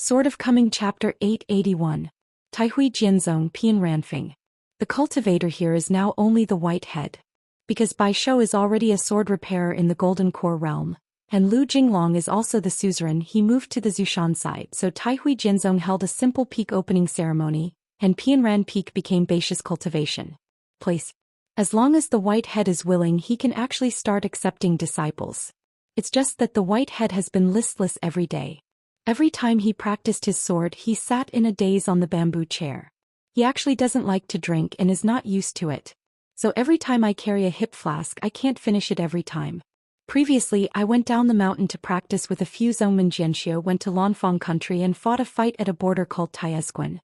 Sword of Coming Chapter 881. Taihui Jianzong Pian Ranfing. The cultivator here is now only the white head. Because Bai Shou is already a sword repairer in the Golden Core realm, and Lu Jinglong is also the suzerain, he moved to the Zhou Xian side, so Taihui Jianzong held a simple peak opening ceremony, and Pianran Peak became Baisha's cultivation place. As long as the white head is willing, he can actually start accepting disciples. It's just that the white head has been listless every day. Every time he practiced his sword, he sat in a daze on the bamboo chair. He actually doesn't like to drink and is not used to it. So every time I carry a hip flask, I can't finish it every time. Previously, I went down the mountain to practice with a few Zongmen. Xianxia went to Lanfang country and fought a fight at a border called Taiyezguan.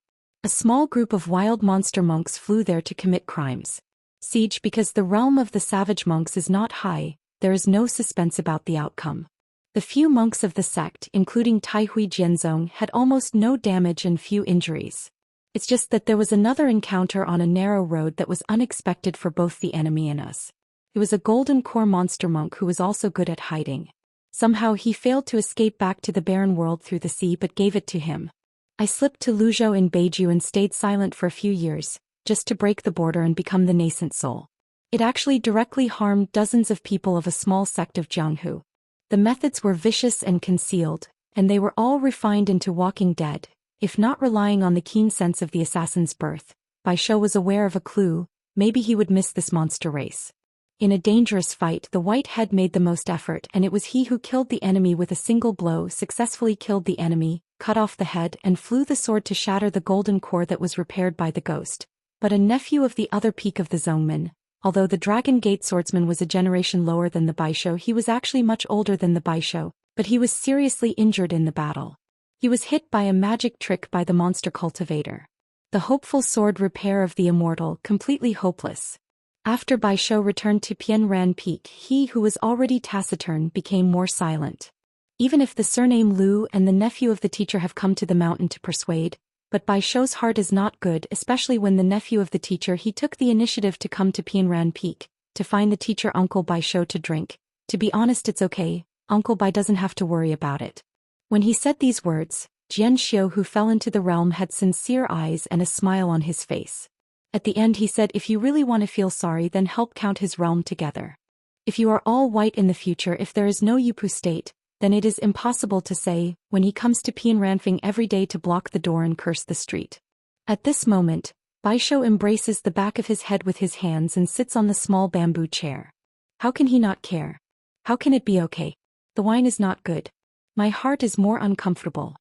A small group of wild monster monks flew there to commit crimes. Siege. Because the realm of the savage monks is not high, there is no suspense about the outcome. The few monks of the sect, including Taihui Jianzong, had almost no damage and few injuries. It's just that there was another encounter on a narrow road that was unexpected for both the enemy and us. It was a golden core monster monk who was also good at hiding. Somehow he failed to escape back to the barren world through the sea, but gave it to him. I slipped to Luzhou in Beiju and stayed silent for a few years, just to break the border and become the nascent soul. It actually directly harmed dozens of people of a small sect of Jianghu. The methods were vicious and concealed, and they were all refined into Walking Dead. If not relying on the keen sense of the assassin's birth, Bai Shou was aware of a clue: maybe he would miss this monster race. In a dangerous fight, the white head made the most effort, and it was he who killed the enemy with a single blow, successfully killed the enemy, cut off the head, and flew the sword to shatter the golden core that was repaired by the ghost. But a nephew of the other peak of the Zongmen. Although the Dragon Gate swordsman was a generation lower than the Bai Shou, he was actually much older than the Bai Shou, but he was seriously injured in the battle. He was hit by a magic trick by the monster cultivator. The hopeful sword repair of the Immortal, completely hopeless. After Bai Shou returned to Pianran Peak, he who was already taciturn became more silent. Even if the surname Lu and the nephew of the teacher have come to the mountain to persuade, but Bai Shou's heart is not good, especially when the nephew of the teacher he took the initiative to come to Pianran Peak, to find the teacher Uncle Bai Shou to drink. To be honest, it's okay, Uncle Bai doesn't have to worry about it. When he said these words, Jian Xiu, who fell into the realm, had sincere eyes and a smile on his face. At the end he said, if you really want to feel sorry, then help count his realm together. If you are all white in the future, if there is no Yupu state, then it is impossible to say, when he comes to Pianranfing every day to block the door and curse the street. At this moment, Bai Shou embraces the back of his head with his hands and sits on the small bamboo chair. How can he not care? How can it be okay? The wine is not good. My heart is more uncomfortable.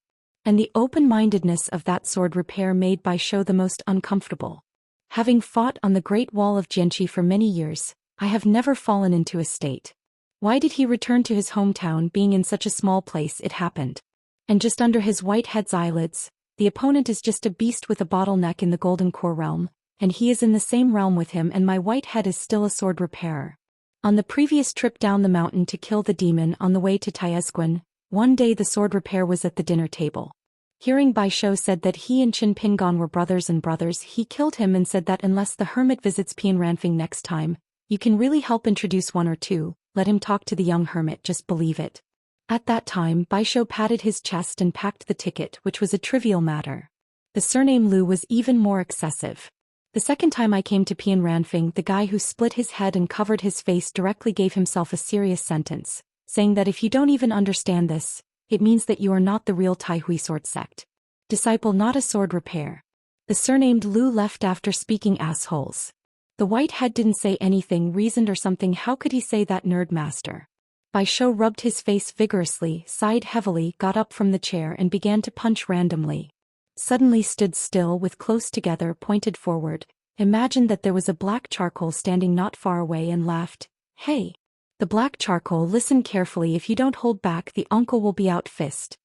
And the open-mindedness of that sword repair made Bai Shou the most uncomfortable. Having fought on the Great Wall of Jianqi for many years, I have never fallen into a state. Why did he return to his hometown? Being in such a small place, it happened. And just under his white head's eyelids, the opponent is just a beast with a bottleneck in the Golden Core realm, and he is in the same realm with him, and my white head is still a sword repairer. On the previous trip down the mountain to kill the demon on the way to Taiyezguan, one day the sword repair was at the dinner table. Hearing Bai Shou said that he and Qin Pingon were brothers, he killed him and said that unless the hermit visits Pianranfing next time, you can really help introduce one or two. Let him talk to the young hermit, just believe it. At that time, Bai Shou patted his chest and packed the ticket, which was a trivial matter. The surname Lu was even more excessive. The second time I came to Pianranfing, the guy who split his head and covered his face directly gave himself a serious sentence, saying that if you don't even understand this, it means that you are not the real Taihui sword sect. Disciple, not a sword repair. The surnamed Lu left after speaking assholes. The white head didn't say anything, reasoned or something. How could he say that, nerd master? Bai Shou rubbed his face vigorously, sighed heavily, got up from the chair and began to punch randomly. Suddenly stood still with close together, pointed forward, imagined that there was a black charcoal standing not far away and laughed. Hey! The black charcoal, listen carefully, if you don't hold back the uncle will be out fist.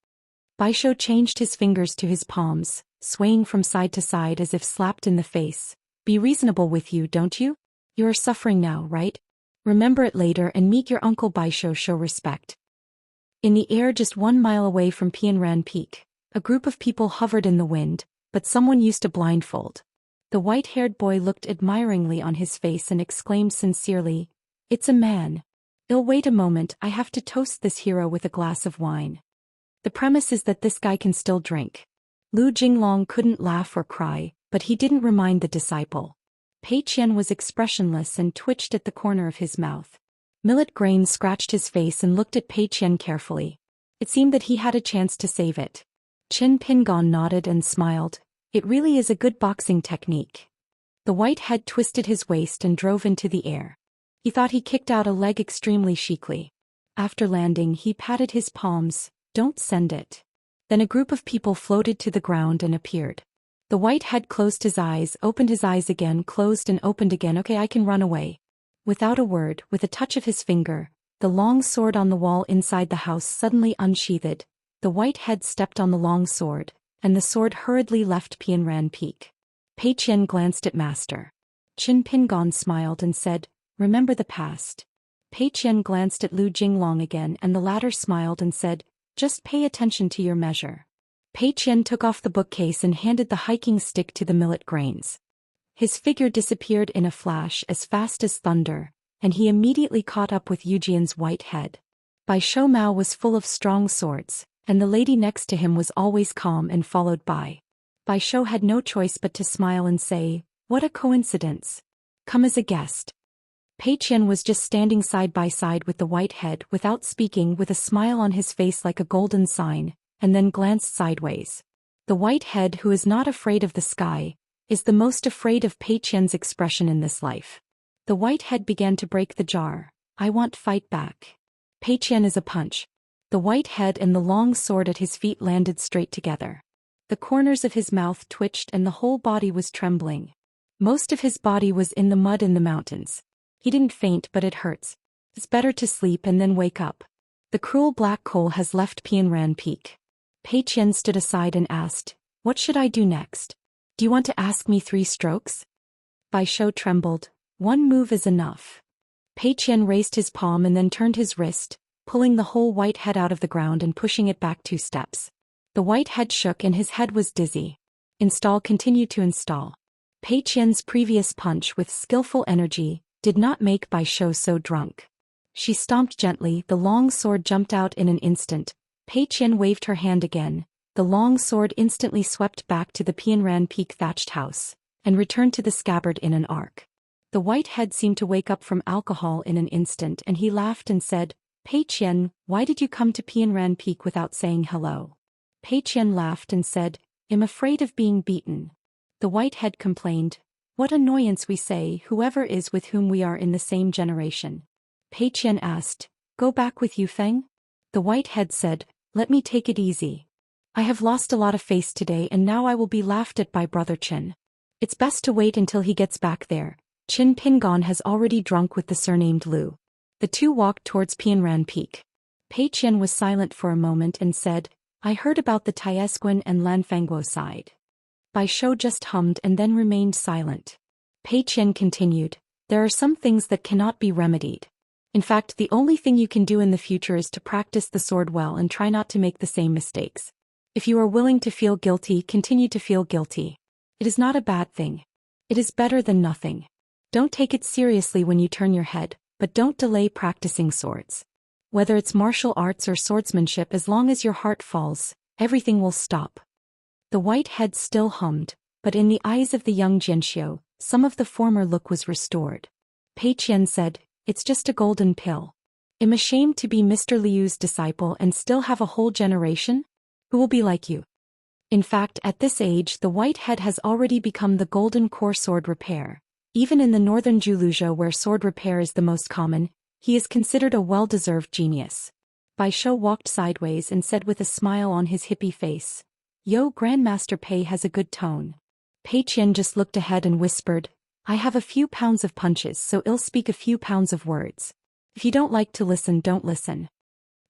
Bai Shou changed his fingers to his palms, swaying from side to side as if slapped in the face. Be reasonable with you, don't you? You are suffering now, right? Remember it later and meet your uncle Bai Shou. Show respect. In the air just 1 mile away from Pianran Peak, a group of people hovered in the wind, but someone used a blindfold. The white-haired boy looked admiringly on his face and exclaimed sincerely, "It's a man. Wait a moment, I have to toast this hero with a glass of wine." The premise is that this guy can still drink. Lu Jinglong couldn't laugh or cry, but he didn't remind the disciple. Pei Qian was expressionless and twitched at the corner of his mouth. Millet Grain scratched his face and looked at Pei Qian carefully. It seemed that he had a chance to save it. Qin Pingon nodded and smiled. It really is a good boxing technique. The white head twisted his waist and drove into the air. He thought he kicked out a leg extremely chicly. After landing, he patted his palms. Don't send it. Then a group of people floated to the ground and appeared. The white head closed his eyes, opened his eyes again, closed and opened again. Okay, I can run away. Without a word, with a touch of his finger, the long sword on the wall inside the house suddenly unsheathed. The white head stepped on the long sword, and the sword hurriedly left Pianran Peak. Pei Qian glanced at Master. Qin Pingon smiled and said, "Remember the past." Pei Qian glanced at Lu Jinglong again and the latter smiled and said, "Just pay attention to your measure." Pei Qian took off the bookcase and handed the hiking stick to the millet grains. His figure disappeared in a flash as fast as thunder, and he immediately caught up with Yujian's white head. Bai Shou Mao was full of strong swords, and the lady next to him was always calm and followed by. Bai Shou had no choice but to smile and say, "What a coincidence. Come as a guest." Pei Qian was just standing side by side with the white head without speaking, with a smile on his face like a golden sign, and then glanced sideways. The white head, who is not afraid of the sky, is the most afraid of Pei Qian's expression in this life. The white head began to break the jar. "I want fight back." Pei Qian is a punch. The white head and the long sword at his feet landed straight together. The corners of his mouth twitched and the whole body was trembling. Most of his body was in the mud in the mountains. He didn't faint, but it hurts. It's better to sleep and then wake up. The cruel black coal has left Pianran Peak. Pei Qian stood aside and asked, "What should I do next? Do you want to ask me 3 strokes?" Bai Shou trembled. "1 move is enough." Pei Qian raised his palm and then turned his wrist, pulling the whole white head out of the ground and pushing it back 2 steps. The white head shook and his head was dizzy. Install continued to install. Pei Qian's previous punch with skillful energy did not make Bai Shou so drunk. She stomped gently, the long sword jumped out in an instant. Pei Qian waved her hand again. The long sword instantly swept back to the Pianran Peak thatched house, and returned to the scabbard in an arc. The white head seemed to wake up from alcohol in an instant and he laughed and said, "Pei Qian, why did you come to Pianran Peak without saying hello?" Pei Qian laughed and said, "I'm afraid of being beaten." The white head complained, "What annoyance, we say whoever is with whom we are in the same generation." Pei Qian asked, "Go back with you, Feng?" The white head said, "Let me take it easy. I have lost a lot of face today and now I will be laughed at by Brother Qin. It's best to wait until he gets back there. Qin Pingon has already drunk with the surnamed Lu." The two walked towards Pianran Peak. Pei Qian was silent for a moment and said, "I heard about the Tiesquan and Lanfangguo side." Bai Shou just hummed and then remained silent. Pei Qian continued, "There are some things that cannot be remedied. In fact, the only thing you can do in the future is to practice the sword well and try not to make the same mistakes. If you are willing to feel guilty, continue to feel guilty. It is not a bad thing. It is better than nothing. Don't take it seriously when you turn your head, but don't delay practicing swords. Whether it's martial arts or swordsmanship, as long as your heart falls, everything will stop." The white head still hummed, but in the eyes of the young Jianxiu, some of the former look was restored. Pei Qian said, "It's just a golden pill. I'm ashamed to be Mr. Liu's disciple and still have a whole generation who will be like you." In fact, at this age, the white head has already become the golden core sword repair. Even in the northern Juluzhou, where sword repair is the most common, he is considered a well-deserved genius. Bai Shou walked sideways and said with a smile on his hippie face, "Yo, Grandmaster Pei has a good tone." Pei Qian just looked ahead and whispered, "I have a few pounds of punches, so I'll speak a few pounds of words. If you don't like to listen, don't listen."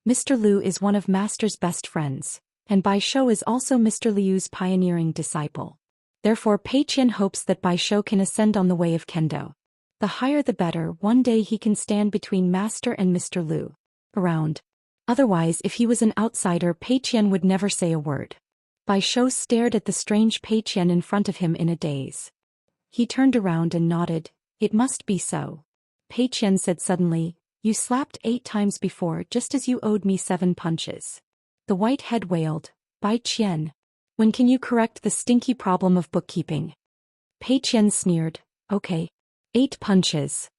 Mr. Liu is one of Master's best friends, and Bai Shou is also Mr. Liu's pioneering disciple. Therefore Pei Qian hopes that Bai Shou can ascend on the way of Kendo. The higher the better. One day he can stand between Master and Mr. Liu. Around. Otherwise, if he was an outsider, Pei Qian would never say a word. Bai Shou stared at the strange Pei Qian in front of him in a daze. He turned around and nodded. "It must be so." Pei Qian said suddenly, "You slapped 8 times before, just as you owed me 7 punches." The white head wailed, Bai Qian. When can you correct the stinky problem of bookkeeping? Pei Qian sneered, okay. 8 punches.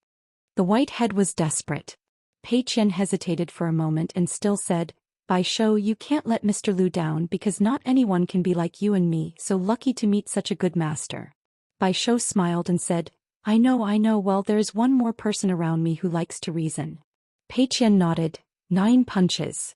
The white head was desperate. Pei Qian hesitated for a moment and still said, Bai Shou, you can't let Mr. Lu down because not anyone can be like you and me, so lucky to meet such a good master. Bai Shou smiled and said, I know, well there is one more person around me who likes to reason. Pei Qian nodded, 9 punches.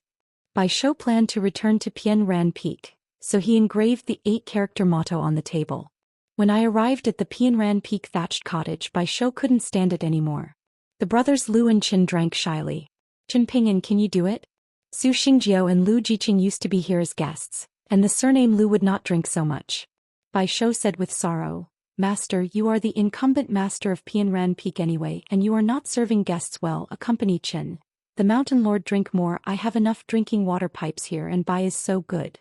Bai Shou planned to return to Pian Ran Peak, so he engraved the 8-character motto on the table. When I arrived at the Pian Ran Peak thatched cottage, Bai Shou couldn't stand it anymore. The brothers Lu and Qin drank shyly. Qin Ping'an, can you do it? Su Xingjiu and Lu Jiqing used to be here as guests, and the surname Lu would not drink so much. Bai Shou said with sorrow, Master, you are the incumbent master of Pian Ran Peak anyway, and you are not serving guests well. Accompany Qin. The mountain lord drink more. I have enough drinking water pipes here and Bai is so good.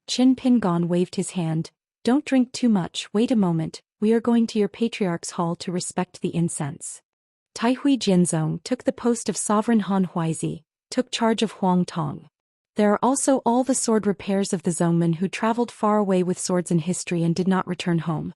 Qin Pingon waved his hand. Don't drink too much, wait a moment, we are going to your patriarch's hall to respect the incense. Taihui Jianzong took the post of sovereign Han Huizi, took charge of Huang Tong. There are also all the sword repairs of the Zongmen who traveled far away with swords in history and did not return home.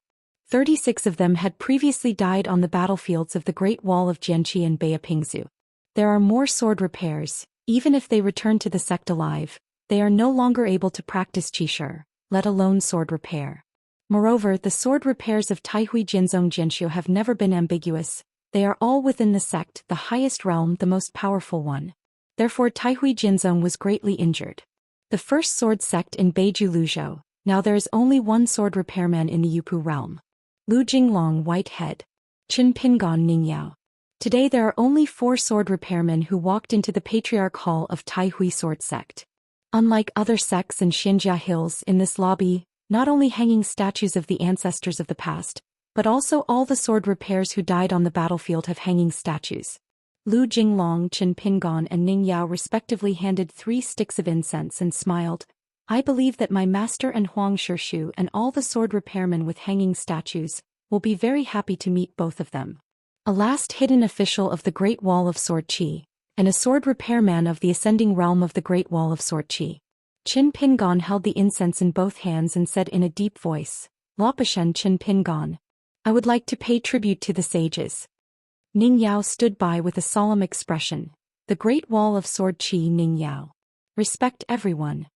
36 of them had previously died on the battlefields of the Great Wall of Jianqi and Beipingzu. There are more sword repairs. Even if they return to the sect alive, they are no longer able to practice qishur, let alone sword repair. Moreover, the sword repairs of Taihui Jianzong Jianxiu have never been ambiguous. They are all within the sect, the highest realm, the most powerful one. Therefore Taihui Jianzong was greatly injured. The first sword sect in Beiju Luzhou, now there is only one sword repairman in the Yupu realm. Lu Jinglong White Head. Qin Pingon Ningyao. Today there are only 4 sword repairmen who walked into the Patriarch Hall of Taihui Sword Sect. Unlike other sects in Xianxia Hills, in this lobby, not only hanging statues of the ancestors of the past, but also all the sword repairs who died on the battlefield have hanging statues. Lu Jinglong, Qin Pingon and Ning Yao respectively handed 3 sticks of incense and smiled. I believe that my master and Huang Shishu and all the sword repairmen with hanging statues will be very happy to meet both of them. A last hidden official of the Great Wall of Sword Qi, and a sword repairman of the ascending realm of the Great Wall of Sword Qi. Qin Pingon held the incense in both hands and said in a deep voice, Lopashen Qin Pingon. I would like to pay tribute to the sages. Ning Yao stood by with a solemn expression. The Great Wall of Sword Qi Ning Yao. Respect everyone.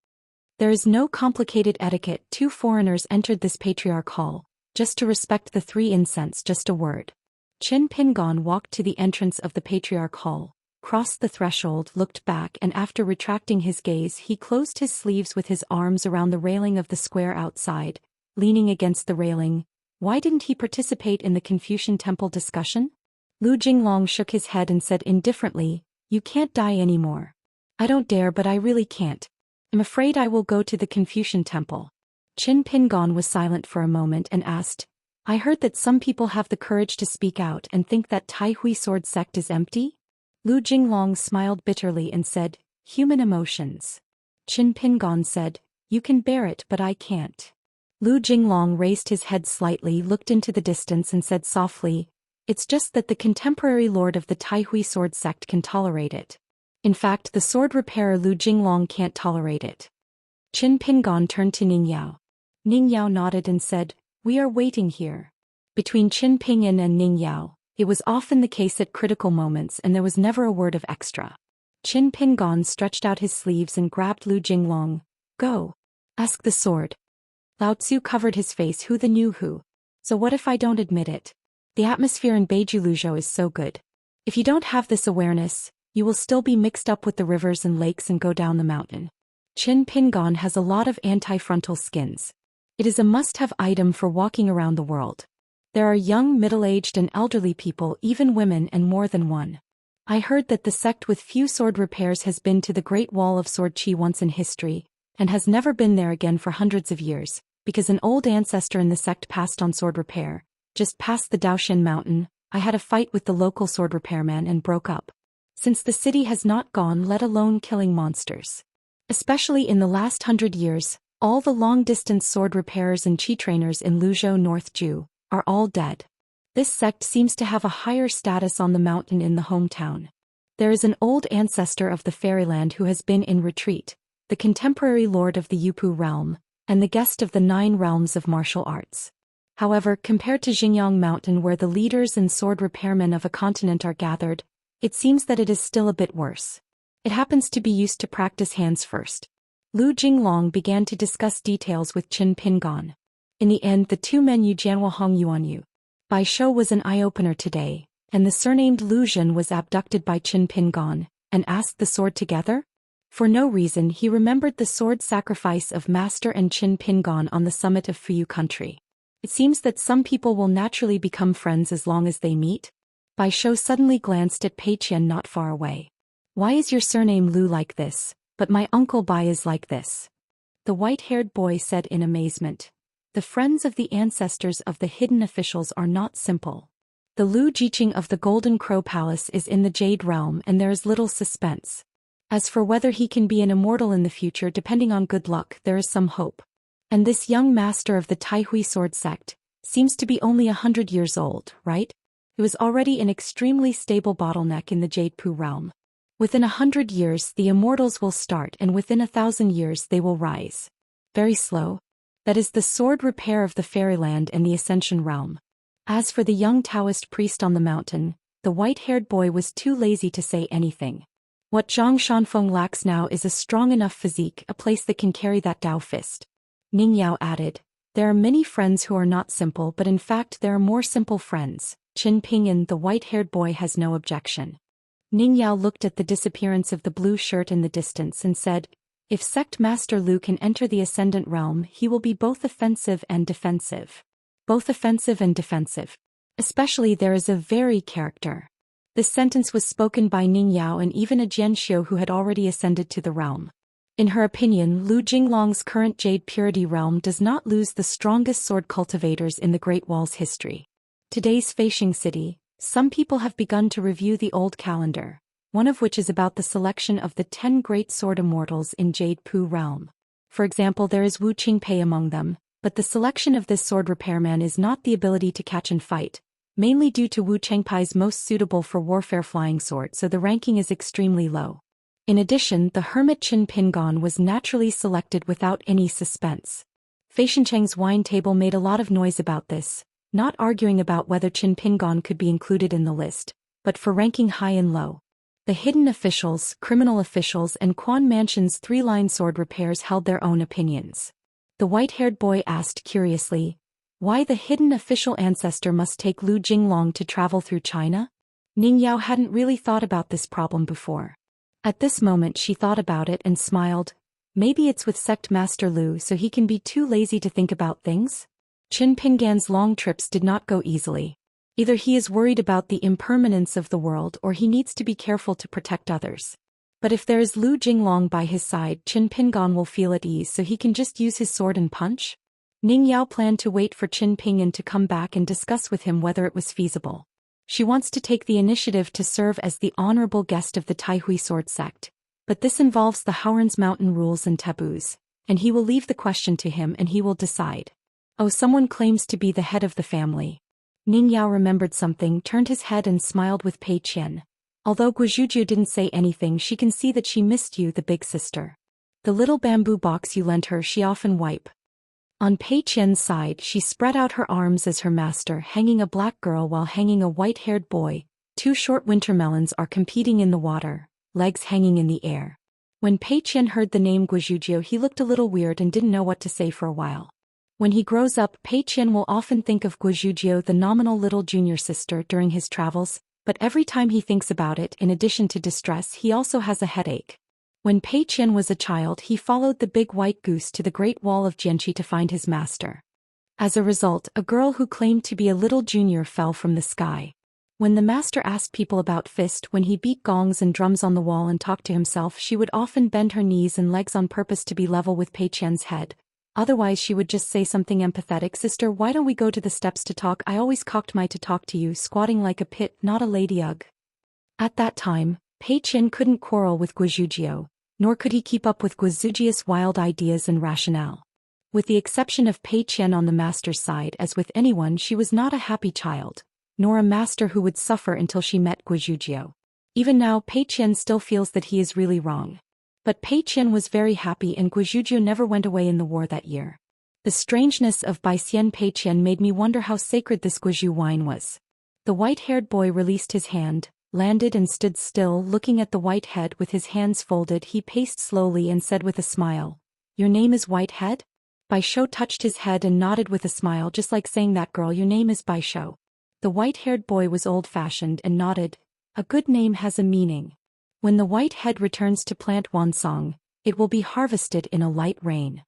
There is no complicated etiquette. 2 foreigners entered this patriarch hall, just to respect the 3 incense, just a word. Qin Pingon walked to the entrance of the patriarch hall, crossed the threshold, looked back and after retracting his gaze he closed his sleeves with his arms around the railing of the square outside, leaning against the railing. Why didn't he participate in the Confucian temple discussion? Lu Jinglong shook his head and said indifferently, You can't die anymore. I don't dare, but I really can't. I'm afraid I will go to the Confucian temple. Qin Pingon was silent for a moment and asked, I heard that some people have the courage to speak out and think that Taihui sword sect is empty? Lu Jinglong smiled bitterly and said, Human emotions. Qin Pingon said, You can bear it but I can't. Lu Jinglong raised his head slightly, looked into the distance and said softly, It's just that the contemporary lord of the Taihui sword sect can tolerate it. In fact, the sword repairer Lu Jinglong can't tolerate it. Qin Pingon turned to Ning Yao. Ning Yao nodded and said, We are waiting here. Between Qin Pingan and Ning Yao, it was often the case at critical moments and there was never a word of extra. Qin Pingon stretched out his sleeves and grabbed Lu Jinglong. Go. Ask the sword. Lao Tzu covered his face. Who the knew who? So what if I don't admit it? The atmosphere in Beiju Luzhou is so good. If you don't have this awareness, you will still be mixed up with the rivers and lakes and go down the mountain. Qin Pingon has a lot of anti-frontal skins. It is a must-have item for walking around the world. There are young, middle-aged and elderly people, even women, and more than one. I heard that the sect with few sword repairs has been to the Great Wall of Sword Qi once in history, and has never been there again for hundreds of years, because an old ancestor in the sect passed on sword repair. Just past the Daoist mountain, I had a fight with the local sword repairman and broke up. Since the city has not gone, let alone killing monsters. Especially in the last 100 years, all the long-distance sword repairers and qi trainers in Luzhou North Ju are all dead. This sect seems to have a higher status on the mountain in the hometown. There is an old ancestor of the fairyland who has been in retreat, the contemporary lord of the Yupu realm, and the guest of the 9 realms of martial arts. However, compared to Xingyang Mountain where the leaders and sword repairmen of a continent are gathered, it seems that it is still a bit worse. It happens to be used to practice hands first. Lu Jinglong began to discuss details with Qin Pingan. In the end, the two men Yu Jianhua Hong Yuanyu. Bai Shou was an eye-opener today, and the surnamed Lu Zhen was abducted by Qin Pingan, and asked the sword together? For no reason he remembered the sword sacrifice of Master and Qin Pingan on the summit of Fuyu country. It seems that some people will naturally become friends as long as they meet. Bai Shou suddenly glanced at Pei Qian not far away. Why is your surname Lu like this, but my uncle Bai is like this? The white-haired boy said in amazement. The friends of the ancestors of the hidden officials are not simple. The Lu Jiqing of the Golden Crow Palace is in the Jade Realm and there is little suspense. As for whether he can be an immortal in the future depending on good luck, there is some hope. And this young master of the Taihui sword sect seems to be only 100 years old, right? It was already an extremely stable bottleneck in the Jade Pu realm. Within 100 years the immortals will start and within 1,000 years they will rise. Very slow. That is the sword repair of the fairyland and the ascension realm. As for the young Taoist priest on the mountain, the white-haired boy was too lazy to say anything. What Zhang Shanfeng lacks now is a strong enough physique, a place that can carry that Dao fist. Ning Yao added, there are many friends who are not simple but in fact there are more simple friends. Qin Pingan the white-haired boy has no objection. Ning Yao looked at the disappearance of the blue shirt in the distance and said, if Sect Master Lu can enter the Ascendant Realm he will be both offensive and defensive. Both offensive and defensive. Especially there is a very character. This sentence was spoken by Ning Yao and even a Jianxiu who had already ascended to the realm. In her opinion, Lu Jinglong's current Jade Purity realm does not lose the strongest sword cultivators in the Great Wall's history. Today's Feishing City, some people have begun to review the old calendar, one of which is about the selection of the 10 great sword immortals in Jade Pu realm. For example, there is Wu Qingpei among them, but the selection of this sword repairman is not the ability to catch and fight, mainly due to Wu Chengpai's most suitable for warfare flying sword, so the ranking is extremely low. In addition, the hermit Qin Pingan was naturally selected without any suspense. Fei Shencheng's wine table made a lot of noise about this, not arguing about whether Qin Pingan could be included in the list, but for ranking high and low. The hidden officials, criminal officials and Quan Mansion's 3-line sword repairs held their own opinions. The white-haired boy asked curiously, why the hidden official ancestor must take Lu Jinglong to travel through China? Ning Yao hadn't really thought about this problem before. At this moment she thought about it and smiled. Maybe it's with Sect Master Lu so he can be too lazy to think about things? Qin Pingan's long trips did not go easily. Either he is worried about the impermanence of the world or he needs to be careful to protect others. But if there is Lu Jinglong by his side, Qin Pingan will feel at ease so he can just use his sword and punch? Ning Yao planned to wait for Qin Pingan to come back and discuss with him whether it was feasible. She wants to take the initiative to serve as the honorable guest of the Taihui sword sect, but this involves the Haoran's mountain rules and taboos, and he will leave the question to him and he will decide. Oh, someone claims to be the head of the family. Ning Yao remembered something, turned his head and smiled with Pei Qian. Although Guizhujiu didn't say anything, she can see that she missed you, the big sister. The little bamboo box you lent her she often wipe. On Pei Qian's side she spread out her arms as her master hanging a black girl while hanging a white-haired boy. 2 short winter melons are competing in the water, legs hanging in the air. When Pei Qian heard the name Guizhujiu he looked a little weird and didn't know what to say for a while. When he grows up, Pei Qian will often think of Guizhujiu, the nominal little junior sister, during his travels, but every time he thinks about it, in addition to distress, he also has a headache. When Pei Qian was a child he followed the big white goose to the Great Wall of Jianqi to find his master. As a result, a girl who claimed to be a little junior fell from the sky. When the master asked people about fist, when he beat gongs and drums on the wall and talked to himself, she would often bend her knees and legs on purpose to be level with Pei Qian's head. Otherwise she would just say something empathetic, sister, why don't we go to the steps to talk? I always cocked my to talk to you, squatting like a pit, not a lady. Ugh. At that time, Pei Qian couldn't quarrel with Guizhujiu, nor could he keep up with Guizhujiu's wild ideas and rationale. With the exception of Pei Qian on the master's side, as with anyone, she was not a happy child, nor a master who would suffer until she met Guizhujiu. Even now Pei Qian still feels that he is really wrong. But Pei Qian was very happy and Guizhuzhu never went away in the war that year. The strangeness of Bai Xian Pei Qian made me wonder how sacred this Guizhou wine was. The white-haired boy released his hand, landed and stood still looking at the white head with his hands folded. He paced slowly and said with a smile, "Your name is Whitehead?" Bai Shou touched his head and nodded with a smile, just like saying, "That girl, your name is Bai Shou." The white-haired boy was old-fashioned and nodded. "A good name has a meaning. When the Whitehead returns to plant Wansong, it will be harvested in a light rain."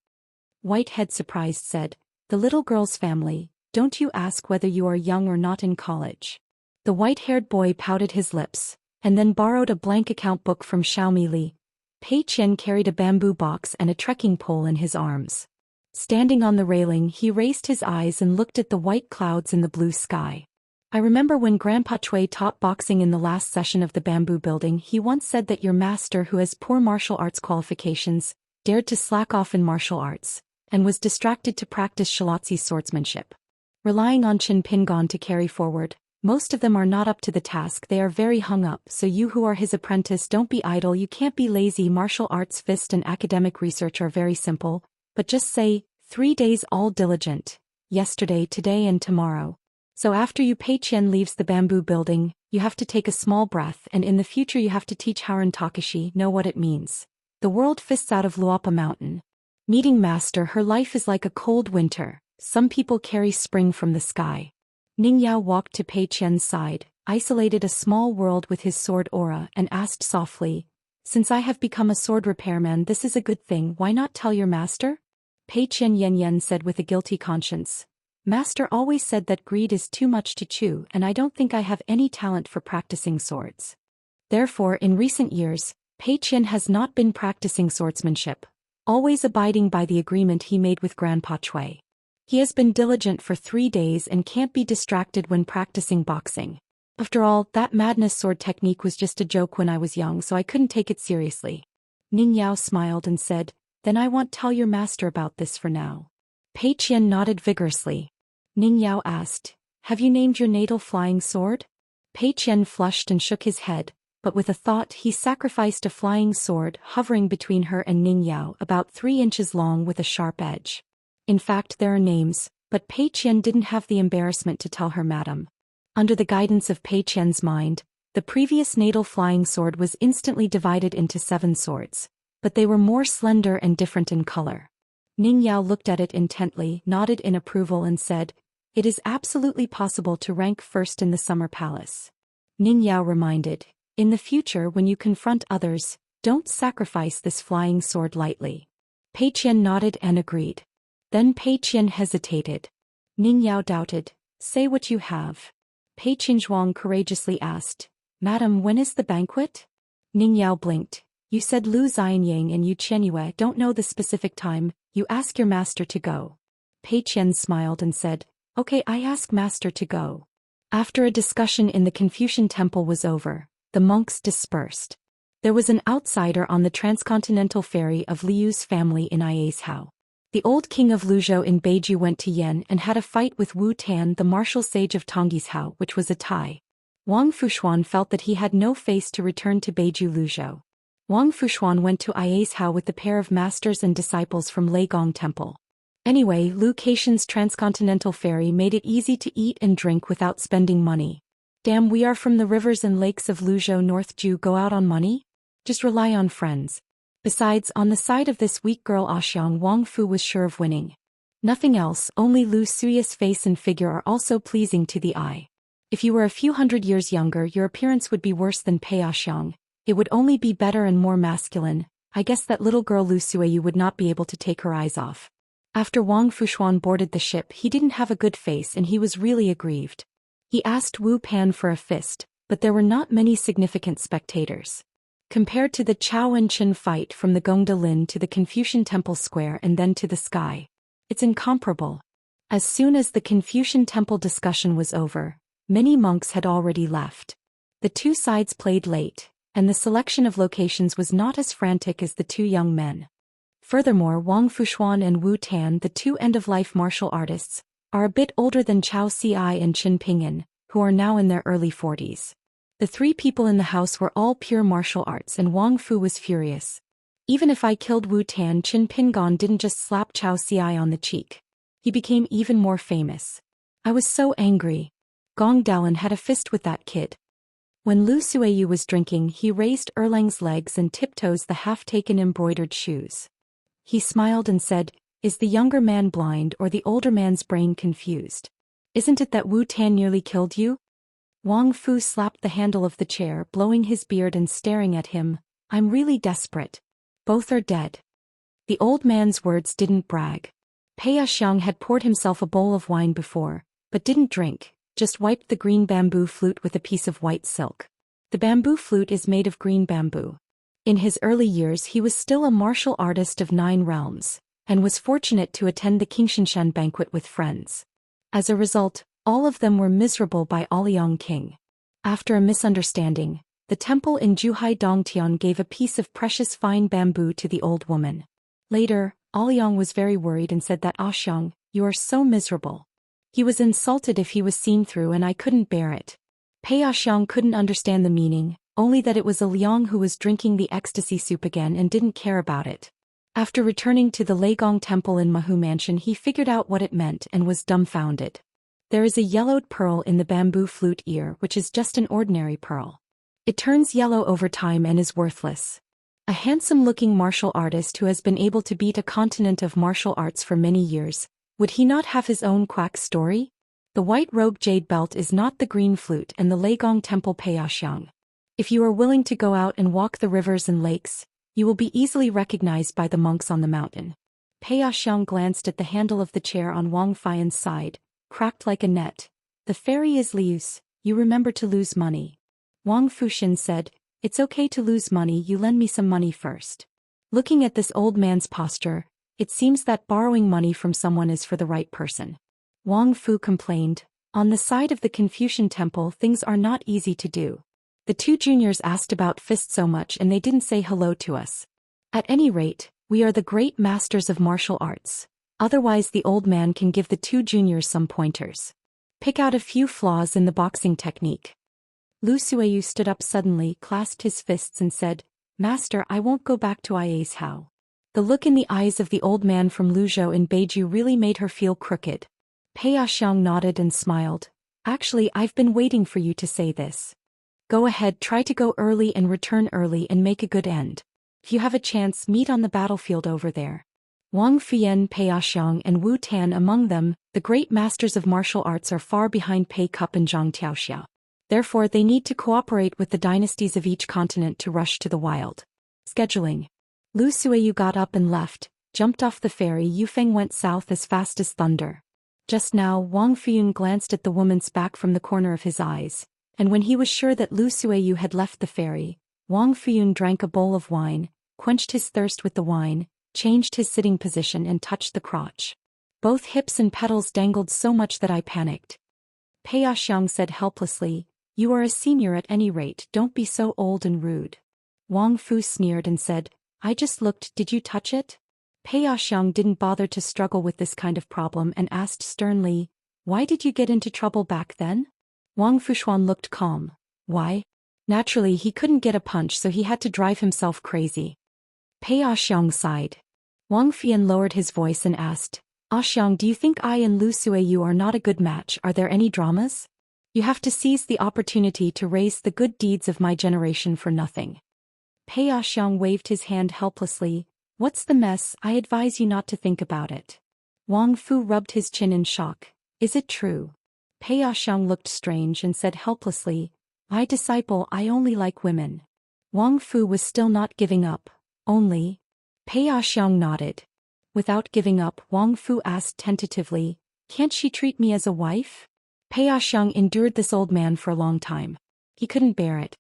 Whitehead, surprised, said, "The little girl's family, don't you ask whether you are young or not in college?" The white-haired boy pouted his lips, and then borrowed a blank account book from Xiaomi Li. Pei Qian carried a bamboo box and a trekking pole in his arms. Standing on the railing, he raised his eyes and looked at the white clouds in the blue sky. "I remember when Grandpa Chui taught boxing in the last session of the bamboo building, he once said that your master, who has poor martial arts qualifications, dared to slack off in martial arts, and was distracted to practice Shilatzi's swordsmanship. Relying on Qin Pingon to carry forward, most of them are not up to the task, they are very hung up, so you who are his apprentice don't be idle, you can't be lazy. Martial arts, fist and academic research are very simple, but just say, 3 days all diligent, yesterday, today and tomorrow. So after you Pei Qian leaves the bamboo building, you have to take a small breath, and in the future you have to teach Haran Takashi know what it means. The world fists out of Luapa Mountain. Meeting master, her life is like a cold winter, some people carry spring from the sky." Ning Yao walked to Pei Qian's side, isolated a small world with his sword aura and asked softly, "Since I have become a sword repairman, this is a good thing, why not tell your master?" Pei Qian Yen said with a guilty conscience, "Master always said that greed is too much to chew, and I don't think I have any talent for practicing swords." Therefore, in recent years, Pei Qian has not been practicing swordsmanship, always abiding by the agreement he made with Grandpa Chui. He has been diligent for 3 days and can't be distracted when practicing boxing. After all, that madness sword technique was just a joke when I was young, so I couldn't take it seriously. Ning Yao smiled and said, "Then I won't tell your master about this for now." Pei Qian nodded vigorously. Ning Yao asked, "Have you named your natal flying sword?" Pei Qian flushed and shook his head, but with a thought he sacrificed a flying sword hovering between her and Ning Yao, about 3 inches long with a sharp edge. In fact, there are names, but Pei Qian didn't have the embarrassment to tell her madam. Under the guidance of Pei Qian's mind, the previous natal flying sword was instantly divided into 7 swords, but they were more slender and different in color. Ning Yao looked at it intently, nodded in approval and said, "It is absolutely possible to rank first in the Summer Palace." Ning Yao reminded, "In the future when you confront others, don't sacrifice this flying sword lightly." Pei Qian nodded and agreed. Then Pei Qian hesitated. Ning Yao doubted, "Say what you have." Pei Qian courageously asked, "Madam, when is the banquet?" Ning Yao blinked. "You said Lu Xianyang and Yu Qianyue don't know the specific time, you ask your master to go." Pei Qian smiled and said, "Okay, I ask master to go." After a discussion in the Confucian temple was over, the monks dispersed. There was an outsider on the transcontinental ferry of Liu's family in Iashao. The old king of Luzhou in Beiju went to Yen and had a fight with Wu Tan, the martial sage of Tonggishao, which was a tie. Wang Fushuan felt that he had no face to return to Beiju Luzhou. Wang Fushuan went to Iashao with the pair of masters and disciples from Leigong Temple. Anyway, Lu Caishan's transcontinental ferry made it easy to eat and drink without spending money. Damn, we are from the rivers and lakes of Luzhou North. Jew go out on money? Just rely on friends. Besides, on the side of this weak girl Xiang, Wang Fu was sure of winning. Nothing else, only Lu Suya's face and figure are also pleasing to the eye. If you were a few hundred years younger, your appearance would be worse than Pei Xiang. It would only be better and more masculine. I guess that little girl Lu Suya would not be able to take her eyes off. After Wang Fushuan boarded the ship, he didn't have a good face and he was really aggrieved. He asked Wu Pan for a fist, but there were not many significant spectators. Compared to the Chao and Chen fight from the Gongda Lin to the Confucian Temple Square and then to the sky, it's incomparable. As soon as the Confucian Temple discussion was over, many monks had already left. The two sides played late, and the selection of locations was not as frantic as the 2 young men. Furthermore, Wang Fushuan and Wu Tan, the 2 end-of-life martial artists, are a bit older than Chao Ci and Qin Pingyan, who are now in their early 40s. The 3 people in the house were all pure martial arts and Wang Fu was furious. Even if I killed Wu Tan, Qin Pingon didn't just slap Chao Xiai on the cheek. He became even more famous. I was so angry. Gong Dalan had a fist with that kid. When Lu Suiyu was drinking, he raised Erlang's legs and tiptoes the half-taken embroidered shoes. He smiled and said, "Is the younger man blind or the older man's brain confused? Isn't it that Wu Tan nearly killed you?" Wang Fu slapped the handle of the chair, blowing his beard and staring at him. "I'm really desperate. Both are dead." The old man's words didn't brag. Pei Xiang had poured himself a bowl of wine before, but didn't drink, just wiped the green bamboo flute with a piece of white silk. The bamboo flute is made of green bamboo. In his early years he was still a martial artist of 9 realms, and was fortunate to attend the Xianxia banquet with friends. As a result, all of them were miserable by Aoliang King. After a misunderstanding, the temple in Zhuhai Dongtian gave a piece of precious fine bamboo to the old woman. Later, Aoliang was very worried and said that Xiang, you are so miserable. He was insulted if he was seen through, and I couldn't bear it. Pei Xiang couldn't understand the meaning, only that it was a Liang who was drinking the ecstasy soup again and didn't care about it. After returning to the Leigong Temple in Mahu Mansion, he figured out what it meant and was dumbfounded. There is a yellowed pearl in the bamboo flute ear, which is just an ordinary pearl. It turns yellow over time and is worthless. A handsome-looking martial artist who has been able to beat a continent of martial arts for many years, would he not have his own quack story? The white-robed jade belt is not the green flute and the Leigong Temple Pei Xiang. If you are willing to go out and walk the rivers and lakes, you will be easily recognized by the monks on the mountain. Pei Xiang glanced at the handle of the chair on Wang Fian's side, cracked like a net. The fairy is loose, you remember to lose money. Wang Fuxin said, "It's okay to lose money, you lend me some money first." Looking at this old man's posture, it seems that borrowing money from someone is for the right person. Wang Fu complained, "On the side of the Confucian temple things are not easy to do. The 2 juniors asked about fists so much and they didn't say hello to us. At any rate, we are the great masters of martial arts. Otherwise the old man can give the 2 juniors some pointers. Pick out a few flaws in the boxing technique." Lu Suiyu stood up suddenly, clasped his fists and said, "Master, I won't go back to Ia's house." The look in the eyes of the old man from Luzhou in Beiju really made her feel crooked. Pei Xiang nodded and smiled. "Actually, I've been waiting for you to say this. Go ahead, try to go early and return early and make a good end. If you have a chance, meet on the battlefield over there." Wang Fian, Pei Xiang and Wu Tan among them, the great masters of martial arts, are far behind Pei Kup and Zhang Tiaoxia. Therefore they need to cooperate with the dynasties of each continent to rush to the wild. Scheduling. Lu Suiyu got up and left, jumped off the ferry. Yufeng went south as fast as thunder. Just now Wang Fiyun glanced at the woman's back from the corner of his eyes, and when he was sure that Lu Suiyu had left the ferry, Wang Fiyun drank a bowl of wine, quenched his thirst with the wine, changed his sitting position and touched the crotch. Both hips and pedals dangled so much that I panicked. Pei Xiang said helplessly, "You are a senior at any rate, don't be so old and rude." Wang Fu sneered and said, "I just looked, did you touch it?" Pei Xiang didn't bother to struggle with this kind of problem and asked sternly, "Why did you get into trouble back then?" Wang Fushuan looked calm. "Why?" Naturally he couldn't get a punch, so he had to drive himself crazy. Pei Xiang sighed. Wang Fian lowered his voice and asked, "Xiang, do you think I and Lu Suiyu are not a good match? Are there any dramas? You have to seize the opportunity to raise the good deeds of my generation for nothing." Pei Xiang waved his hand helplessly. "What's the mess? I advise you not to think about it." Wang Fu rubbed his chin in shock. "Is it true?" Pei Xiang looked strange and said helplessly, "My disciple, I only like women." Wang Fu was still not giving up. "Only?" Pei Xiang nodded. Without giving up, Wang Fu asked tentatively, "Can't she treat me as a wife?" Pei Xiang endured this old man for a long time. He couldn't bear it.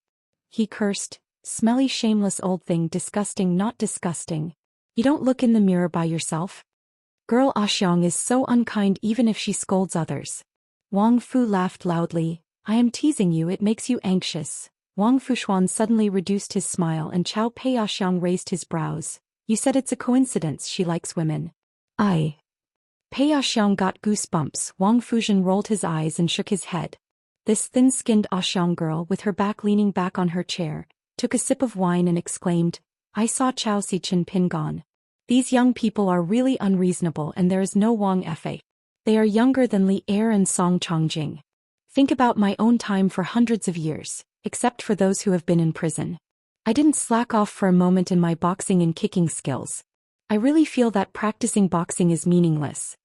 He cursed, "Smelly, shameless old thing, disgusting, not disgusting. You don't look in the mirror by yourself? Girl Xiang is so unkind even if she scolds others." Wang Fu laughed loudly. "I am teasing you, it makes you anxious." Wang Fushuan suddenly reduced his smile and Chao Pei Xiang raised his brows. "You said it's a coincidence she likes women." Pei Xiang got goosebumps. Wang Fuzhen rolled his eyes and shook his head. This thin-skinned Xiang girl, with her back leaning back on her chair, took a sip of wine and exclaimed, I saw Chao Si Chen Pin gone. These young people are really unreasonable and there is no Wang Fa. They are younger than Li Er and Song Chongjing. Think about my own time for hundreds of years, except for those who have been in prison. I didn't slack off for a moment in my boxing and kicking skills. I really feel that practicing boxing is meaningless.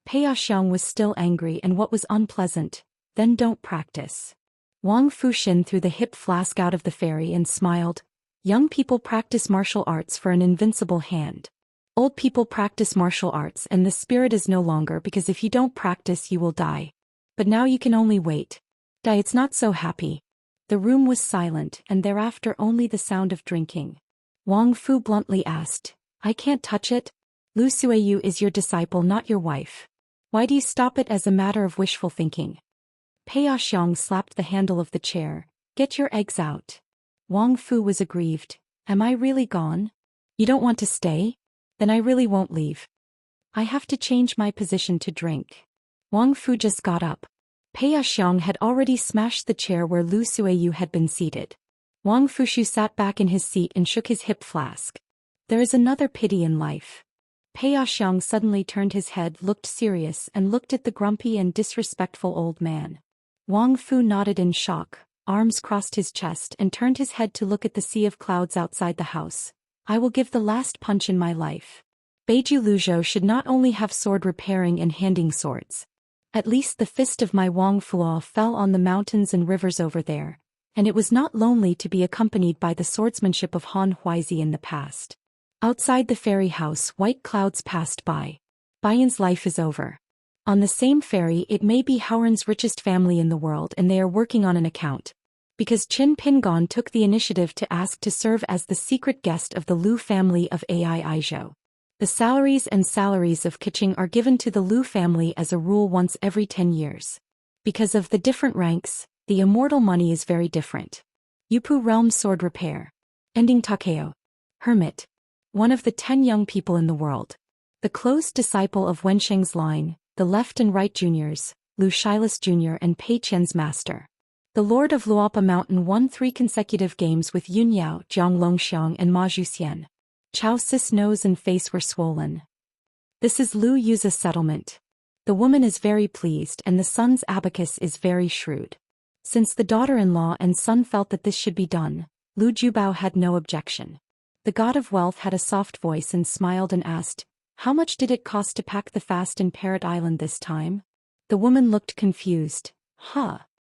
Pei Xiang was still angry and what was unpleasant, then don't practice. Wang Fuxin threw the hip flask out of the ferry and smiled. Young people practice martial arts for an invincible hand. Old people practice martial arts and the spirit is no longer because if you don't practice you will die. But now you can only wait. Die, it's not so happy. The room was silent and thereafter only the sound of drinking. Wang Fu bluntly asked, I can't touch it? Lu Suiyu is your disciple, not your wife. Why do you stop it as a matter of wishful thinking? Pei Xiang slapped the handle of the chair. Get your eggs out. Wang Fu was aggrieved. Am I really gone? You don't want to stay? Then I really won't leave. I have to change my position to drink. Wang Fu just got up. Pei Xiang had already smashed the chair where Lu Suiyu had been seated. Wang Fushu sat back in his seat and shook his hip flask. There is another pity in life. Pei Xiang suddenly turned his head, looked serious and looked at the grumpy and disrespectful old man. Wang Fu nodded in shock, arms crossed his chest and turned his head to look at the sea of clouds outside the house. I will give the last punch in my life. Beiju Luzhou should not only have sword repairing and handing swords. At least the fist of my Wang Fuo fell on the mountains and rivers over there, and it was not lonely to be accompanied by the swordsmanship of Han Huizi in the past. Outside the ferry house, white clouds passed by. Bayan's life is over. On the same ferry it may be Howren's richest family in the world and they are working on an account. Because Qin Pingon took the initiative to ask to serve as the secret guest of the Lu family of Ai Aizhou. The salaries of Keqing are given to the Lu family as a rule once every 10 years. Because of the different ranks, the immortal money is very different. Yupu Realm Sword Repair. Ending Takeo. Hermit. One of the 10 young people in the world. The close disciple of Wensheng's line, the left and right juniors, Lu Shilas Jr. and Pei Qian's master. The Lord of Luopa Mountain won 3 consecutive games with Yun Yao, Jiang Longxiang and Ma Zhuxian. Chao Sis' nose and face were swollen. This is Lu Yu's settlement. The woman is very pleased and the son's abacus is very shrewd. Since the daughter-in-law and son felt that this should be done, Lu Jubao had no objection. The god of wealth had a soft voice and smiled and asked, how much did it cost to pack the fast in Parrot Island this time? The woman looked confused.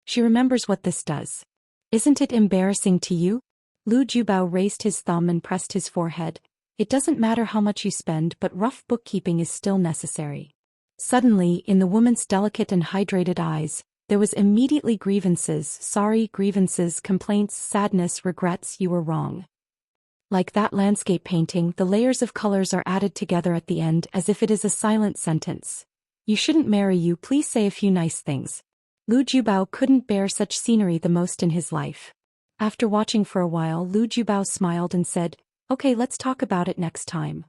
She remembers what this does. Isn't it embarrassing to you? Lu Jubao raised his thumb and pressed his forehead. It doesn't matter how much you spend, but rough bookkeeping is still necessary. Suddenly, in the woman's delicate and hydrated eyes, there was immediately grievances, complaints, sadness, regrets, you were wrong. Like that landscape painting, the layers of colors are added together at the end as if it is a silent sentence. You shouldn't marry you, please say a few nice things. Lu Jubao couldn't bear such scenery the most in his life. After watching for a while, Lu Jubao smiled and said, okay, let's talk about it next time.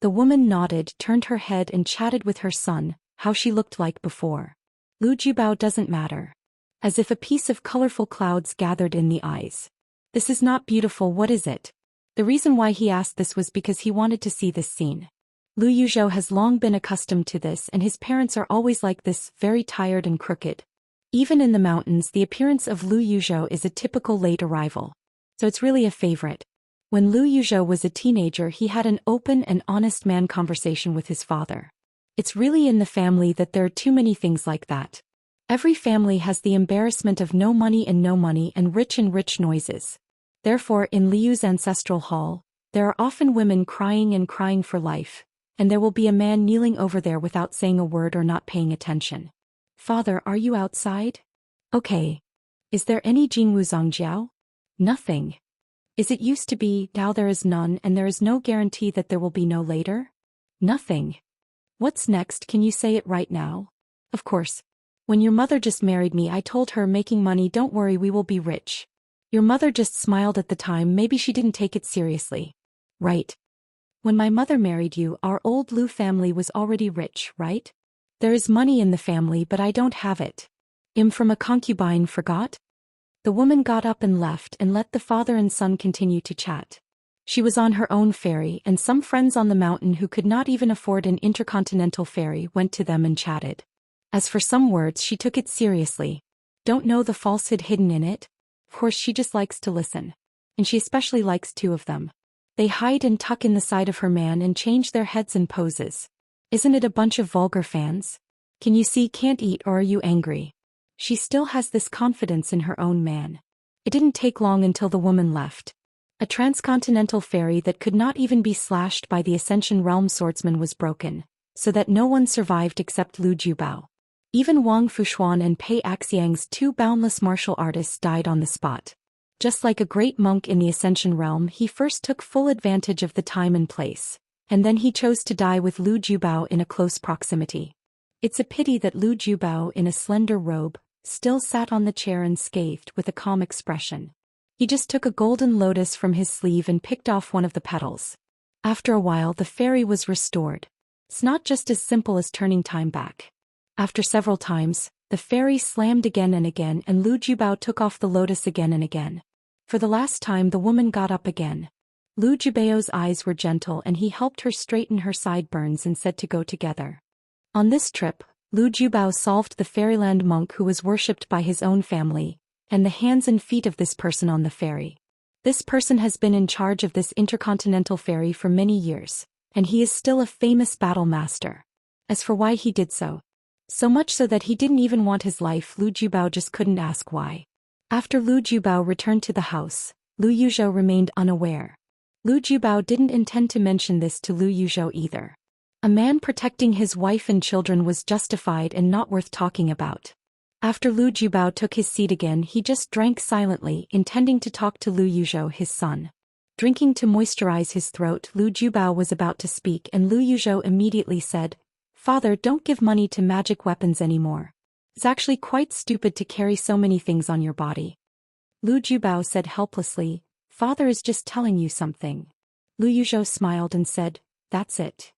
The woman nodded, turned her head and chatted with her son, how she looked like before. Lu Jubao doesn't matter. As if a piece of colorful clouds gathered in the eyes. This is not beautiful, what is it? The reason why he asked this was because he wanted to see this scene. Lu Yuzhou has long been accustomed to this and his parents are always like this, very tired and crooked. Even in the mountains, the appearance of Lu Yuzhou is a typical late arrival. So it's really a favorite. When Lu Yuzhou was a teenager, he had an open and honest man conversation with his father. It's really in the family that there are too many things like that. Every family has the embarrassment of no money and rich noises. Therefore, in Liu's ancestral hall, there are often women crying for life, and there will be a man kneeling over there without saying a word or not paying attention. Father, are you outside? Okay. Is there any Jingwu Zongjiao? Nothing. Is it used to be, now there is none and there is no guarantee that there will be no later? Nothing. What's next, can you say it right now? Of course. When your mother just married me, I told her making money, don't worry, we will be rich. Your mother just smiled at the time, maybe she didn't take it seriously. Right. When my mother married you, our old Lu family was already rich, right? There is money in the family but I don't have it. From a concubine forgot? The woman got up and left and let the father and son continue to chat. She was on her own ferry, and some friends on the mountain who could not even afford an intercontinental ferry went to them and chatted. As for some words, she took it seriously. Don't know the falsehood hidden in it? Of course, she just likes to listen. And she especially likes two of them. They hide and tuck in the side of her man and change their heads and poses. Isn't it a bunch of vulgar fans? Can you see can't eat, or are you angry? She still has this confidence in her own man. It didn't take long until the woman left. A transcontinental ferry that could not even be slashed by the Ascension Realm swordsman was broken, so that no one survived except Lu Jubao. Even Wang Fushuan and Pei Axiang's two boundless martial artists died on the spot. Just like a great monk in the Ascension Realm, he first took full advantage of the time and place, and then he chose to die with Lu Jubao in a close proximity. It's a pity that Lu Jubao, in a slender robe, still sat on the chair unscathed with a calm expression. He just took a golden lotus from his sleeve and picked off one of the petals. After a while, the ferry was restored. It's not just as simple as turning time back. After several times, the ferry slammed again and again, and Lu Jubao took off the lotus again and again. For the last time, the woman got up again. Lu Jubao's eyes were gentle, and he helped her straighten her sideburns and said to go together. On this trip, Lu Jubao solved the fairyland monk who was worshipped by his own family, and the hands and feet of this person on the ferry. This person has been in charge of this intercontinental ferry for many years, and he is still a famous battle master. As for why he did so much so that he didn't even want his life, Lu Jubao just couldn't ask why. After Lu Jubao returned to the house, Lu Yuzhou remained unaware. Lu Jubao didn't intend to mention this to Lu Yuzhou either. A man protecting his wife and children was justified and not worth talking about. After Lu Jubao took his seat again, he just drank silently, intending to talk to Lu Yuzhou, his son. Drinking to moisturize his throat, Lu Jubao was about to speak, and Lu Yuzhou immediately said, "Father, don't give money to magic weapons anymore. It's actually quite stupid to carry so many things on your body." Lu Jubao said helplessly, "Father is just telling you something." Lu Yuzhou smiled and said, "That's it.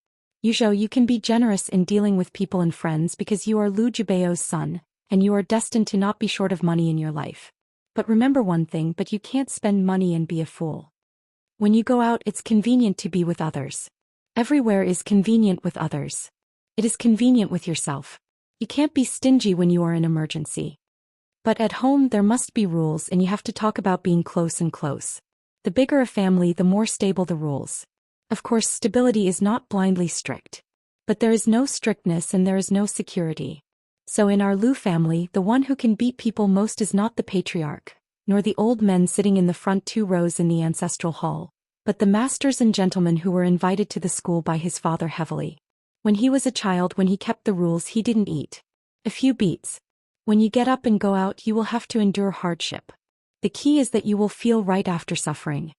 Yuzhou, you can be generous in dealing with people and friends because you are Lu Jubao's son, and you are destined to not be short of money in your life. But remember one thing, but you can't spend money and be a fool. When you go out, it's convenient to be with others. Everywhere is convenient with others. It is convenient with yourself. You can't be stingy when you are in emergency. But at home there must be rules, and you have to talk about being close and close. The bigger a family, the more stable the rules. Of course, stability is not blindly strict. But there is no strictness and there is no security. So in our Lu family, the one who can beat people most is not the patriarch, nor the old men sitting in the front 2 rows in the ancestral hall, but the masters and gentlemen who were invited to the school by his father heavily. When he was a child, when he kept the rules, he didn't eat a few beets. When you get up and go out, you will have to endure hardship. The key is that you will feel right after suffering.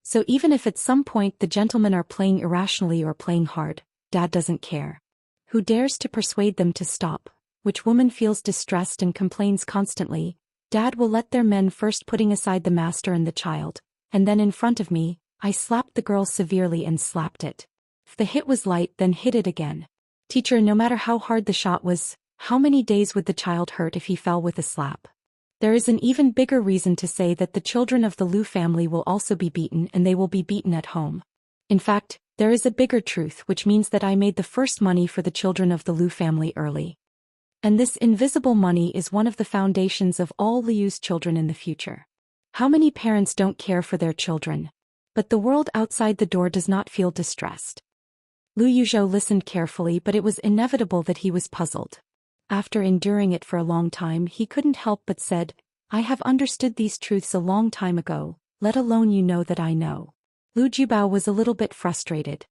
So even if at some point the gentlemen are playing irrationally or playing hard, Dad doesn't care. Who dares to persuade them to stop? Which woman feels distressed and complains constantly? Dad will let their men first, putting aside the master and the child, and then in front of me, I slapped the girl severely and slapped it. If the hit was light, then hit it again. Teacher, no matter how hard the shot was, how many days would the child hurt if he fell with a slap? There is an even bigger reason to say that the children of the Lu family will also be beaten, and they will be beaten at home. In fact, there is a bigger truth, which means that I made the first money for the children of the Lu family early. And this invisible money is one of the foundations of all Liu's children in the future. How many parents don't care for their children? But the world outside the door does not feel distressed. Lu Yuzhou listened carefully, but it was inevitable that he was puzzled. After enduring it for a long time, he couldn't help but said, "I have understood these truths a long time ago, let alone you know that I know." Lu Jubao was a little bit frustrated.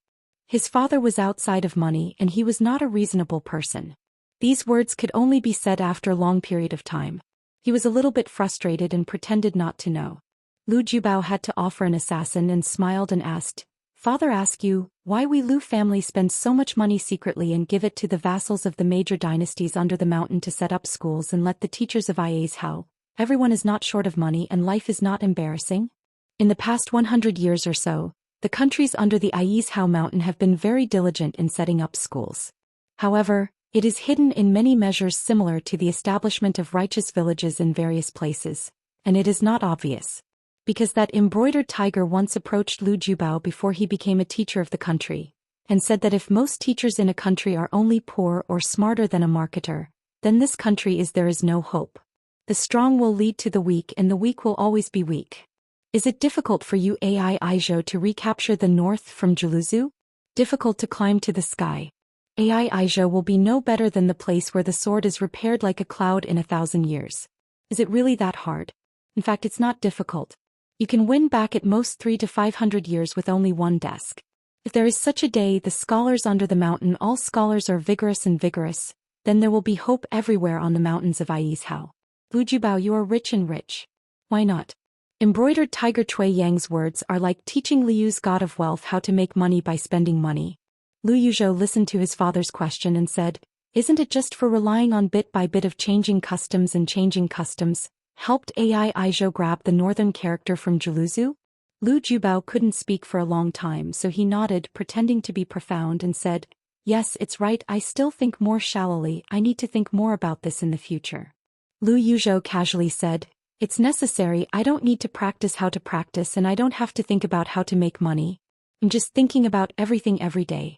His father was outside of money, and he was not a reasonable person. These words could only be said after a long period of time. He was a little bit frustrated and pretended not to know. Lu Jubao had to offer an assassin and smiled and asked, "Father, ask you, why we Lu family spend so much money secretly and give it to the vassals of the major dynasties under the mountain to set up schools and let the teachers of IAs how everyone is not short of money and life is not embarrassing? In the past 100 years or so, the countries under the Aizhao mountain have been very diligent in setting up schools. However, it is hidden in many measures similar to the establishment of righteous villages in various places, and it is not obvious. Because that embroidered tiger once approached Lu Jubao before he became a teacher of the country, and said that if most teachers in a country are only poor or smarter than a marketer, then this country there is no hope. The strong will lead to the weak and the weak will always be weak. Is it difficult for you AI Aizhou to recapture the north from Jiluzu? Difficult to climb to the sky. AI Aizhou will be no better than the place where the sword is repaired like a cloud in 1,000 years. Is it really that hard? In fact, it's not difficult. You can win back at most 300 to 500 years with only one desk. If there is such a day, the scholars under the mountain, all scholars are vigorous and vigorous, then there will be hope everywhere on the mountains of Aizhou. Lu Jubao, you are rich and rich. Why not? Embroidered tiger Cui Yang's words are like teaching Liu's god of wealth how to make money by spending money. Lu Yuzhou listened to his father's question and said, isn't it just for relying on bit by bit of changing customs and changing customs, helped AI Aizhou grab the northern character from Jiluzu? Lu Jubao couldn't speak for a long time, so he nodded, pretending to be profound, and said, yes, it's right, I still think more shallowly, I need to think more about this in the future. Lu Yuzhou casually said, it's necessary, I don't need to practice how to practice and I don't have to think about how to make money. I'm just thinking about everything every day.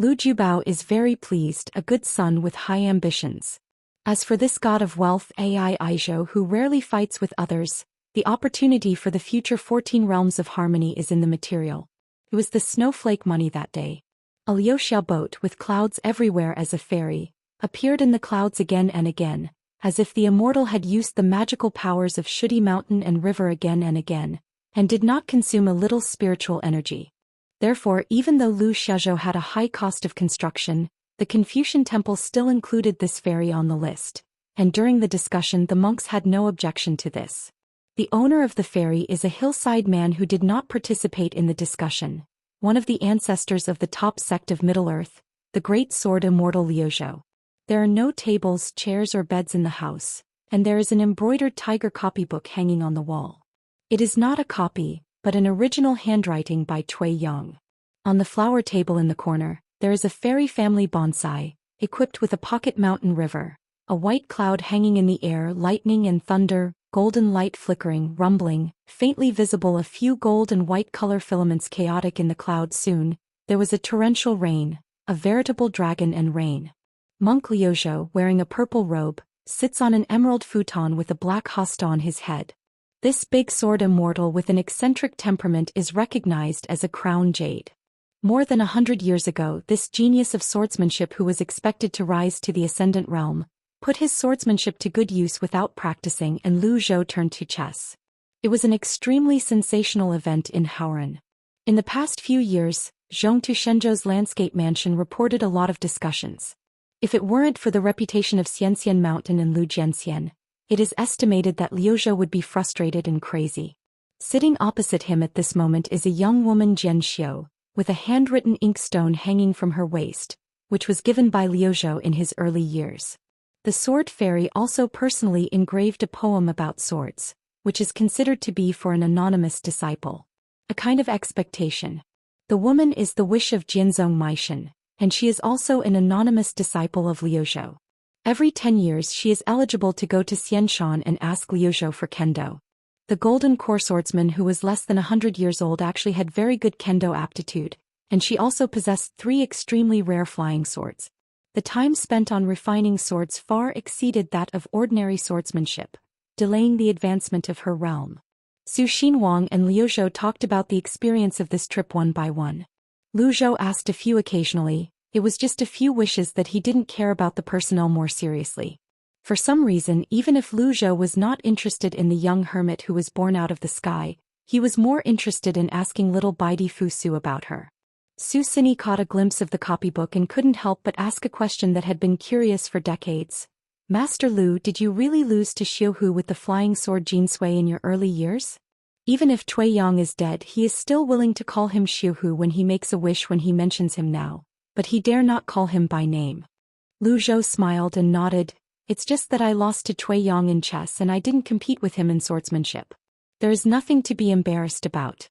Lu Jubao is very pleased, a good son with high ambitions. As for this god of wealth AI Aizhou who rarely fights with others, the opportunity for the future 14 realms of harmony is in the material. It was the snowflake money that day. A Liuxia boat with clouds everywhere as a fairy, appeared in the clouds again and again, as if the Immortal had used the magical powers of Shudi Mountain and River again and again, and did not consume a little spiritual energy. Therefore, even though Lu Xiaozhou had a high cost of construction, the Confucian temple still included this fairy on the list, and during the discussion the monks had no objection to this. The owner of the fairy is a hillside man who did not participate in the discussion, one of the ancestors of the top sect of Middle-earth, the great sword Immortal Liuzhou. There are no tables, chairs or beds in the house, and there is an embroidered tiger copybook hanging on the wall. It is not a copy, but an original handwriting by Cui Yang. On the flower table in the corner, there is a fairy family bonsai, equipped with a pocket mountain river, a white cloud hanging in the air, lightning and thunder, golden light flickering, rumbling, faintly visible a few gold and white color filaments chaotic in the cloud. Soon, there was a torrential rain, a veritable dragon and rain. Monk Liuzhou, wearing a purple robe, sits on an emerald futon with a black hosta on his head. This big sword Immortal with an eccentric temperament is recognized as a crown jade. More than 100 years ago, this genius of swordsmanship who was expected to rise to the ascendant realm, put his swordsmanship to good use without practicing, and Lu Zhou turned to chess. It was an extremely sensational event in Haoran. In the past few years, Zhongtu Shenzhou's landscape mansion reported a lot of discussions. If it weren't for the reputation of Xianxian Mountain and Lu Jianxian, it is estimated that Liu Zhou would be frustrated and crazy. Sitting opposite him at this moment is a young woman Jian Xiu, with a handwritten inkstone hanging from her waist, which was given by Liu Zhou in his early years. The sword fairy also personally engraved a poem about swords, which is considered to be for an anonymous disciple. A kind of expectation. The woman is the wish of Jianzong Maishan, and she is also an anonymous disciple of Liu Zhou. Every 10 years she is eligible to go to Xianshan and ask Liu Zhou for kendo. The golden core swordsman who was less than 100 years old actually had very good kendo aptitude, and she also possessed 3 extremely rare flying swords. The time spent on refining swords far exceeded that of ordinary swordsmanship, delaying the advancement of her realm. Su Xinwang and Liu Zhou talked about the experience of this trip one by one. Liu Zhou asked a few occasionally. It was just a few wishes that he didn't care about the personnel more seriously. For some reason, even if Liu Zhou was not interested in the young hermit who was born out of the sky, he was more interested in asking little Baidi Fu Su about her. Su Sini caught a glimpse of the copybook and couldn't help but ask a question that had been curious for decades. Master Liu, did you really lose to Xiuhu with the flying sword Jinsui in your early years? Even if Cui Yang is dead, he is still willing to call him Xiuhu when he makes a wish when he mentions him now. But he dare not call him by name. Liu Zhou smiled and nodded. It's just that I lost to Cui Yang in chess and I didn't compete with him in swordsmanship. There is nothing to be embarrassed about.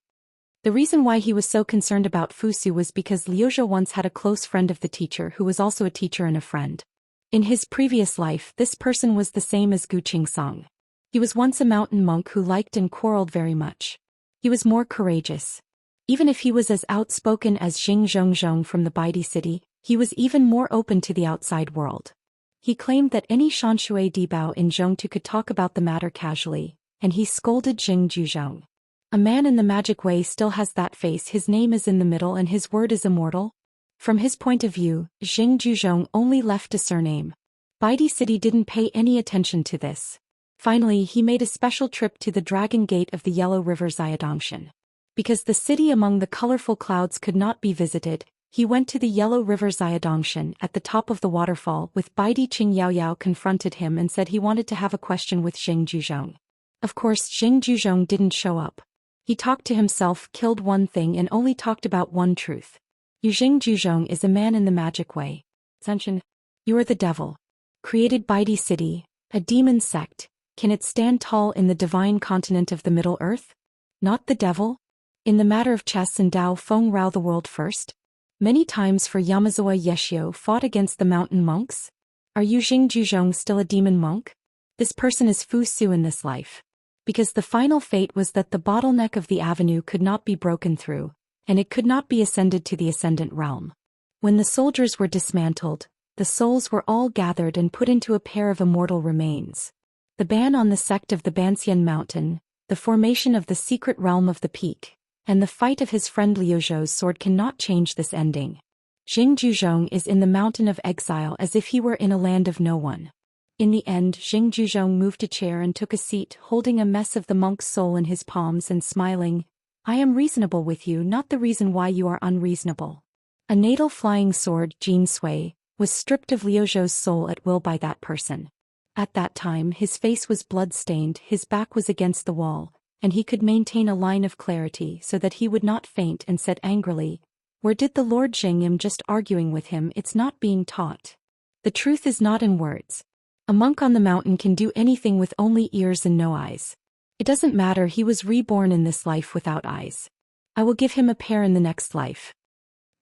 The reason why he was so concerned about Fusu was because Liu Zhou once had a close friend of the teacher who was also a teacher and a friend. In his previous life, this person was the same as Gu Qingsong. He was once a mountain monk who liked and quarreled very much. He was more courageous. Even if he was as outspoken as Xing Zhongzhong from the Baidi city, he was even more open to the outside world. He claimed that any Xianxia Dibao in Zhongtu could talk about the matter casually, and he scolded Xing Zhuzhong. A man in the magic way still has that face. His name is in the middle and his word is immortal. From his point of view, Xing Zhuzhong only left a surname. Baidi city didn't pay any attention to this. Finally, he made a special trip to the Dragon Gate of the Yellow River Xiadongshan. Because the city among the colorful clouds could not be visited, he went to the Yellow River Xiadongshan at the top of the waterfall with Baidi Qing Yaoyao confronted him and said he wanted to have a question with Xing Zhuzhong. Of course Xing Zhuzhong didn't show up. He talked to himself, killed one thing and only talked about one truth. Xing Zhuzhong is a man in the magic way. Zhenshin, you are the devil. Created Baidi city, a demon sect, can it stand tall in the divine continent of the Middle Earth? Not the devil? In the matter of chess and Dao Feng Rao the world first? Many times for Yamazawa Yeshio fought against the mountain monks? Are you Xing Zhuzhong still a demon monk? This person is Fu Su in this life. Because the final fate was that the bottleneck of the avenue could not be broken through, and it could not be ascended to the ascendant realm. When the soldiers were dismantled, the souls were all gathered and put into a pair of immortal remains. The ban on the sect of the Banxian Mountain, the formation of the secret realm of the peak, and the fight of his friend Liu Zhou's sword cannot change this ending. Xing Zhuzhong is in the mountain of exile as if he were in a land of no one. In the end, Xing Zhuzhong moved a chair and took a seat, holding a mess of the monk's soul in his palms and smiling. I am reasonable with you, not the reason why you are unreasonable. A natal flying sword, Jin Sui, was stripped of Liu Zhou's soul at will by that person. At that time his face was blood-stained, his back was against the wall, and he could maintain a line of clarity so that he would not faint and said angrily, "Where did the Lord Jing? I'm just arguing with him, it's not being taught. The truth is not in words. A monk on the mountain can do anything with only ears and no eyes. It doesn't matter, he was reborn in this life without eyes. I will give him a pair in the next life."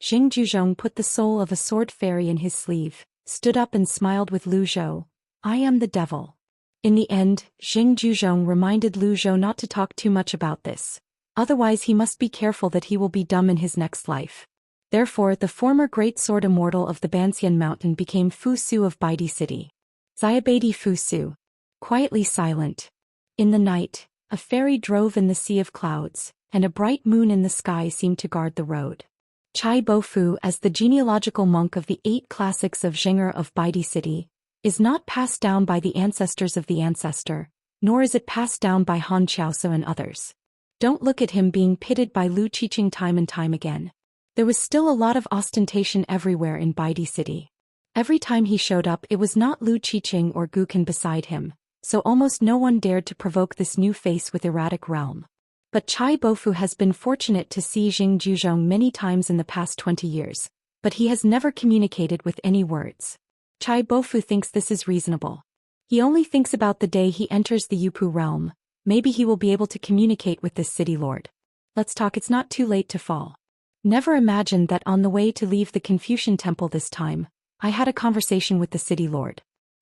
Xing Zhuzhong put the soul of a sword fairy in his sleeve, stood up and smiled with Liu Zhou. I am the devil. In the end, Xing Zhuzhong reminded Liu Zhou not to talk too much about this. Otherwise he must be careful that he will be dumb in his next life. Therefore the former great sword immortal of the Banxian Mountain became Fu Su of Baidi city. Xiaobadi Fu Su. Quietly silent. In the night, a ferry drove in the sea of clouds, and a bright moon in the sky seemed to guard the road. Chai Bofu, as the genealogical monk of the 8 classics of Zheng'er of Baidi city, is not passed down by the ancestors of the ancestor, nor is it passed down by Han Qiaosu and others. Don't look at him being pitted by Lu Qiqing time and time again. There was still a lot of ostentation everywhere in Baidi city. Every time he showed up it was not Lu Qiqing or Gu Kan beside him, so almost no one dared to provoke this new face with erratic realm. But Chai Bofu has been fortunate to see Xing Zhuzhong many times in the past 20 years, but he has never communicated with any words. Chai Bofu thinks this is reasonable. He only thinks about the day he enters the Yupu realm. Maybe he will be able to communicate with this city lord. Let's talk, it's not too late to fall. Never imagined that on the way to leave the Confucian temple this time, I had a conversation with the city lord.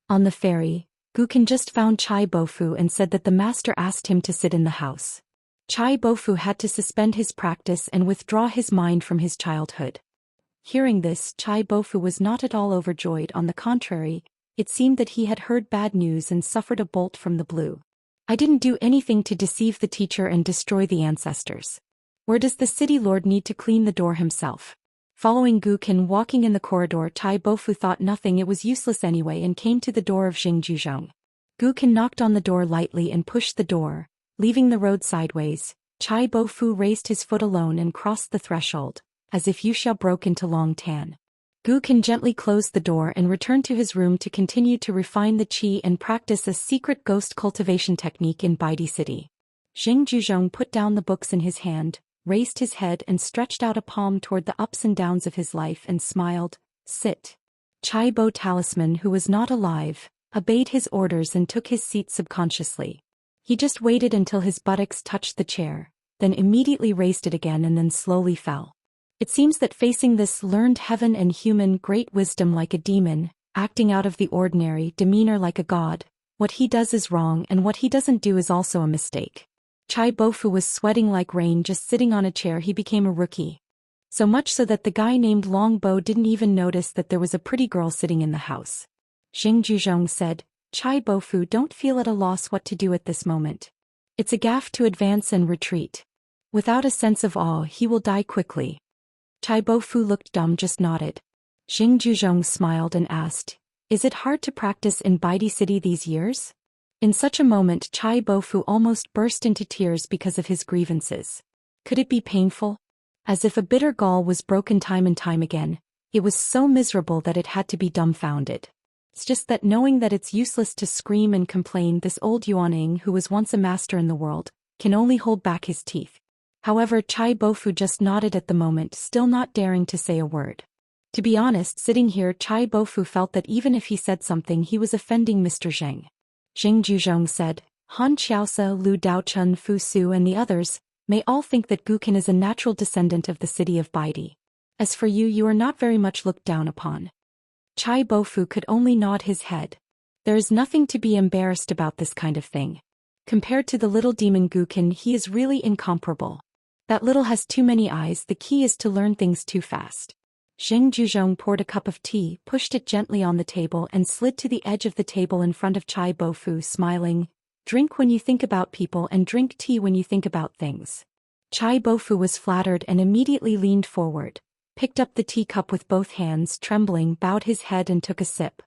On the ferry, Gu Kan just found Chai Bofu and said that the master asked him to sit in the house. Chai Bofu had to suspend his practice and withdraw his mind from his childhood. Hearing this, Chai Bofu was not at all overjoyed. On the contrary, it seemed that he had heard bad news and suffered a bolt from the blue. I didn't do anything to deceive the teacher and destroy the ancestors. Where does the city lord need to clean the door himself? Following Gu Kan walking in the corridor, Chai Bofu thought nothing, it was useless anyway, and came to the door of Xing Zhuzhong. Gu Kan knocked on the door lightly and pushed the door, leaving the road sideways. Chai Bofu raised his foot alone and crossed the threshold, as if Wuxia broke into Long Tan. Gu Kan gently closed the door and returned to his room to continue to refine the qi and practice a secret ghost cultivation technique in Baidi city. Xing Zhuzhong put down the books in his hand, raised his head and stretched out a palm toward the ups and downs of his life and smiled. Sit. Chai Bo Talisman, who was not alive, obeyed his orders and took his seat subconsciously. He just waited until his buttocks touched the chair, then immediately raised it again and then slowly fell. It seems that facing this learned heaven and human great wisdom like a demon, acting out of the ordinary demeanor like a god, What he does is wrong and what he doesn't do is also a mistake. Chai Bofu was sweating like rain just sitting on a chair. He became a rookie. So much so that the guy named Long Bo didn't even notice that there was a pretty girl sitting in the house. Xing Juzhong said, Chai Bofu, don't feel at a loss what to do at this moment. It's a gaffe to advance and retreat. Without a sense of awe, he will die quickly. Chai Bofu looked dumb, just nodded. Xing Juzhong smiled and asked, is it hard to practice in Baidi City these years? In such a moment, Chai Bofu almost burst into tears because of his grievances. Could it be painful? As if a bitter gall was broken time and time again, it was so miserable that it had to be dumbfounded. It's just that knowing that it's useless to scream and complain, this old Yuaning who was once a master in the world, can only hold back his teeth. However, Chai Bofu just nodded at the moment, still not daring to say a word. To be honest, sitting here, Chai Bofu felt that even if he said something, he was offending Mr. Zheng. Xing Juzhong said, Han Xiaosa, Lu Daochun, Fu Su and the others may all think that Gukin is a natural descendant of the city of Baidi. As for you, you are not very much looked down upon. Chai Bofu could only nod his head. There is nothing to be embarrassed about this kind of thing. Compared to the little demon Gukin, he is really incomparable. That little has too many eyes. The key is to learn things too fast. Xing Juzhong poured a cup of tea, pushed it gently on the table and slid to the edge of the table in front of Chai Bofu, smiling, drink when you think about people and drink tea when you think about things. Chai Bofu was flattered and immediately leaned forward, picked up the teacup with both hands, trembling, bowed his head and took a sip.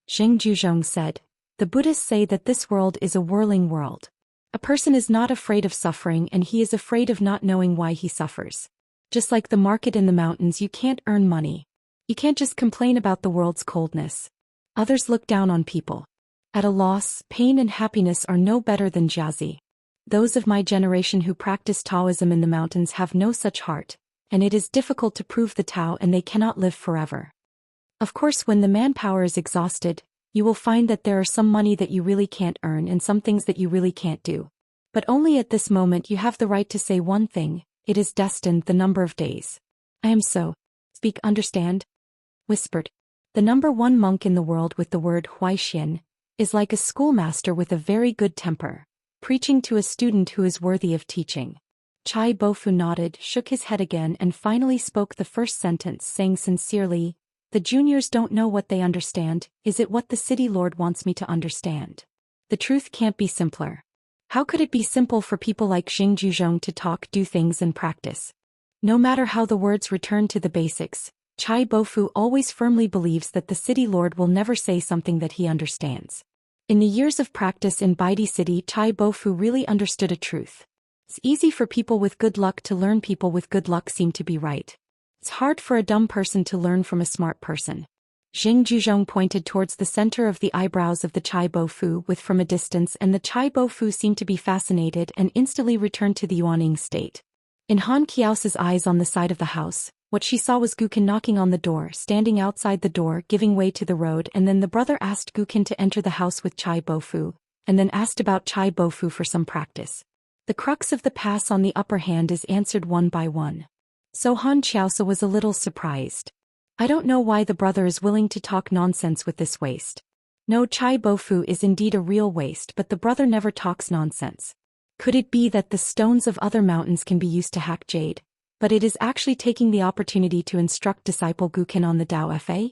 Xing Juzhong said, the Buddhists say that this world is a whirling world. A person is not afraid of suffering and he is afraid of not knowing why he suffers. Just like the market in the mountains, you can't earn money. You can't just complain about the world's coldness. Others look down on people. At a loss, pain and happiness are no better than jiazi. Those of my generation who practice Taoism in the mountains have no such heart, and it is difficult to prove the Tao and they cannot live forever. Of course, when the manpower is exhausted, you will find that there are some money that you really can't earn and some things that you really can't do. But only at this moment you have the right to say one thing. It is destined, the number of days. I am so. Speak, understand? Whispered. The number one monk in the world with the word Zhou Xian is like a schoolmaster with a very good temper, preaching to a student who is worthy of teaching. Chai Bofu nodded, shook his head again and finally spoke the first sentence, saying sincerely, the juniors don't know what they understand. Is it what the city lord wants me to understand? The truth can't be simpler. How could it be simple for people like Xing Juzhong to talk, do things and practice? No matter how the words return to the basics, Chai Bofu always firmly believes that the city lord will never say something that he understands. In the years of practice in Baidi City, Chai Bofu really understood a truth. It's easy for people with good luck to learn. People with good luck seem to be right. It's hard for a dumb person to learn from a smart person. Xing Juzhong pointed towards the center of the eyebrows of the Chai Bofu from a distance, and the Chai Bofu seemed to be fascinated and instantly returned to the Yuaning state. In Han Qiao's eyes on the side of the house, what she saw was Gukin knocking on the door, standing outside the door, giving way to the road, and then the brother asked Gukin to enter the house with Chai Bofu, and then asked about Chai Bofu for some practice. The crux of the pass on the upper hand is answered one by one. So Han Qiaosa was a little surprised. I don't know why the brother is willing to talk nonsense with this waste. No, Chai Bofu is indeed a real waste, but the brother never talks nonsense. Could it be that the stones of other mountains can be used to hack jade, but it is actually taking the opportunity to instruct disciple Gukin on the Dao Fa?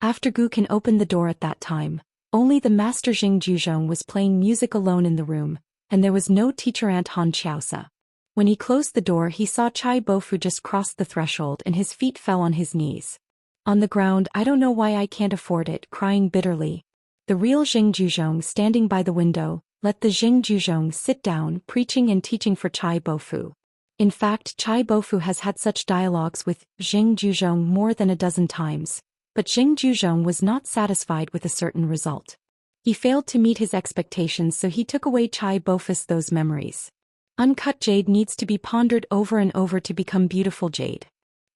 After Gukin opened the door at that time, only the master Xing Juzhong was playing music alone in the room, and there was no teacher Aunt Han Qiaosa. When he closed the door, he saw Chai Bofu just crossed the threshold and his feet fell on his knees. On the ground, I don't know why I can't afford it, crying bitterly. The real Xing Juzhong, standing by the window, let the Xing Juzhong sit down, preaching and teaching for Chai Bofu. In fact, Chai Bofu has had such dialogues with Xing Juzhong more than a dozen times, but Xing Juzhong was not satisfied with a certain result. He failed to meet his expectations, so he took away Chai Bofu's those memories. Uncut jade needs to be pondered over and over to become beautiful jade.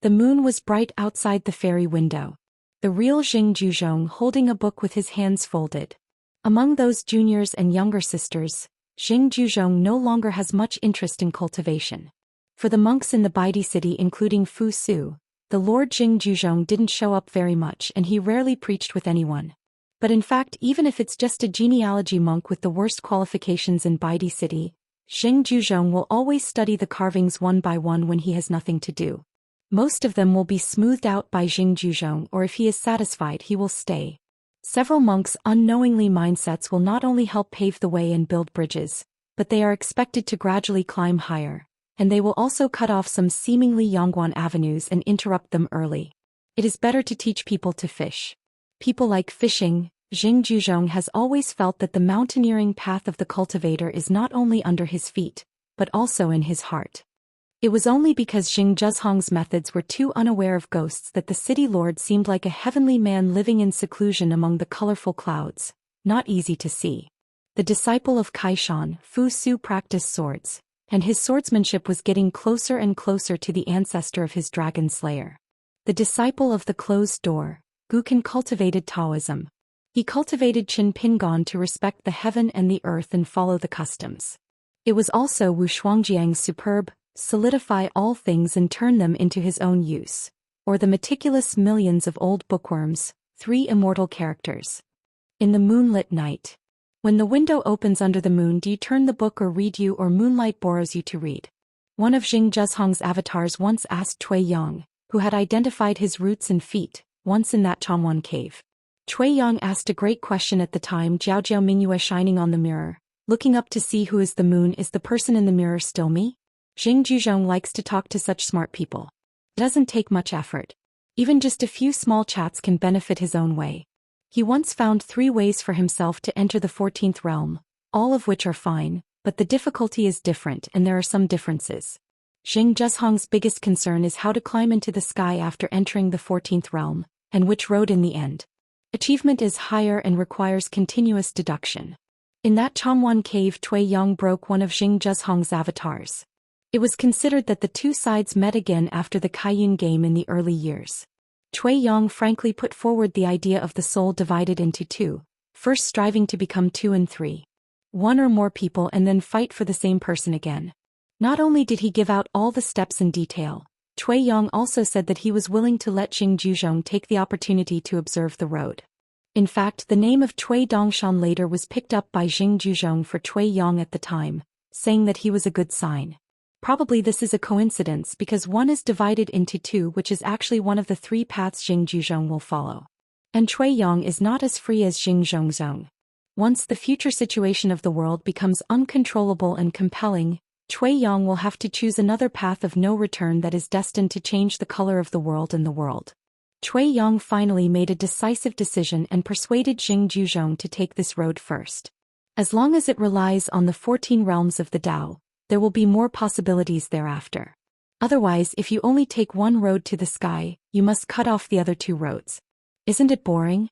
The moon was bright outside the fairy window. The real Xing Juzhong holding a book with his hands folded. Among those juniors and younger sisters, Xing Juzhong no longer has much interest in cultivation. For the monks in the Baidi city, including Fu Su, the Lord Xing Juzhong didn't show up very much and he rarely preached with anyone. But in fact, even if it's just a genealogy monk with the worst qualifications in Baidi City, Xing Juzhong will always study the carvings one by one when he has nothing to do. Most of them will be smoothed out by Xing Juzhong, or if he is satisfied he will stay. Several monks' unknowingly mindsets will not only help pave the way and build bridges, but they are expected to gradually climb higher, and they will also cut off some seemingly Yangguan avenues and interrupt them early. It is better to teach people to fish. People like fishing. Xing Juzhong has always felt that the mountaineering path of the cultivator is not only under his feet, but also in his heart. It was only because Xing Juzhong's methods were too unaware of ghosts that the city lord seemed like a heavenly man living in seclusion among the colorful clouds, not easy to see. The disciple of Kaishan, Fu Su, practiced swords, and his swordsmanship was getting closer and closer to the ancestor of his dragon slayer. The disciple of the closed door, Gukan, cultivated Taoism. He cultivated Qin Pingon to respect the heaven and the earth and follow the customs. It was also Wu Shuangjiang's superb, solidify all things and turn them into his own use, or the meticulous millions of old bookworms, 3 immortal characters. In the moonlit night. When the window opens under the moon, do you turn the book or read you, or moonlight borrows you to read? One of Xing Juzhong's avatars once asked Cui Yang, who had identified his roots and feet, once in that Changwan cave. Cui Yang asked a great question at the time. Jiao Jiao Mingyue, shining on the mirror, looking up to see who is the moon. Is the person in the mirror still me? Xing Juzhong likes to talk to such smart people. It doesn't take much effort. Even just a few small chats can benefit his own way. He once found 3 ways for himself to enter the 14th realm, all of which are fine, but the difficulty is different and there are some differences. Xing Juzhong's biggest concern is how to climb into the sky after entering the 14th realm, and which road in the end. Achievement is higher and requires continuous deduction. In that Changwan cave, Cui Yang broke one of Xing Juzhong's avatars. It was considered that the 2 sides met again after the Kaiyun game in the early years. Cui Yang frankly put forward the idea of the soul divided into 2, first striving to become 2 and 3. 1 or more people, and then fight for the same person again. Not only did he give out all the steps in detail, Cui Yang also said that he was willing to let Xing Juzhong take the opportunity to observe the road. In fact, the name of Cui Dongshan later was picked up by Xing Juzhong for Cui Yang at the time, saying that he was a good sign. Probably this is a coincidence because 1 is divided into 2, which is actually one of the 3 paths Xing Juzhong will follow. And Cui Yang is not as free as Xing Zhongzong. Once the future situation of the world becomes uncontrollable and compelling, Cui Yang will have to choose another path of no return that is destined to change the color of the world and the world. Cui Yang finally made a decisive decision and persuaded Xing Juzhong to take this road first. As long as it relies on the 14 realms of the Tao, there will be more possibilities thereafter. Otherwise, if you only take one road to the sky, you must cut off the other 2 roads. Isn't it boring?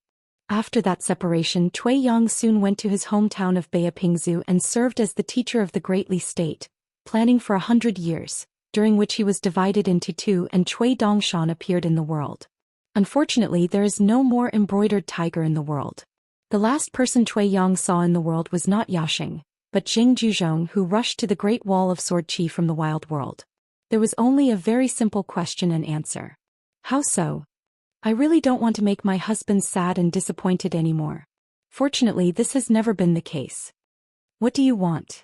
After that separation, Cui Yang soon went to his hometown of Beipingzu and served as the teacher of the Great Li State, planning for 100 years, during which he was divided into 2, and Cui Dongshan appeared in the world. Unfortunately, there is no more embroidered tiger in the world. The last person Cui Yang saw in the world was not Yaxing, but Xing Juzhong, who rushed to the Great Wall of Sword Qi from the wild world. There was only a very simple question and answer. How so? I really don't want to make my husband sad and disappointed anymore. Fortunately, this has never been the case. What do you want?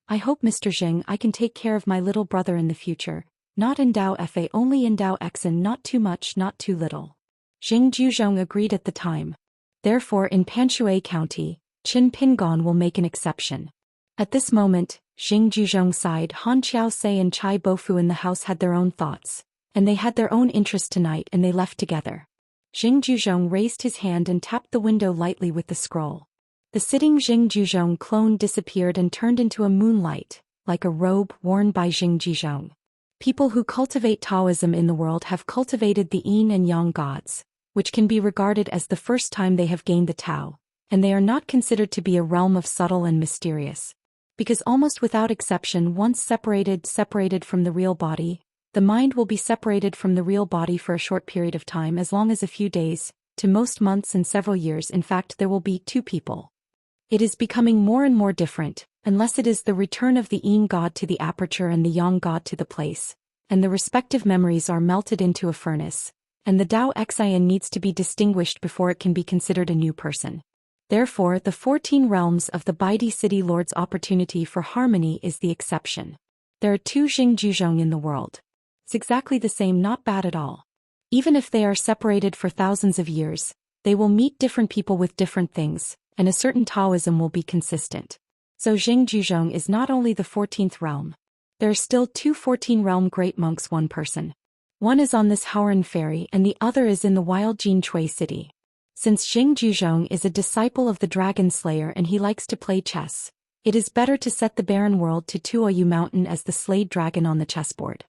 I hope, Mr. Xing, I can take care of my little brother in the future, not in Dao Fa, only in Dao Xen, not too much, not too little. Xing Juzhong agreed at the time. Therefore, in Panshui County, Qin Pingon will make an exception. At this moment, Xing Juzhong sighed. Han Qiaosei and Chai Bofu in the house had their own thoughts, and they had their own interest tonight, and they left together. Xing Juzhong raised his hand and tapped the window lightly with the scroll. The sitting Xing Juzhong clone disappeared and turned into a moonlight, like a robe worn by Xing Juzhong. People who cultivate Taoism in the world have cultivated the Yin and Yang gods, which can be regarded as the first time they have gained the Tao, and they are not considered to be a realm of subtle and mysterious. Because almost without exception, once separated from the real body, the mind will be separated from the real body for a short period of time, as long as a few days, to most months and several years. In fact, there will be 2 people. It is becoming more and more different, unless it is the return of the Yin god to the aperture and the Yang god to the place, and the respective memories are melted into a furnace, and the Daoist needs to be distinguished before it can be considered a new person. Therefore, the 14 realms of the Baidi City Lord's opportunity for harmony is the exception. There are 2 Xingjuzhong in the world. It's exactly the same, not bad at all. Even if they are separated for thousands of years, they will meet different people with different things, and a certain Taoism will be consistent. So Xingjuzhong is not only the 14th realm. There are still 2 14-realm great monks, one person. One is on this Haoran ferry and the other is in the wild Jinchui city. Since Xingjuzhong is a disciple of the Dragon Slayer and he likes to play chess, it is better to set the barren world to Tuoyu Mountain as the slayed dragon on the chessboard.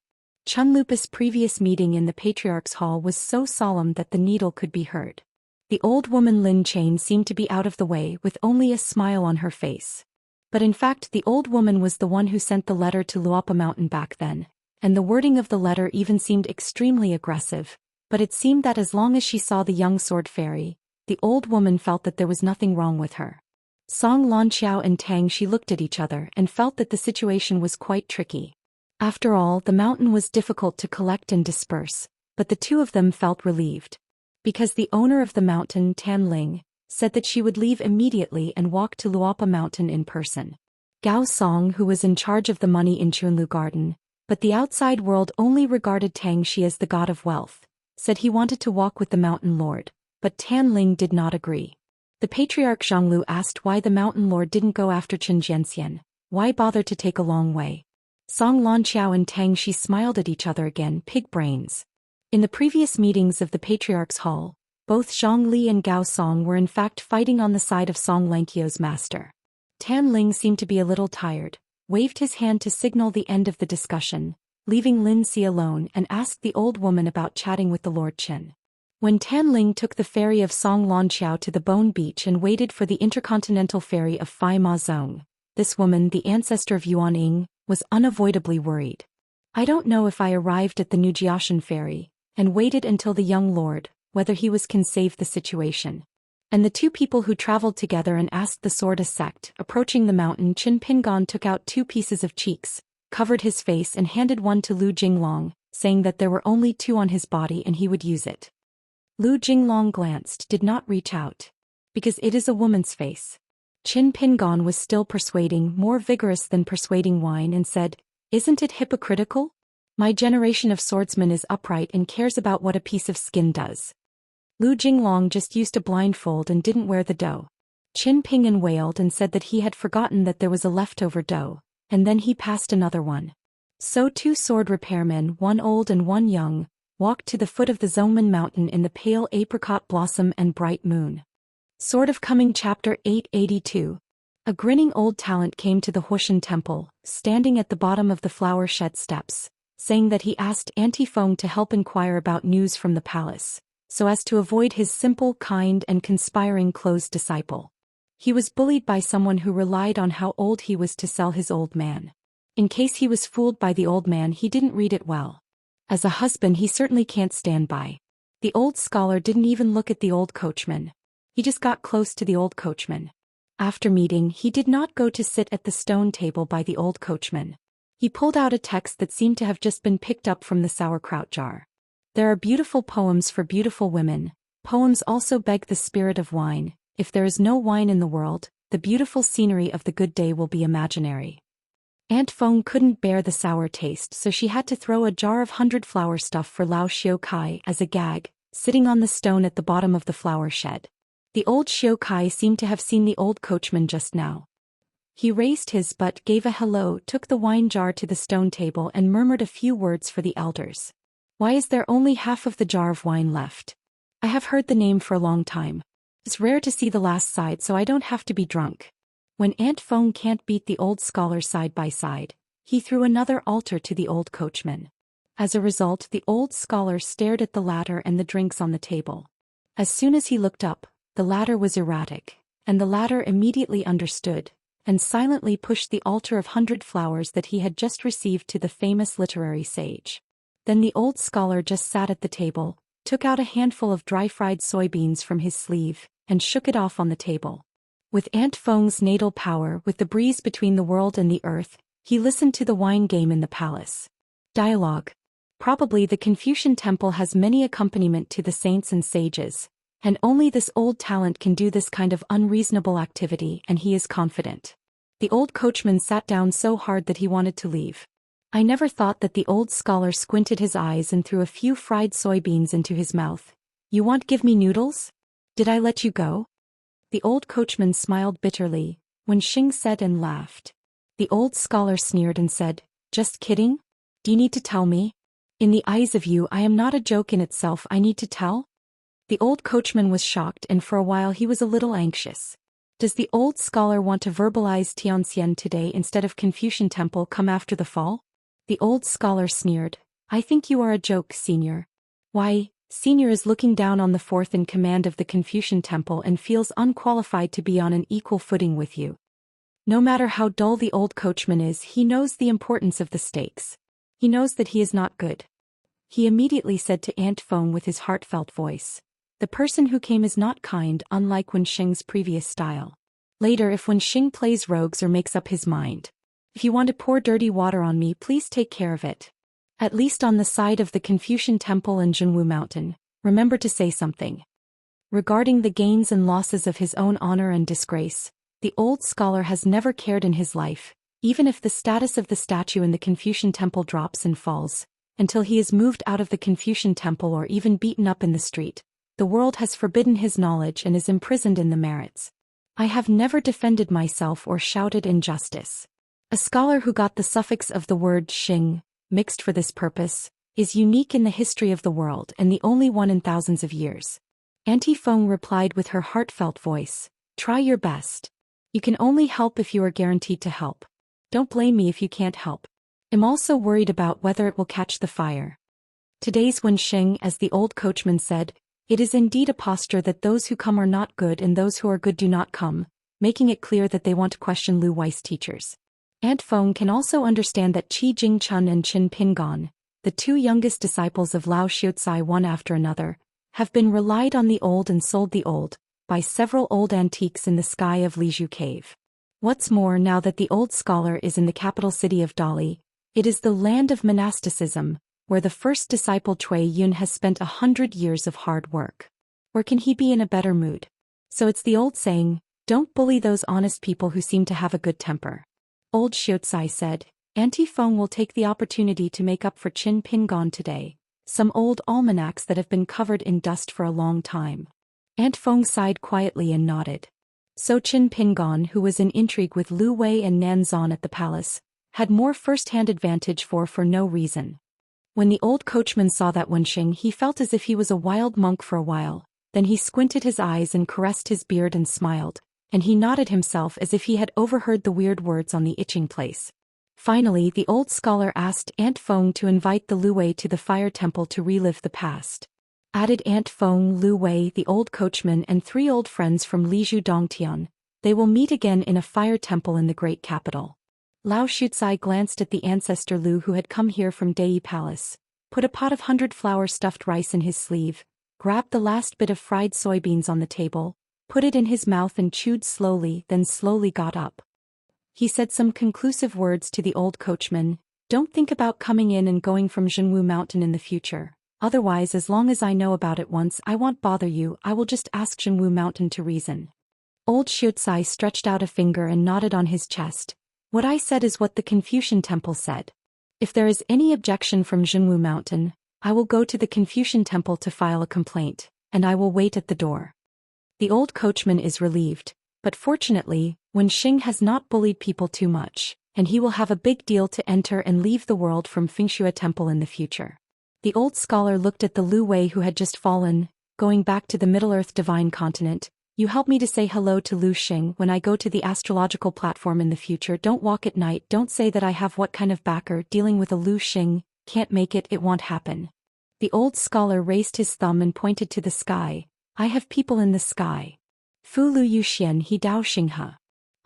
Chunlupa's previous meeting in the Patriarch's Hall was so solemn that the needle could be heard. The old woman Lin Chain seemed to be out of the way with only a smile on her face. But in fact the old woman was the one who sent the letter to Luopa Mountain back then, and the wording of the letter even seemed extremely aggressive, but it seemed that as long as she saw the young sword fairy, the old woman felt that there was nothing wrong with her. Song Lanqiao and Tang Shi looked at each other and felt that the situation was quite tricky. After all, the mountain was difficult to collect and disperse, but the 2 of them felt relieved. Because the owner of the mountain, Tan Ling, said that she would leave immediately and walk to Luopa Mountain in person. Gao Song, who was in charge of the money in Chunlu Garden, but the outside world only regarded Tang Shi as the god of wealth, said he wanted to walk with the mountain lord, but Tan Ling did not agree. The Patriarch Zhonglu asked why the mountain lord didn't go after Chen Jianxian, why bother to take a long way. Song Lanqiao and Tang Shi smiled at each other again, pig brains. In the previous meetings of the Patriarch's Hall, both Zhang Li and Gao Song were in fact fighting on the side of Song Lanqiao's master. Tan Ling seemed to be a little tired, waved his hand to signal the end of the discussion, leaving Lin Si alone and asked the old woman about chatting with the Lord Chen. When Tan Ling took the ferry of Song Lanqiao to the Bone Beach and waited for the intercontinental ferry of Fai Ma Zong, this woman, the ancestor of Yuan Ying, was unavoidably worried. I don't know if I arrived at the New Jiashan ferry and waited until the young lord, whether he can save the situation. And the 2 people who traveled together and asked the sword a sect, approaching the mountain, Qin Pingon took out 2 pieces of cheeks, covered his face and handed one to Lu Jinglong, saying that there were only 2 on his body and he would use it. Lu Jinglong glanced, did not reach out. Because it is a woman's face. Qin Pingon was still persuading, more vigorous than persuading wine, and said, "Isn't it hypocritical? My generation of swordsmen is upright and cares about what a piece of skin does." Lu Jinglong just used a blindfold and didn't wear the dough. Qin Pingon wailed and said that he had forgotten that there was a leftover dough, and then he passed another one. So 2 sword repairmen, one old and one young, walked to the foot of the Zongmen Mountain in the pale apricot blossom and bright moon. Sword of Coming Chapter 882. A grinning old talent came to the Huishan Temple, standing at the bottom of the flower shed steps, saying that he asked Auntie Feng to help inquire about news from the palace, so as to avoid his simple, kind and conspiring closed disciple. He was bullied by someone who relied on how old he was to sell his old man. In case he was fooled by the old man, he didn't read it well. As a husband, he certainly can't stand by. The old scholar didn't even look at the old coachman. He just got close to the old coachman. After meeting, he did not go to sit at the stone table by the old coachman. He pulled out a text that seemed to have just been picked up from the sauerkraut jar. There are beautiful poems for beautiful women. Poems also beg the spirit of wine. If there is no wine in the world, the beautiful scenery of the good day will be imaginary. Aunt Feng couldn't bear the sour taste, so she had to throw a jar of 100 flower stuff for Lao Xiu Kai as a gag, sitting on the stone at the bottom of the flower shed. The old Xiu Kai seemed to have seen the old coachman just now. He raised his butt, gave a hello, took the wine jar to the stone table and murmured a few words for the elders. "Why is there only half of the jar of wine left? I have heard the name for a long time. It's rare to see the last side, so I don't have to be drunk." When Aunt Feng can't beat the old scholar side by side, he threw another altar to the old coachman. As a result, the old scholar stared at the latter and the drinks on the table. As soon as he looked up, the latter was erratic, and the latter immediately understood, and silently pushed the altar of 100 flowers that he had just received to the famous literary sage. Then the old scholar just sat at the table, took out a handful of dry-fried soybeans from his sleeve, and shook it off on the table. With Aunt Feng's natal power, with the breeze between the world and the earth, he listened to the wine game in the palace. Dialogue. Probably the Confucian temple has many accompaniment to the saints and sages, and only this old talent can do this kind of unreasonable activity, and he is confident. The old coachman sat down so hard that he wanted to leave. I never thought that the old scholar squinted his eyes and threw a few fried soybeans into his mouth. You want give me noodles? Did I let you go? The old coachman smiled bitterly, when Xing said and laughed. The old scholar sneered and said, just kidding? Do you need to tell me? In the eyes of you I am not a joke in itself, I need to tell? The old coachman was shocked, and for a while he was a little anxious. Does the old scholar want to verbalize Xianxia today instead of Confucian temple come after the fall? The old scholar sneered. I think you are a joke, senior. Why, senior is looking down on the fourth in command of the Confucian temple and feels unqualified to be on an equal footing with you. No matter how dull the old coachman is, he knows the importance of the stakes. He knows that he is not good. He immediately said to Aunt Feng with his heartfelt voice, the person who came is not kind, unlike Wen Xing's previous style. Later, if Wen Xing plays rogues or makes up his mind, if you want to pour dirty water on me, please take care of it. At least on the side of the Confucian temple and Zhenwu Mountain, remember to say something. Regarding the gains and losses of his own honor and disgrace, the old scholar has never cared in his life, even if the status of the statue in the Confucian temple drops and falls, until he is moved out of the Confucian temple or even beaten up in the street. The world has forbidden his knowledge and is imprisoned in the merits. I have never defended myself or shouted injustice. A scholar who got the suffix of the word Xing, mixed for this purpose, is unique in the history of the world and the only one in thousands of years. Auntie Feng replied with her heartfelt voice, try your best. You can only help if you are guaranteed to help. Don't blame me if you can't help. I'm also worried about whether it will catch the fire. Today's Wen Xing, as the old coachman said, it is indeed a posture that those who come are not good and those who are good do not come, making it clear that they want to question Lu Wei's teachers. Aunt Feng can also understand that Qi Jingchun and Qin Pingon, the two youngest disciples of Lao Xiucai one after another, have been relied on the old and sold the old, by several old antiques in the sky of Lizhu Cave. What's more, now that the old scholar is in the capital city of Dali, it is the land of monasticism, where the first disciple Cui Yun has spent 100 years of hard work. Or can he be in a better mood? So it's the old saying, don't bully those honest people who seem to have a good temper. Old Xiucai said, Auntie Feng will take the opportunity to make up for Qin Pingon today, some old almanacs that have been covered in dust for a long time. Aunt Feng sighed quietly and nodded. So Qin Pingon, who was in intrigue with Lu Wei and Nanzan at the palace, had more first-hand advantage for no reason. When the old coachman saw that Wen Xing, he felt as if he was a wild monk for a while, then he squinted his eyes and caressed his beard and smiled, and he nodded himself as if he had overheard the weird words on the itching place. Finally, the old scholar asked Aunt Feng to invite the Lu Wei to the fire temple to relive the past. Added Aunt Feng, Lu Wei, the old coachman, and 3 old friends from Lizhu Dongtian, they will meet again in a fire temple in the great capital. Lao Xiucai glanced at the ancestor Lu who had come here from Dei Palace, put a pot of 100-flower stuffed rice in his sleeve, grabbed the last bit of fried soybeans on the table, put it in his mouth and chewed slowly, then slowly got up. He said some conclusive words to the old coachman, don't think about coming in and going from Zhenwu Mountain in the future. Otherwise, as long as I know about it once, I won't bother you, I will just ask Zhenwu Mountain to reason. Old Xiucai stretched out a finger and nodded on his chest. What I said is what the Confucian temple said. If there is any objection from Zhenwu Mountain, I will go to the Confucian temple to file a complaint, and I will wait at the door. The old coachman is relieved, but fortunately, Wen Xing has not bullied people too much, and he will have a big deal to enter and leave the world from Fengxue Temple in the future. The old scholar looked at the Lu Wei who had just fallen, going back to the Middle-earth divine continent. You help me to say hello to Lu Xing when I go to the astrological platform in the future. Don't walk at night, don't say that I have what kind of backer dealing with a Lu Xing, can't make it, it won't happen. The old scholar raised his thumb and pointed to the sky. I have people in the sky. Fu Lu Yu Xian he Dao Xinghe.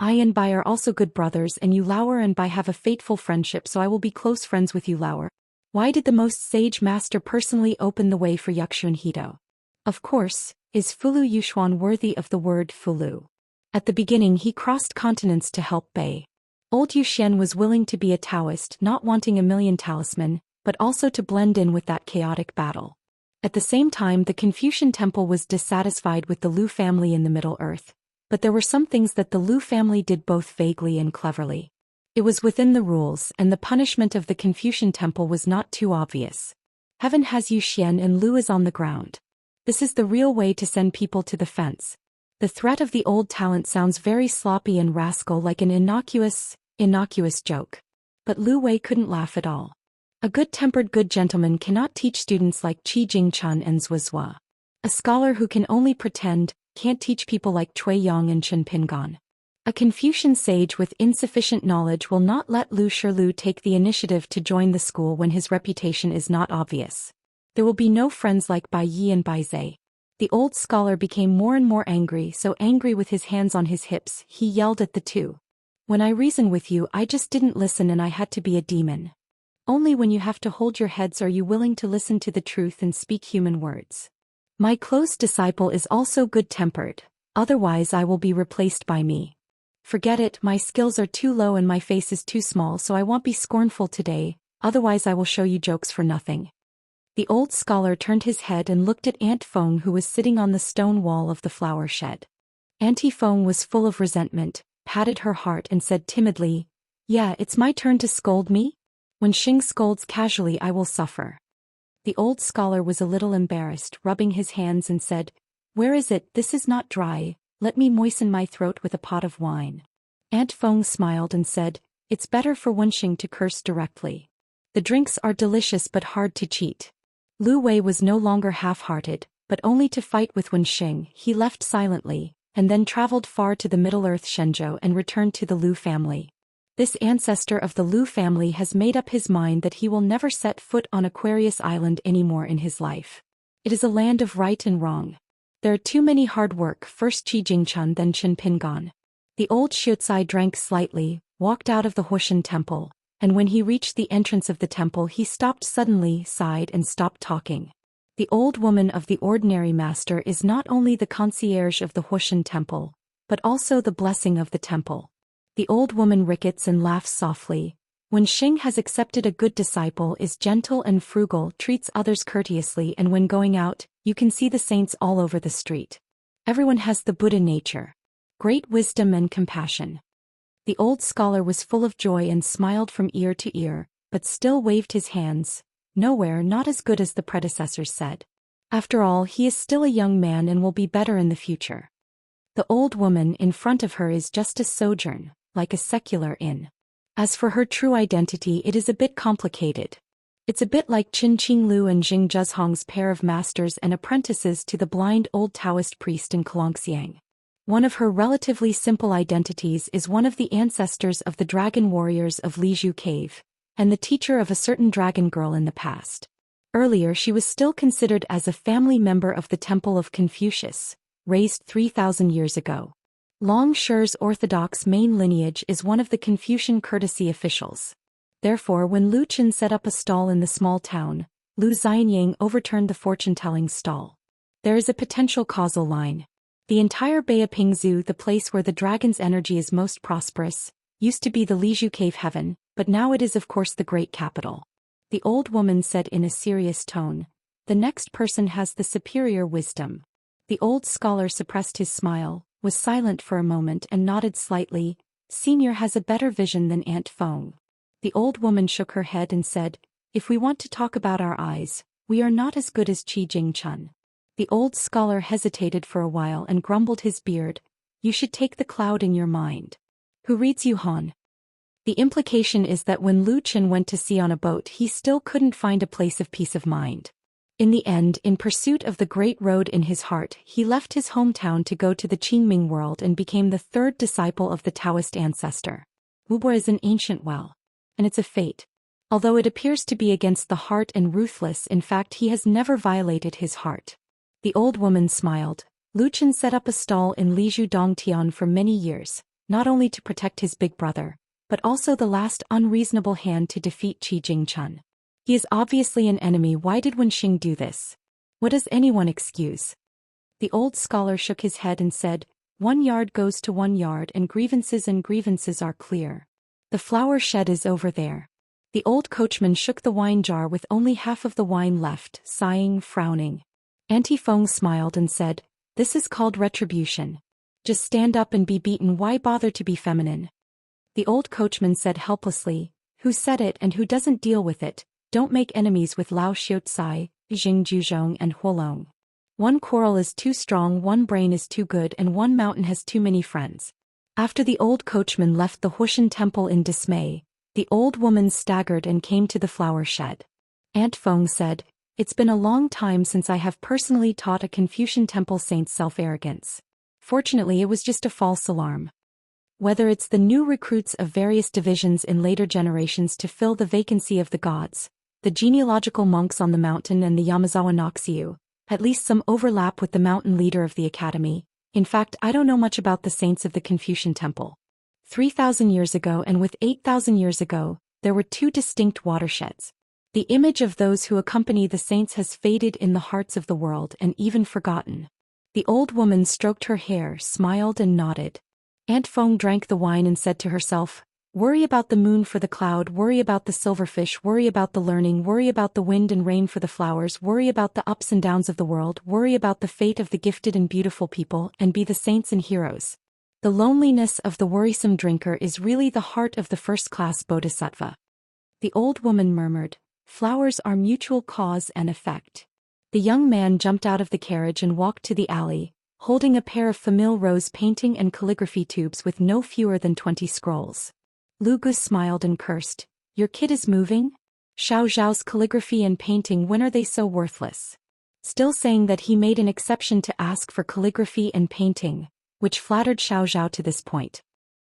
I and Bai are also good brothers, and you Lauer and Bai have a fateful friendship, so I will be close friends with you Lauer. Why did the most sage master personally open the way for Yuxuan Hido? Of course, is Fulu Yushuan worthy of the word Fulu? At the beginning he crossed continents to help Bai. Old Yu Xian was willing to be a Taoist, not wanting a million talisman, but also to blend in with that chaotic battle. At the same time, the Confucian temple was dissatisfied with the Lu family in the Middle Earth, but there were some things that the Lu family did both vaguely and cleverly. It was within the rules, and the punishment of the Confucian temple was not too obvious. Heaven has Zhou Xian and Lu is on the ground. This is the real way to send people to the fence. The threat of the old talent sounds very sloppy and rascal, like an innocuous joke. But Lu Wei couldn't laugh at all. A good-tempered good gentleman cannot teach students like Qi Jingchun and Zhou Xian. A scholar who can only pretend can't teach people like Cui Yang and Chen Pingan. A Confucian sage with insufficient knowledge will not let Lu Shilu take the initiative to join the school when his reputation is not obvious. There will be no friends like Bai Yi and Bai Zai. The old scholar became more and more angry, so angry with his hands on his hips, he yelled at the two. When I reason with you, I just didn't listen and I had to be a demon. Only when you have to hold your heads are you willing to listen to the truth and speak human words. My close disciple is also good-tempered, otherwise I will be replaced by me. Forget it, my skills are too low and my face is too small, so I won't be scornful today, otherwise I will show you jokes for nothing. The old scholar turned his head and looked at Aunt Feng, who was sitting on the stone wall of the flower shed. Auntie Feng was full of resentment, patted her heart and said timidly, "Yeah, it's my turn to scold me? When Xing scolds casually I will suffer." The old scholar was a little embarrassed, rubbing his hands and said, "Where is it? This is not dry. Let me moisten my throat with a pot of wine." Aunt Feng smiled and said, "It's better for Wenxing to curse directly. The drinks are delicious but hard to cheat." Lu Wei was no longer half-hearted, but only to fight with Wenxing. He left silently, and then traveled far to the Middle-earth Shenzhou and returned to the Lu family. This ancestor of the Lu family has made up his mind that he will never set foot on Aquarius Island anymore in his life. It is a land of right and wrong. There are too many hard work, first Qi Jingchun then Chen Pingan. The old Xuecai drank slightly, walked out of the Huoshan temple, and when he reached the entrance of the temple he stopped suddenly, sighed and stopped talking. The old woman of the ordinary master is not only the concierge of the Huoshan temple, but also the blessing of the temple. The old woman rickets and laughs softly. When Xing has accepted a good disciple, is gentle and frugal, treats others courteously, and when going out, you can see the saints all over the street. Everyone has the Buddha nature. Great wisdom and compassion. The old scholar was full of joy and smiled from ear to ear, but still waved his hands. Nowhere not as good as the predecessors said. After all, he is still a young man and will be better in the future. The old woman in front of her is just a sojourn, like a secular inn. As for her true identity, it is a bit complicated. It's a bit like Qin Qinglu and Jing Zhezhong's pair of masters and apprentices to the blind old Taoist priest in Xianxia. One of her relatively simple identities is one of the ancestors of the dragon warriors of Lizhu Cave, and the teacher of a certain dragon girl in the past. Earlier she was still considered as a family member of the Temple of Confucius, raised 3,000 years ago. Long Shi's orthodox main lineage is one of the Confucian courtesy officials. Therefore, when Lu Chen set up a stall in the small town, Lu Xianyang overturned the fortune-telling stall. There is a potential causal line. The entire Beiping Zoo, the place where the dragon's energy is most prosperous, used to be the Lizhu Cave heaven, but now it is of course the great capital. The old woman said in a serious tone, "The next person has the superior wisdom." The old scholar suppressed his smile, was silent for a moment and nodded slightly. "Senior has a better vision than Aunt Feng." The old woman shook her head and said, "If we want to talk about our eyes, we are not as good as Qi Jingchun." The old scholar hesitated for a while and grumbled his beard, "You should take the cloud in your mind. Who reads Yuhan?" The implication is that when Lu Chen went to sea on a boat he still couldn't find a place of peace of mind. In the end, in pursuit of the great road in his heart, he left his hometown to go to the Qingming world and became the third disciple of the Taoist ancestor. Wubo is an ancient well. And it's a fate. Although it appears to be against the heart and ruthless, in fact he has never violated his heart. The old woman smiled. Lu Chen set up a stall in Lizhu Dongtian for many years, not only to protect his big brother, but also the last unreasonable hand to defeat Qi Jingchun. He is obviously an enemy. Why did Wenxing do this? What does anyone excuse? The old scholar shook his head and said, "One yard goes to one yard and grievances are clear. The flower shed is over there." The old coachman shook the wine jar with only half of the wine left, sighing, frowning. Auntie Feng smiled and said, "This is called retribution. Just stand up and be beaten, why bother to be feminine?" The old coachman said helplessly, "Who said it and who doesn't deal with it? Don't make enemies with Lao Xiaotsai, Jing Juzhong and Huolong. One quarrel is too strong, one brain is too good, and one mountain has too many friends." After the old coachman left the Wuxian temple in dismay, the old woman staggered and came to the flower shed. Aunt Feng said, "It's been a long time since I have personally taught a Confucian temple saint's self-arrogance. Fortunately, it was just a false alarm. Whether it's the new recruits of various divisions in later generations to fill the vacancy of the gods, the genealogical monks on the mountain and the Yamazawa Noxiu, at least some overlap with the mountain leader of the academy. In fact, I don't know much about the saints of the Confucian temple. 3,000 years ago and with 8,000 years ago, there were two distinct watersheds. The image of those who accompany the saints has faded in the hearts of the world and even forgotten." The old woman stroked her hair, smiled and nodded. Aunt Feng drank the wine and said to herself, "Worry about the moon for the cloud, worry about the silverfish, worry about the learning, worry about the wind and rain for the flowers, worry about the ups and downs of the world, worry about the fate of the gifted and beautiful people, and be the saints and heroes. The loneliness of the worrisome drinker is really the heart of the first-class bodhisattva." The old woman murmured, "Flowers are mutual cause and effect." The young man jumped out of the carriage and walked to the alley, holding a pair of famille rose painting and calligraphy tubes with no fewer than 20 scrolls. Lu Gu smiled and cursed, "Your kid is moving? Xiao Zhao's calligraphy and painting, when are they so worthless?" Still saying that he made an exception to ask for calligraphy and painting, which flattered Xiao Zhao to this point.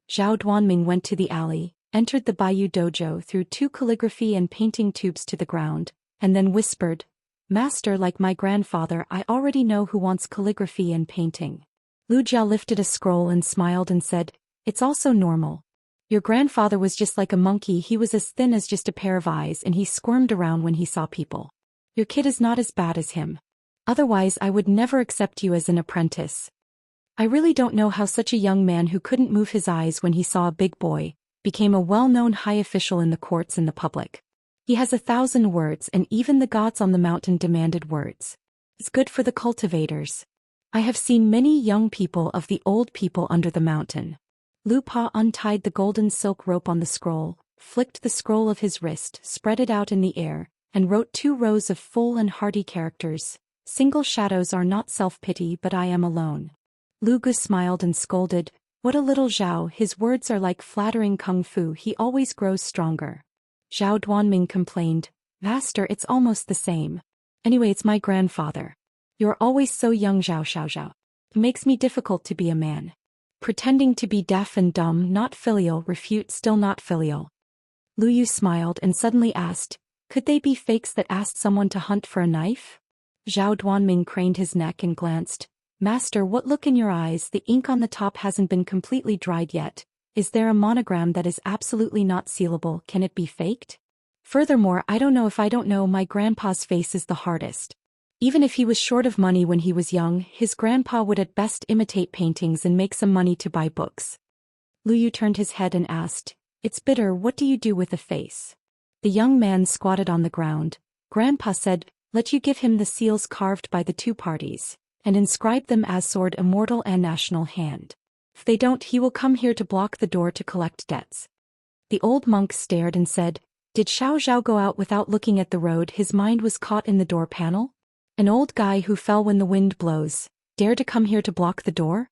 Zhao Duanming went to the alley, entered the Baiyu dojo, threw 2 calligraphy and painting tubes to the ground, and then whispered, "Master, like my grandfather, I already know who wants calligraphy and painting." Lu Jia lifted a scroll and smiled and said, "It's also normal. Your grandfather was just like a monkey, he was as thin as just a pair of eyes and he squirmed around when he saw people. Your kid is not as bad as him. Otherwise I would never accept you as an apprentice." I really don't know how such a young man who couldn't move his eyes when he saw a big boy, became a well-known high official in the courts and the public. He has 1,000 words and even the gods on the mountain demanded words. It's good for the cultivators. I have seen many young people of the old people under the mountain. Lu Pa untied the golden silk rope on the scroll, flicked the scroll of his wrist, spread it out in the air, and wrote 2 rows of full and hearty characters. "Single shadows are not self-pity, but I am alone." Lu Gu smiled and scolded, "What a little Zhao, his words are like flattering kung fu, he always grows stronger." Zhao Duanming complained, "Master, it's almost the same. Anyway, it's my grandfather. You're always so young, Zhao Xiaozhao. It makes me difficult to be a man. Pretending to be deaf and dumb, not filial, refute, still not filial." Lu Yu smiled and suddenly asked, "Could they be fakes that asked someone to hunt for a knife?" Zhao Duanming craned his neck and glanced, "Master, what look in your eyes? The ink on the top hasn't been completely dried yet. Is there a monogram that is absolutely not sealable? Can it be faked? Furthermore, I don't know, my grandpa's face is the hardest. Even if he was short of money when he was young, his grandpa would at best imitate paintings and make some money to buy books." Lu Yu turned his head and asked, "It's bitter, what do you do with a face?" The young man squatted on the ground. Grandpa said, "Let you give him the seals carved by the 2 parties, and inscribe them as sword, immortal and national hand. If they don't, he will come here to block the door to collect debts." The old monk stared and said, "Did Xiao Zhao go out without looking at the road? His mind was caught in the door panel? An old guy who fell when the wind blows, dare to come here to block the door?"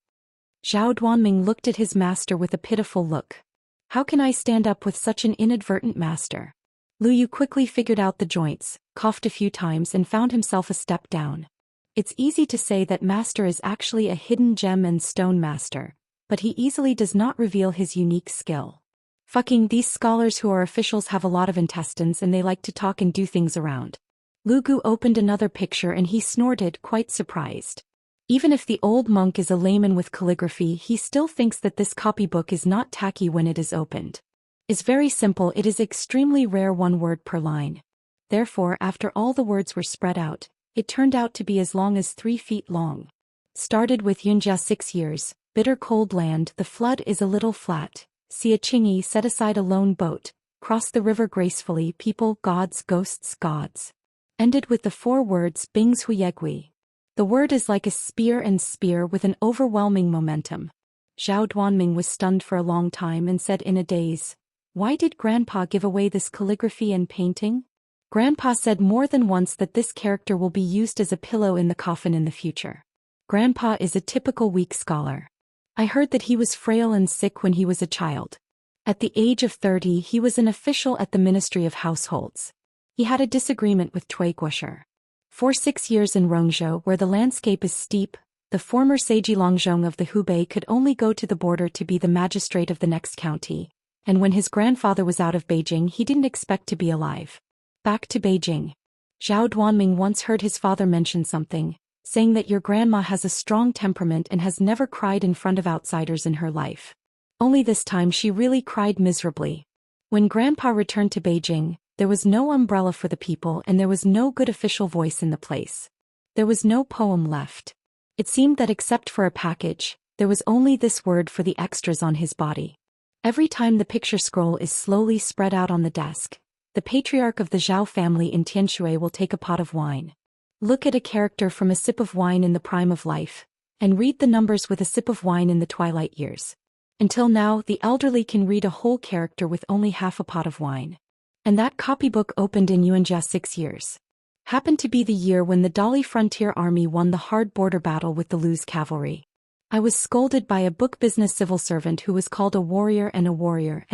Zhao Duanming looked at his master with a pitiful look. "How can I stand up with such an inadvertent master?" Lu Yu quickly figured out the joints, coughed a few times and found himself a step down. It's easy to say that master is actually a hidden gem and stone master, but he easily does not reveal his unique skill. Fucking these scholars who are officials have a lot of intestines and they like to talk and do things around. Lu Gu opened another picture and he snorted, quite surprised. Even if the old monk is a layman with calligraphy, he still thinks that this copybook is not tacky when it is opened. It's very simple, it is extremely rare, 1 word per line. Therefore, after all the words were spread out, it turned out to be as long as 3 feet long. Started with Yunjia 6 years, bitter cold land, the flood is a little flat. Xia Qingyi set aside a lone boat, cross the river gracefully, people, gods, ghosts, gods. Ended with the 4 words Bing's Huyegui. The word is like a spear with an overwhelming momentum. Zhao Duanming was stunned for a long time and said in a daze, "Why did Grandpa give away this calligraphy and painting?" Grandpa said more than once that this character will be used as a pillow in the coffin in the future. Grandpa is a typical weak scholar. I heard that he was frail and sick when he was a child. At the age of 30 he was an official at the Ministry of Households. He had a disagreement with Cui Guoshi. For 6 years in Rongzhou, where the landscape is steep, the former Seiji Longzhong of the Hubei could only go to the border to be the magistrate of the next county, and when his grandfather was out of Beijing he didn't expect to be alive. Back to Beijing. Zhao Duanming once heard his father mention something, saying that your grandma has a strong temperament and has never cried in front of outsiders in her life. Only this time she really cried miserably. When Grandpa returned to Beijing, there was no umbrella for the people and there was no good official voice in the place. There was no poem left. It seemed that except for a package, there was only this word for the extras on his body. Every time the picture scroll is slowly spread out on the desk, the patriarch of the Zhao family in Tianshui will take a pot of wine. Look at a character from a sip of wine in the prime of life, and read the numbers with a sip of wine in the twilight years. Until now, the elderly can read a whole character with only half a pot of wine. And that copybook opened in Xianxia 6 years. Happened to be the year when the Dali Frontier Army won the hard border battle with the Luz cavalry. I was scolded by a book business civil servant who was called a warrior, and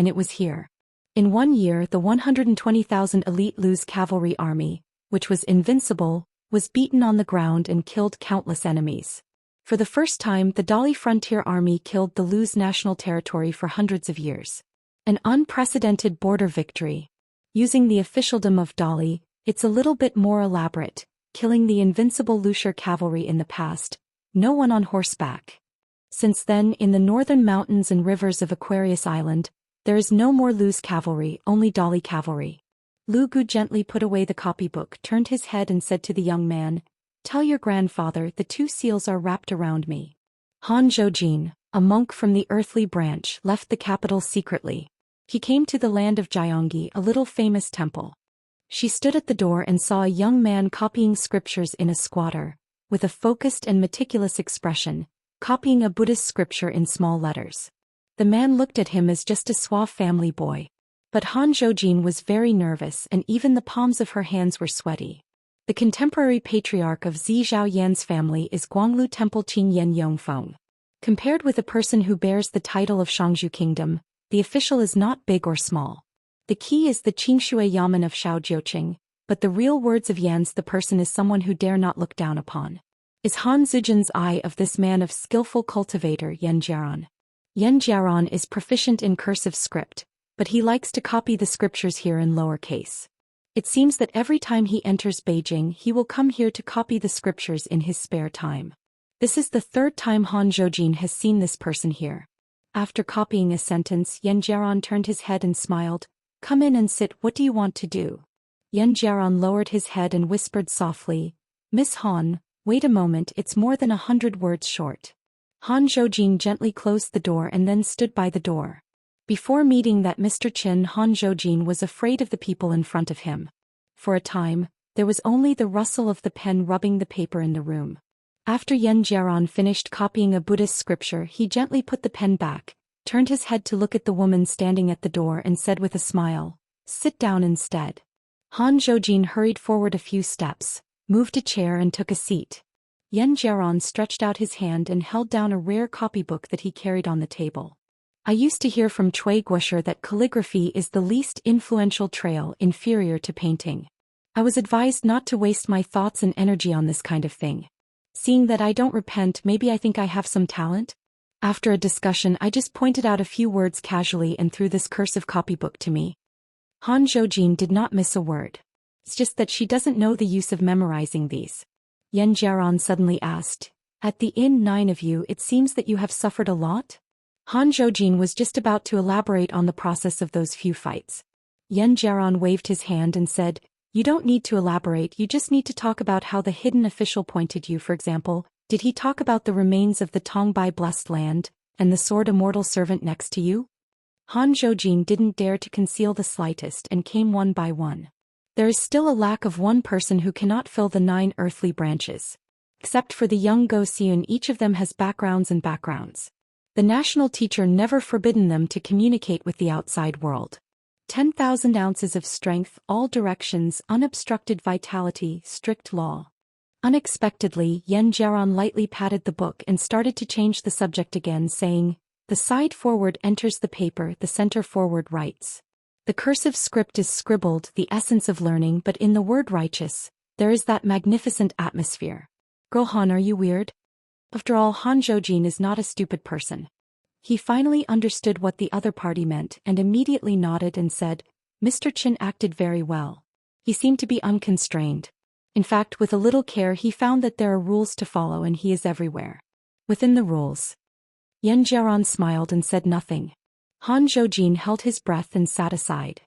it was here. In 1 year, the 120,000 elite Luz cavalry army, which was invincible, was beaten on the ground and killed countless enemies. For the first time, the Dali Frontier Army killed the Luz national territory for hundreds of years. An unprecedented border victory. Using the officialdom of Dali, it's a little bit more elaborate, killing the invincible Lusher cavalry in the past, no one on horseback. Since then, in the northern mountains and rivers of Aquarius Island, there is no more Luz cavalry, only Dali cavalry. Lu Gu gently put away the copybook, turned his head and said to the young man, "Tell your grandfather the 2 seals are wrapped around me." Han Zhoujin, a monk from the earthly branch, left the capital secretly. He came to the land of Jiangyi, a little famous temple. She stood at the door and saw a young man copying scriptures in a squatter, with a focused and meticulous expression, copying a Buddhist scripture in small letters. The man looked at him as just a suave family boy. But Han Zhoujin was very nervous and even the palms of her hands were sweaty. The contemporary patriarch of Zi Zhaoyan's family is Guanglu Temple Qin Yan Yongfeng. Compared with a person who bears the title of Shangzhou Kingdom, the official is not big or small. The key is the Qingshui Yamen of Shaojiuqing, but the real words of Yan's the person is someone who dare not look down upon. Is Han Zhoujin's eye of this man of skillful cultivator Yan Jiaran. Yan Jiaran is proficient in cursive script, but he likes to copy the scriptures here in lowercase. It seems that every time he enters Beijing he will come here to copy the scriptures in his spare time. This is the 3rd time Han Zhoujin has seen this person here. After copying a sentence, Yan Jiaran turned his head and smiled. "Come in and sit, what do you want to do?" Yan Jiaran lowered his head and whispered softly, "Miss Han, wait a moment, it's more than 100 words short." Han Zhoujin gently closed the door and then stood by the door. Before meeting that Mr. Qin, Han Zhoujin was afraid of the people in front of him. For a time, there was only the rustle of the pen rubbing the paper in the room. After Yan Jiaran finished copying a Buddhist scripture, he gently put the pen back, turned his head to look at the woman standing at the door and said with a smile, "Sit down instead." Han Zhoujin hurried forward a few steps, moved a chair and took a seat. Yan Jiaran stretched out his hand and held down a rare copybook that he carried on the table. "I used to hear from Cui Guoshi that calligraphy is the least influential trail, inferior to painting. I was advised not to waste my thoughts and energy on this kind of thing. Seeing that I don't repent, maybe I think I have some talent?" After a discussion, I just pointed out a few words casually and threw this cursive copybook to me. Han Zhoujin did not miss a word. "It's just that she doesn't know the use of memorizing these." Yan Jiaran suddenly asked, "At the inn, 9 of you, it seems that you have suffered a lot?" Han Zhoujin was just about to elaborate on the process of those few fights. Yan Jiaran waved his hand and said, "You don't need to elaborate, you just need to talk about how the hidden official pointed you. For example, did he talk about the remains of the Tongbai blessed land, and the sword Immortal servant next to you?" Han Zhoujin didn't dare to conceal the slightest and came one by one. There is still a lack of one person who cannot fill the 9 earthly branches. Except for the young Zhou Xian, each of them has backgrounds and backgrounds. The national teacher never forbidden them to communicate with the outside world. 10,000 ounces of strength, all directions, unobstructed vitality, strict law. Unexpectedly, Yan Jiaran lightly patted the book and started to change the subject again, saying, "The side forward enters the paper, the center forward writes." The cursive script is scribbled, the essence of learning, but in the word righteous, there is that magnificent atmosphere. Girl Han, are you weird? After all, Han Zhoujin is not a stupid person. He finally understood what the other party meant and immediately nodded and said, "Mr. Qin acted very well. He seemed to be unconstrained. In fact, with a little care he found that there are rules to follow and he is everywhere. Within the rules." Yan Jiaran smiled and said nothing. Han Zhoujin held his breath and sat aside.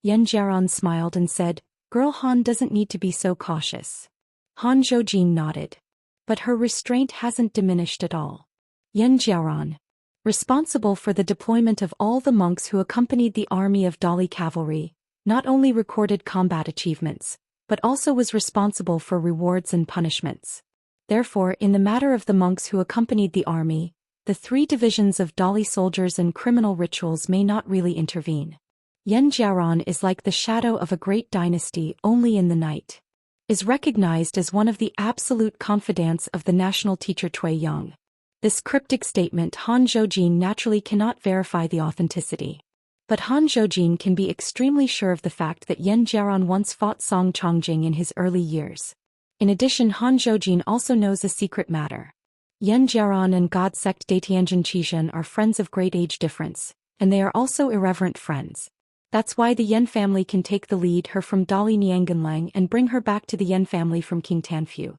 Yan Jiaran smiled and said, "Girl Han doesn't need to be so cautious." Han Zhoujin nodded. But her restraint hasn't diminished at all. Yan Jiaran, responsible for the deployment of all the monks who accompanied the army of Dali cavalry, not only recorded combat achievements, but also was responsible for rewards and punishments. Therefore, in the matter of the monks who accompanied the army, the 3 divisions of Dali soldiers and criminal rituals may not really intervene. Yan Jiaran is like the shadow of a great dynasty only in the night. Is recognized as one of the absolute confidants of the national teacher Cui Yang. This cryptic statement Han Zhoujin naturally cannot verify the authenticity. But Han Zhoujin can be extremely sure of the fact that Yan Jiaran once fought Song Chongjing in his early years. In addition, Han Zhoujin also knows a secret matter. Yan Jiaran and God sect Datianjin Qizhen are friends of great age difference, and they are also irreverent friends. That's why the Yan family can take the lead her from Dali Nianganlang and bring her back to the Yan family from King Tanfu.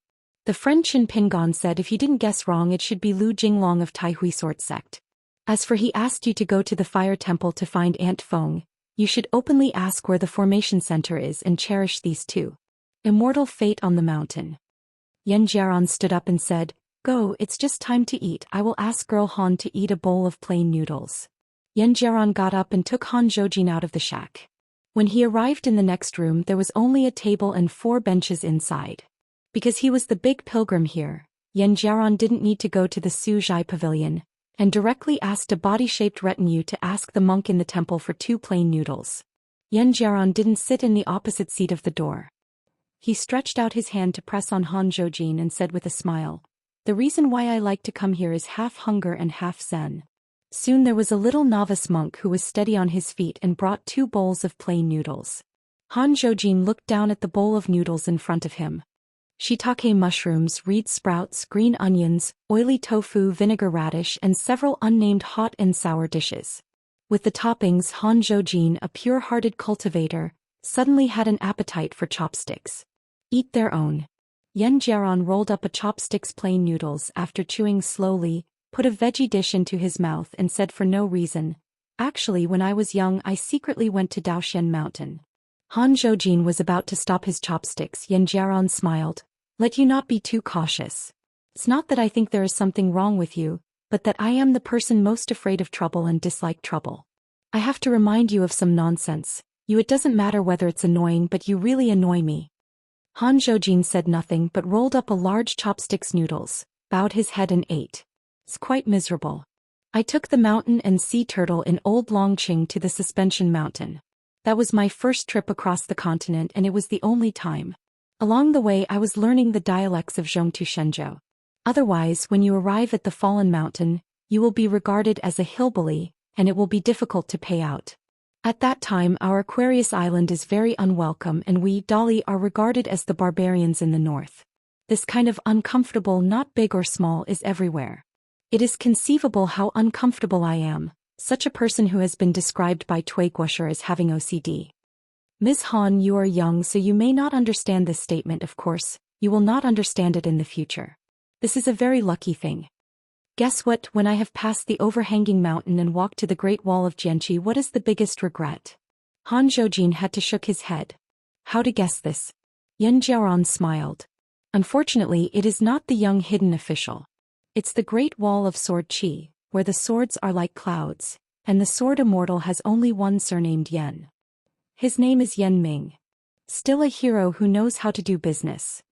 The friend Qin Pingon said if you didn't guess wrong it should be Lu Jinglong of Taihui Sword Sect. As for he asked you to go to the fire temple to find Aunt Feng, you should openly ask where the formation center is and cherish these 2. Immortal fate on the mountain. Yan Jiaran stood up and said, "Go, it's just time to eat. I will ask Girl Han to eat a bowl of plain noodles." Yan Jiaran got up and took Han Zhoujin out of the shack. When he arrived in the next room there was only a table and 4 benches inside. Because he was the big pilgrim here, Yan Jiaran didn't need to go to the Suzhai pavilion, and directly asked a body-shaped retinue to ask the monk in the temple for 2 plain noodles. Yan Jiaran didn't sit in the opposite seat of the door. He stretched out his hand to press on Han Zhoujin and said with a smile, "The reason why I like to come here is half hunger and half zen." Soon there was a little novice monk who was steady on his feet and brought 2 bowls of plain noodles. Han Zhoujin looked down at the bowl of noodles in front of him. Shiitake mushrooms, reed sprouts, green onions, oily tofu, vinegar radish and several unnamed hot and sour dishes. With the toppings, Han Zhoujin, a pure-hearted cultivator, suddenly had an appetite for chopsticks. Eat their own. Yan Jiaran rolled up a chopsticks plain noodles after chewing slowly, put a veggie dish into his mouth and said for no reason, "Actually when I was young I secretly went to Daoist Mountain." Han Zhoujin was about to stop his chopsticks. Yan Jiaran smiled, "Let you not be too cautious. It's not that I think there is something wrong with you, but that I am the person most afraid of trouble and dislike trouble. I have to remind you of some nonsense. It doesn't matter whether it's annoying but you really annoy me." Han Zhoujin said nothing but rolled up a large chopsticks noodles, bowed his head and ate. "It's quite miserable. I took the mountain and sea turtle in Old Longqing to the Suspension Mountain. That was my first trip across the continent and it was the only time. Along the way I was learning the dialects of Zhongtu Shenzhou. Otherwise, when you arrive at the Fallen Mountain, you will be regarded as a hillbilly, and it will be difficult to pay out. At that time our Aquarius Island is very unwelcome and we, Dali, are regarded as the barbarians in the north. This kind of uncomfortable, not big or small, is everywhere. It is conceivable how uncomfortable I am, such a person who has been described by Cui Guosher as having OCD. Ms. Han, you are young so you may not understand this statement. Of course, you will not understand it in the future. This is a very lucky thing. Guess what, when I have passed the overhanging mountain and walked to the Great Wall of Jianqi, what is the biggest regret?" Han Zhoujin had to shook his head. How to guess this? Yan Jiaran smiled. "Unfortunately it is not the young hidden official. It's the Great Wall of Sword Qi, where the swords are like clouds, and the sword Immortal has only one surnamed Yen. His name is Yen Ming. Still a hero who knows how to do business.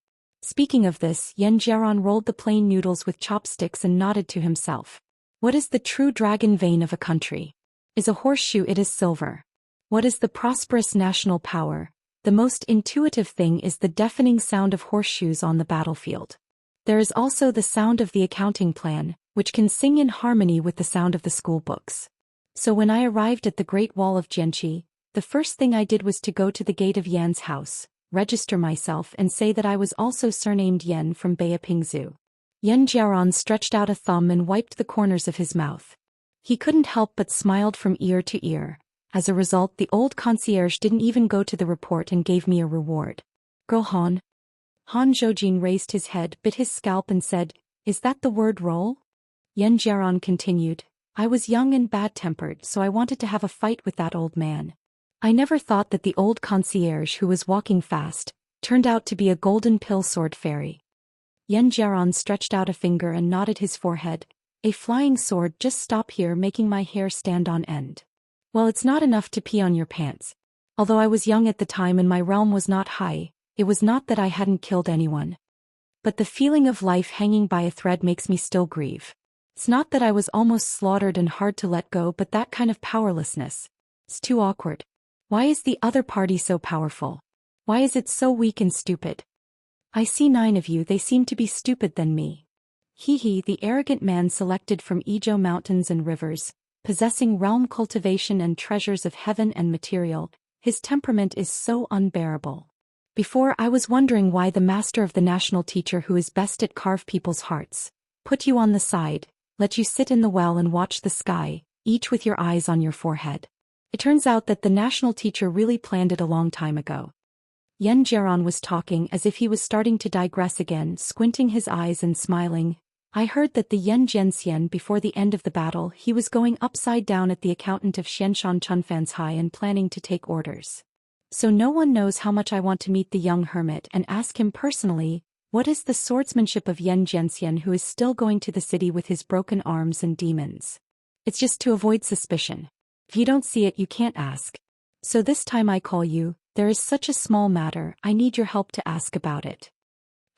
Speaking of this, Yen Jiaran rolled the plain noodles with chopsticks and nodded to himself. What is the true dragon vein of a country? Is a horseshoe it is silver. What is the prosperous national power? The most intuitive thing is the deafening sound of horseshoes on the battlefield. There is also the sound of the accounting plan, which can sing in harmony with the sound of the school books. So when I arrived at the Great Wall of Jianqi, the first thing I did was to go to the gate of Yan's house, register myself and say that I was also surnamed Yen from Beipingzu. Yen Jiaran stretched out a thumb and wiped the corners of his mouth. He couldn't help but smiled from ear to ear. As a result, the old concierge didn't even go to the report and gave me a reward. Girl Han. Han Zhoujin raised his head, bit his scalp and said, "Is that the word roll?" Yen Jiaran continued, "I was young and bad-tempered, so I wanted to have a fight with that old man. I never thought that the old concierge who was walking fast turned out to be a golden pill sword fairy." Yen Jiaran stretched out a finger and nodded his forehead. "A flying sword, just stop here making my hair stand on end. Well, it's not enough to pee on your pants. Although I was young at the time and my realm was not high, it was not that I hadn't killed anyone. But the feeling of life hanging by a thread makes me still grieve. It's not that I was almost slaughtered and hard to let go, but that kind of powerlessness. It's too awkward. Why is the other party so powerful? Why is it so weak and stupid? I see 9 of you, they seem to be stupid than me. He, the arrogant man selected from Ezhou mountains and rivers, possessing realm cultivation and treasures of heaven and material, his temperament is so unbearable. Before I was wondering why the master of the national teacher who is best at carve people's hearts, put you on the side, let you sit in the well and watch the sky, each with your eyes on your forehead. It turns out that the national teacher really planned it a long time ago." Yen Jiaran was talking as if he was starting to digress again, squinting his eyes and smiling. "I heard that the Yen Jianxian before the end of the battle he was going upside down at the accountant of Xianshan Chunfan's high and planning to take orders. So no one knows how much I want to meet the young hermit and ask him personally, what is the swordsmanship of Yen Jianxian who is still going to the city with his broken arms and demons? It's just to avoid suspicion. If you don't see it, you can't ask. So this time I call you, there is such a small matter, I need your help to ask about it."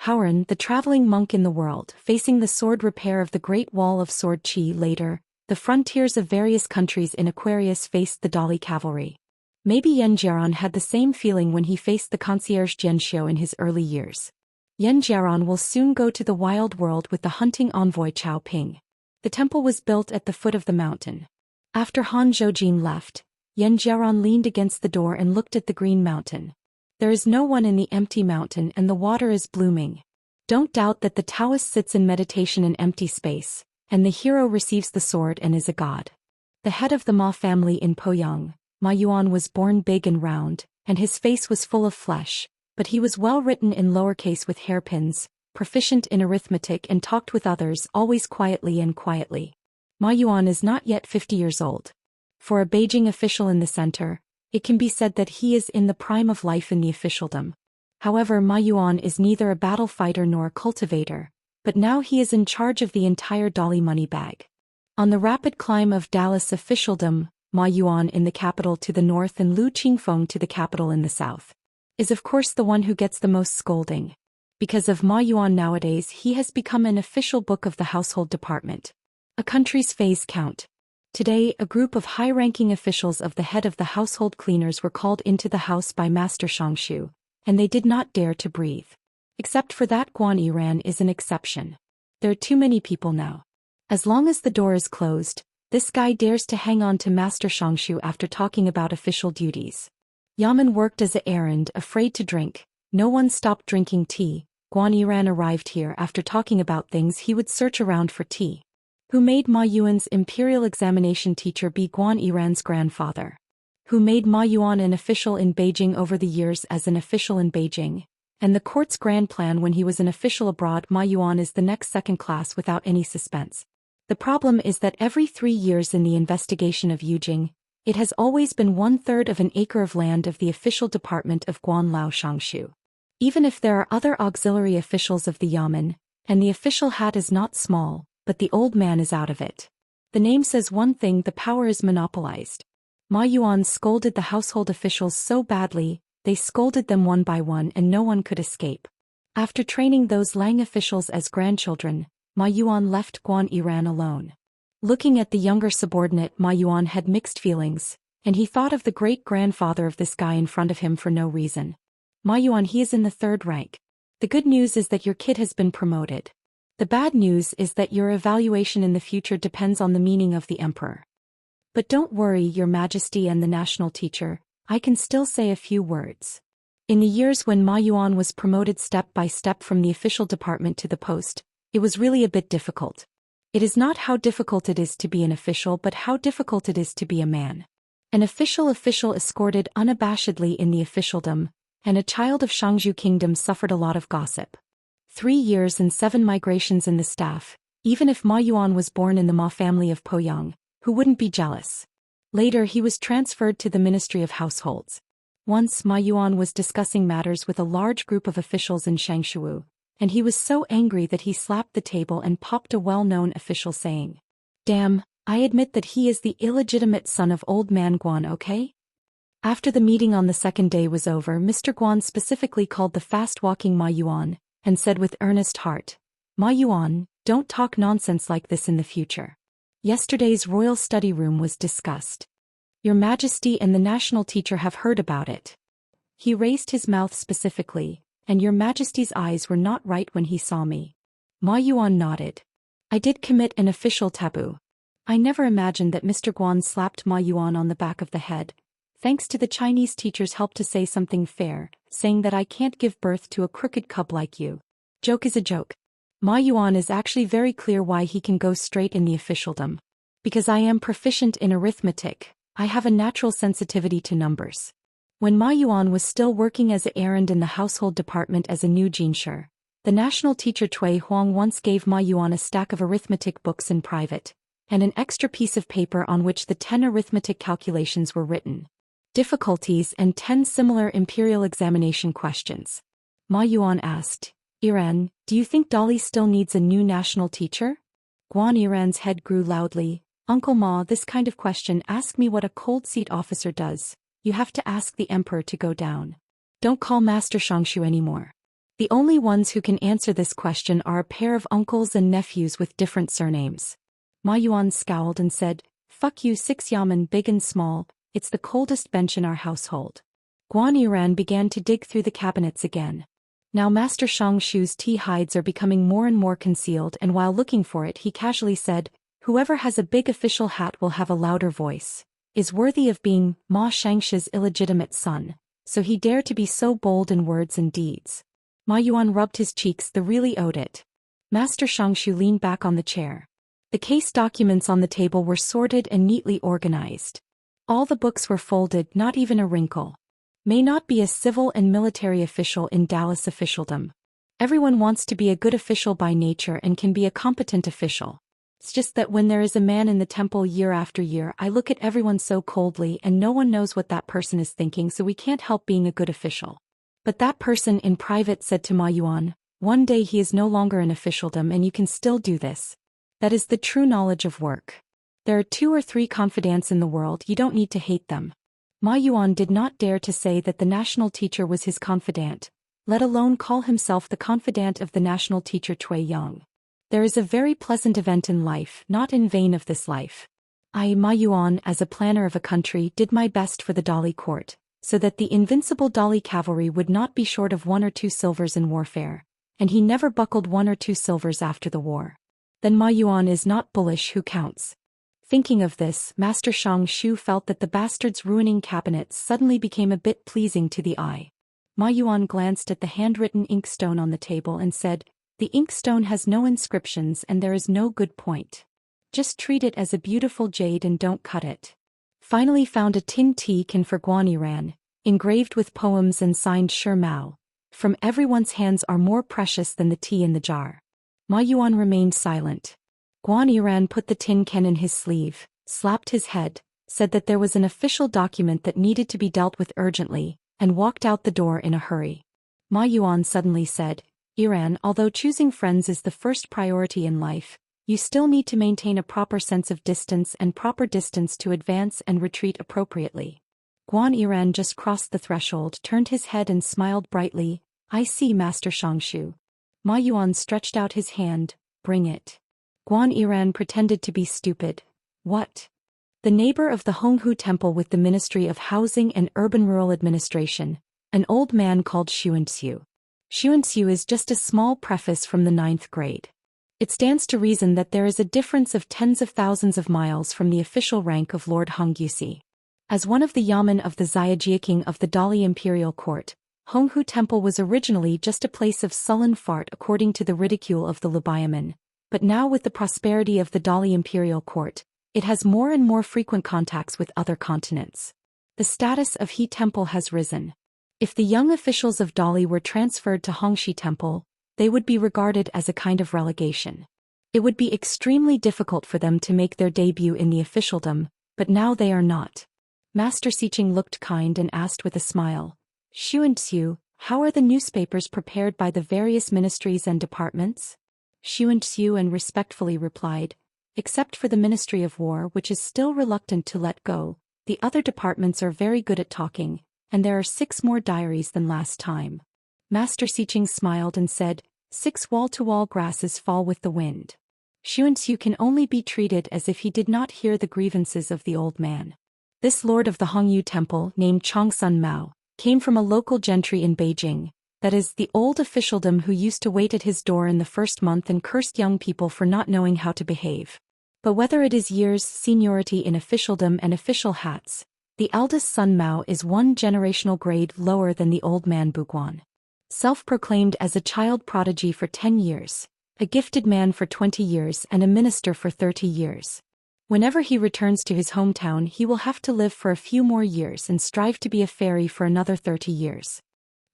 Howren, the traveling monk in the world, facing the sword repair of the Great Wall of Sword Qi later, the frontiers of various countries in Aquarius faced the Dali cavalry. Maybe Yen Jiaran had the same feeling when he faced the concierge Jianxiu in his early years. Yen Jiaran will soon go to the wild world with the hunting envoy Chao Ping. The temple was built at the foot of the mountain. After Han Zhoujin left, Yen Jiaran leaned against the door and looked at the green mountain. There is no one in the empty mountain and the water is blooming. Don't doubt that the Taoist sits in meditation in empty space, and the hero receives the sword and is a god. The head of the Ma family in Poyang, Ma Yuan, was born big and round, and his face was full of flesh, but he was well written in lowercase with hairpins, proficient in arithmetic and talked with others always quietly and quietly. Ma Yuan is not yet 50 years old. For a Beijing official in the center, it can be said that he is in the prime of life in the officialdom. However, Ma Yuan is neither a battle fighter nor a cultivator, but now he is in charge of the entire Dali money bag. On the rapid climb of Dallas officialdom, Ma Yuan in the capital to the north and Lu Qingfeng to the capital in the south, is of course the one who gets the most scolding. Because of Ma Yuan nowadays he has become an official book of the household department. A country's phase count. Today, a group of high-ranking officials of the head of the household cleaners were called into the house by Master Xianxia, and they did not dare to breathe. Except for that, Guan Yiran is an exception. There are too many people now. As long as the door is closed, this guy dares to hang on to Master Xianxia after talking about official duties. Yaman worked as an errand, afraid to drink. No one stopped drinking tea. Guan Yiran arrived here after talking about things he would search around for tea. Who made Ma Yuan's imperial examination teacher be Guan Yiran's grandfather? Who made Ma Yuan an official in Beijing over the years as an official in Beijing? And the court's grand plan when he was an official abroad. Ma Yuan is the next second class without any suspense. The problem is that every 3 years in the investigation of Yujing, it has always been 1/3 of an acre of land of the official department of Guanlao Shangshu. Even if there are other auxiliary officials of the Yamen, and the official hat is not small, but the old man is out of it. The name says one thing, the power is monopolized. Ma Yuan scolded the household officials so badly, they scolded them one by one and no one could escape. After training those Lang officials as grandchildren, Ma Yuan left Guan Yiran alone. Looking at the younger subordinate, Ma Yuan had mixed feelings, and he thought of the great-grandfather of this guy in front of him for no reason. Ma Yuan, he is in the 3rd rank. The good news is that your kid has been promoted. The bad news is that your evaluation in the future depends on the meaning of the emperor. But don't worry, Your Majesty and the national teacher, I can still say a few words. In the years when Ma Yuan was promoted step by step from the official department to the post, it was really a bit difficult. It is not how difficult it is to be an official but how difficult it is to be a man. An official escorted unabashedly in the officialdom, and a child of Shangzhou Kingdom suffered a lot of gossip. 3 years and 7 migrations in the staff, even if Ma Yuan was born in the Ma family of Poyang, who wouldn't be jealous? Later he was transferred to the Ministry of Households. Once Ma Yuan was discussing matters with a large group of officials in Xianxia, and he was so angry that he slapped the table and popped a well-known official saying, "Damn, I admit that he is the illegitimate son of old man Guan, okay?" After the meeting on the 2nd day was over, Mr. Guan specifically called the fast-walking Ma Yuan, and said with earnest heart, "Ma Yuan, don't talk nonsense like this in the future. Yesterday's royal study room was discussed. Your Majesty and the national teacher have heard about it." He raised his mouth specifically, and Your Majesty's eyes were not right when he saw me. Ma Yuan nodded. I did commit an official taboo. I never imagined that Mr. Guan slapped Ma Yuan on the back of the head. Thanks to the Chinese teacher's help to say something fair, saying that I can't give birth to a crooked cub like you. Joke is a joke. Ma Yuan is actually very clear why he can go straight in the officialdom. Because I am proficient in arithmetic, I have a natural sensitivity to numbers. When Ma Yuan was still working as an errand in the household department as a new Jinshi, the national teacher Cui Huang once gave Ma Yuan a stack of arithmetic books in private, and an extra piece of paper on which the 10 arithmetic calculations were written. Difficulties and 10 similar imperial examination questions. Ma Yuan asked, "Iran, do you think Dolly still needs a new national teacher?" Guan Yiran's head grew loudly. "Uncle Ma, this kind of question, ask me what a cold seat officer does. You have to ask the emperor to go down. Don't call Master Xianxia anymore. The only ones who can answer this question are a pair of uncles and nephews with different surnames." Ma Yuan scowled and said, "Fuck you, 6 yamen big and small, it's the coldest bench in our household." Guan Yiran began to dig through the cabinets again. Now Master Xianxia's tea hides are becoming more and more concealed, and while looking for it he casually said, "Whoever has a big official hat will have a louder voice, is worthy of being Ma Xianxia's illegitimate son, so he dared to be so bold in words and deeds." Ma Yuan rubbed his cheeks, they really owed it. Master Xianxia leaned back on the chair. The case documents on the table were sorted and neatly organized. All the books were folded, not even a wrinkle. May not be a civil and military official in Daoist officialdom. Everyone wants to be a good official by nature and can be a competent official. It's just that when there is a man in the temple year after year, I look at everyone so coldly and no one knows what that person is thinking, so we can't help being a good official. But that person in private said to Ma Yuan, "One day he is no longer in officialdom and you can still do this. That is the true knowledge of work. There are 2 or 3 confidants in the world, you don't need to hate them." Ma Yuan did not dare to say that the national teacher was his confidant, let alone call himself the confidant of the national teacher Cui Yang. There is a very pleasant event in life, not in vain of this life. I, Ma Yuan, as a planner of a country, did my best for the Dali court, so that the invincible Dali cavalry would not be short of 1 or 2 silvers in warfare, and he never buckled 1 or 2 silvers after the war. Then Ma Yuan is not bullish, who counts? Thinking of this, Master Xianxia felt that the bastard's ruining cabinets suddenly became a bit pleasing to the eye. Ma Yuan glanced at the handwritten inkstone on the table and said, "The inkstone has no inscriptions and there is no good point. Just treat it as a beautiful jade and don't cut it." Finally found a tin tea can for Guan Yiran, engraved with poems and signed Shi Mao. "From everyone's hands are more precious than the tea in the jar." Ma Yuan remained silent. Guan Yiran put the tin can in his sleeve, slapped his head, said that there was an official document that needed to be dealt with urgently, and walked out the door in a hurry. Ma Yuan suddenly said, "Iran, although choosing friends is the first priority in life, You still need to maintain a proper sense of distance and proper distance to advance and retreat appropriately. Guan Yiran just crossed the threshold, turned his head and smiled brightly. I see, Master Xianxia. Ma Yuan stretched out his hand. Bring it. Guan Yiran pretended to be stupid. What? The neighbor of the Honghu Temple with the Ministry of Housing and Urban Rural Administration, an old man called Xianxia. Xianxia is just a small preface from the 9th grade. It stands to reason that there is a difference of tens of thousands of miles from the official rank of Lord Honggusi. As one of the yamen of the Xiajia King of the Dali Imperial Court, Honghu Temple was originally just a place of sullen fart according to the ridicule of the Lubayamen, but now with the prosperity of the Dali Imperial Court, it has more and more frequent contacts with other continents. The status of He Temple has risen. If the young officials of Dali were transferred to Hongxi Temple, they would be regarded as a kind of relegation. It would be extremely difficult for them to make their debut in the officialdom, but now they are not. Master Xiqing looked kind and asked with a smile, Xianxia, how are the newspapers prepared by the various ministries and departments? Xianxia respectfully replied, except for the Ministry of War, which is still reluctant to let go, the other departments are very good at talking, and there are 6 more diaries than last time. Master Xiqing smiled and said, 6 wall-to-wall grasses fall with the wind. Xianxia can only be treated as if he did not hear the grievances of the old man. This lord of the Hongyu Temple, named Chongsun Mao, came from a local gentry in Beijing, that is, the old officialdom who used to wait at his door in the first month and cursed young people for not knowing how to behave. But whether it is years, seniority in officialdom and official hats, the eldest son Mao is 1 generational grade lower than the old man Buguan. Self-proclaimed as a child prodigy for 10 years, a gifted man for 20 years and a minister for 30 years. Whenever he returns to his hometown, he will have to live for a few more years and strive to be a fairy for another 30 years.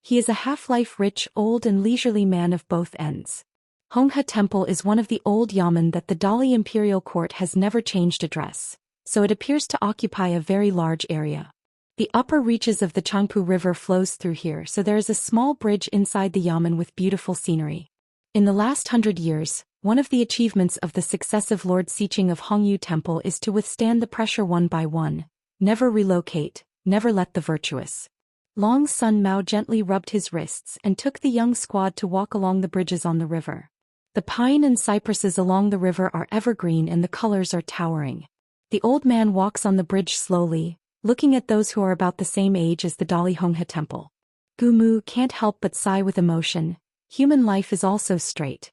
He is a half-life rich, old and leisurely man of both ends. Honghe Temple is one of the old yamen that the Dali Imperial Court has never changed address, so it appears to occupy a very large area. The upper reaches of the Changpu River flows through here, so there is a small bridge inside the yamen with beautiful scenery. In the last 100 years, one of the achievements of the successive Lord Xiqing of Hongyu Temple is to withstand the pressure one by one, never relocate, never let the virtuous. Long Sun Mao gently rubbed his wrists and took the young squad to walk along the bridges on the river. The pine and cypresses along the river are evergreen and the colors are towering. The old man walks on the bridge slowly, looking at those who are about the same age as the Dali Honghe Temple. Gumu can't help but sigh with emotion. Human life is also straight.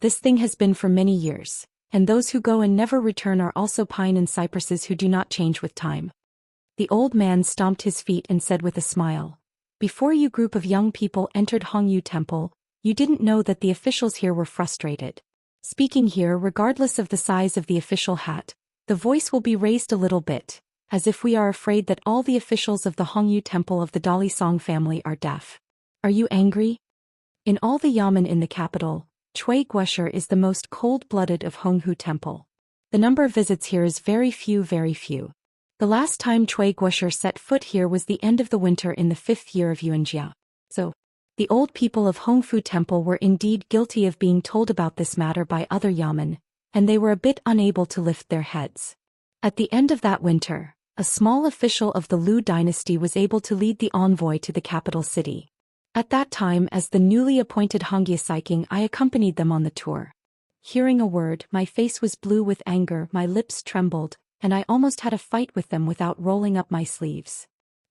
This thing has been for many years, and those who go and never return are also pine and cypresses who do not change with time. The old man stomped his feet and said with a smile, before you group of young people entered Hongyu Temple, you didn't know that the officials here were frustrated. Speaking here, regardless of the size of the official hat, the voice will be raised a little bit, as if we are afraid that all the officials of the Hongyu Temple of the Dali Song family are deaf. Are you angry? In all the yamen in the capital, Cui Guesher is the most cold-blooded of Honghu Temple. The number of visits here is very few, very few. The last time Cui Guesher set foot here was the end of the winter in the 5th year of Yuanjia. So, the old people of Hongfu Temple were indeed guilty of being told about this matter by other yamen, and they were a bit unable to lift their heads. At the end of that winter, a small official of the Lu dynasty was able to lead the envoy to the capital city. At that time, as the newly appointed Hongye Saiking, I accompanied them on the tour. Hearing a word, my face was blue with anger, my lips trembled, and I almost had a fight with them without rolling up my sleeves.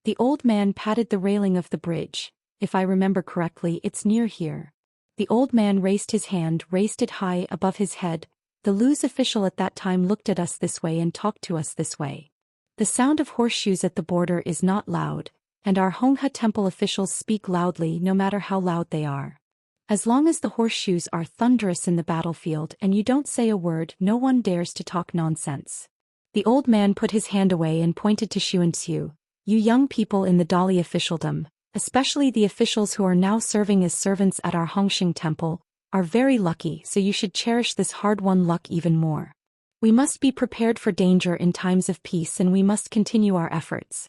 The old man patted the railing of the bridge. If I remember correctly, it's near here. The old man raised his hand, raised it high above his head. The Lu's official at that time looked at us this way and talked to us this way. The sound of horseshoes at the border is not loud, and our Honghe Temple officials speak loudly no matter how loud they are. As long as the horseshoes are thunderous in the battlefield and you don't say a word, no one dares to talk nonsense. The old man put his hand away and pointed to Xianxia. You young people in the Dali officialdom, especially the officials who are now serving as servants at our Hongxing Temple, are very lucky, so you should cherish this hard-won luck even more. We must be prepared for danger in times of peace and we must continue our efforts.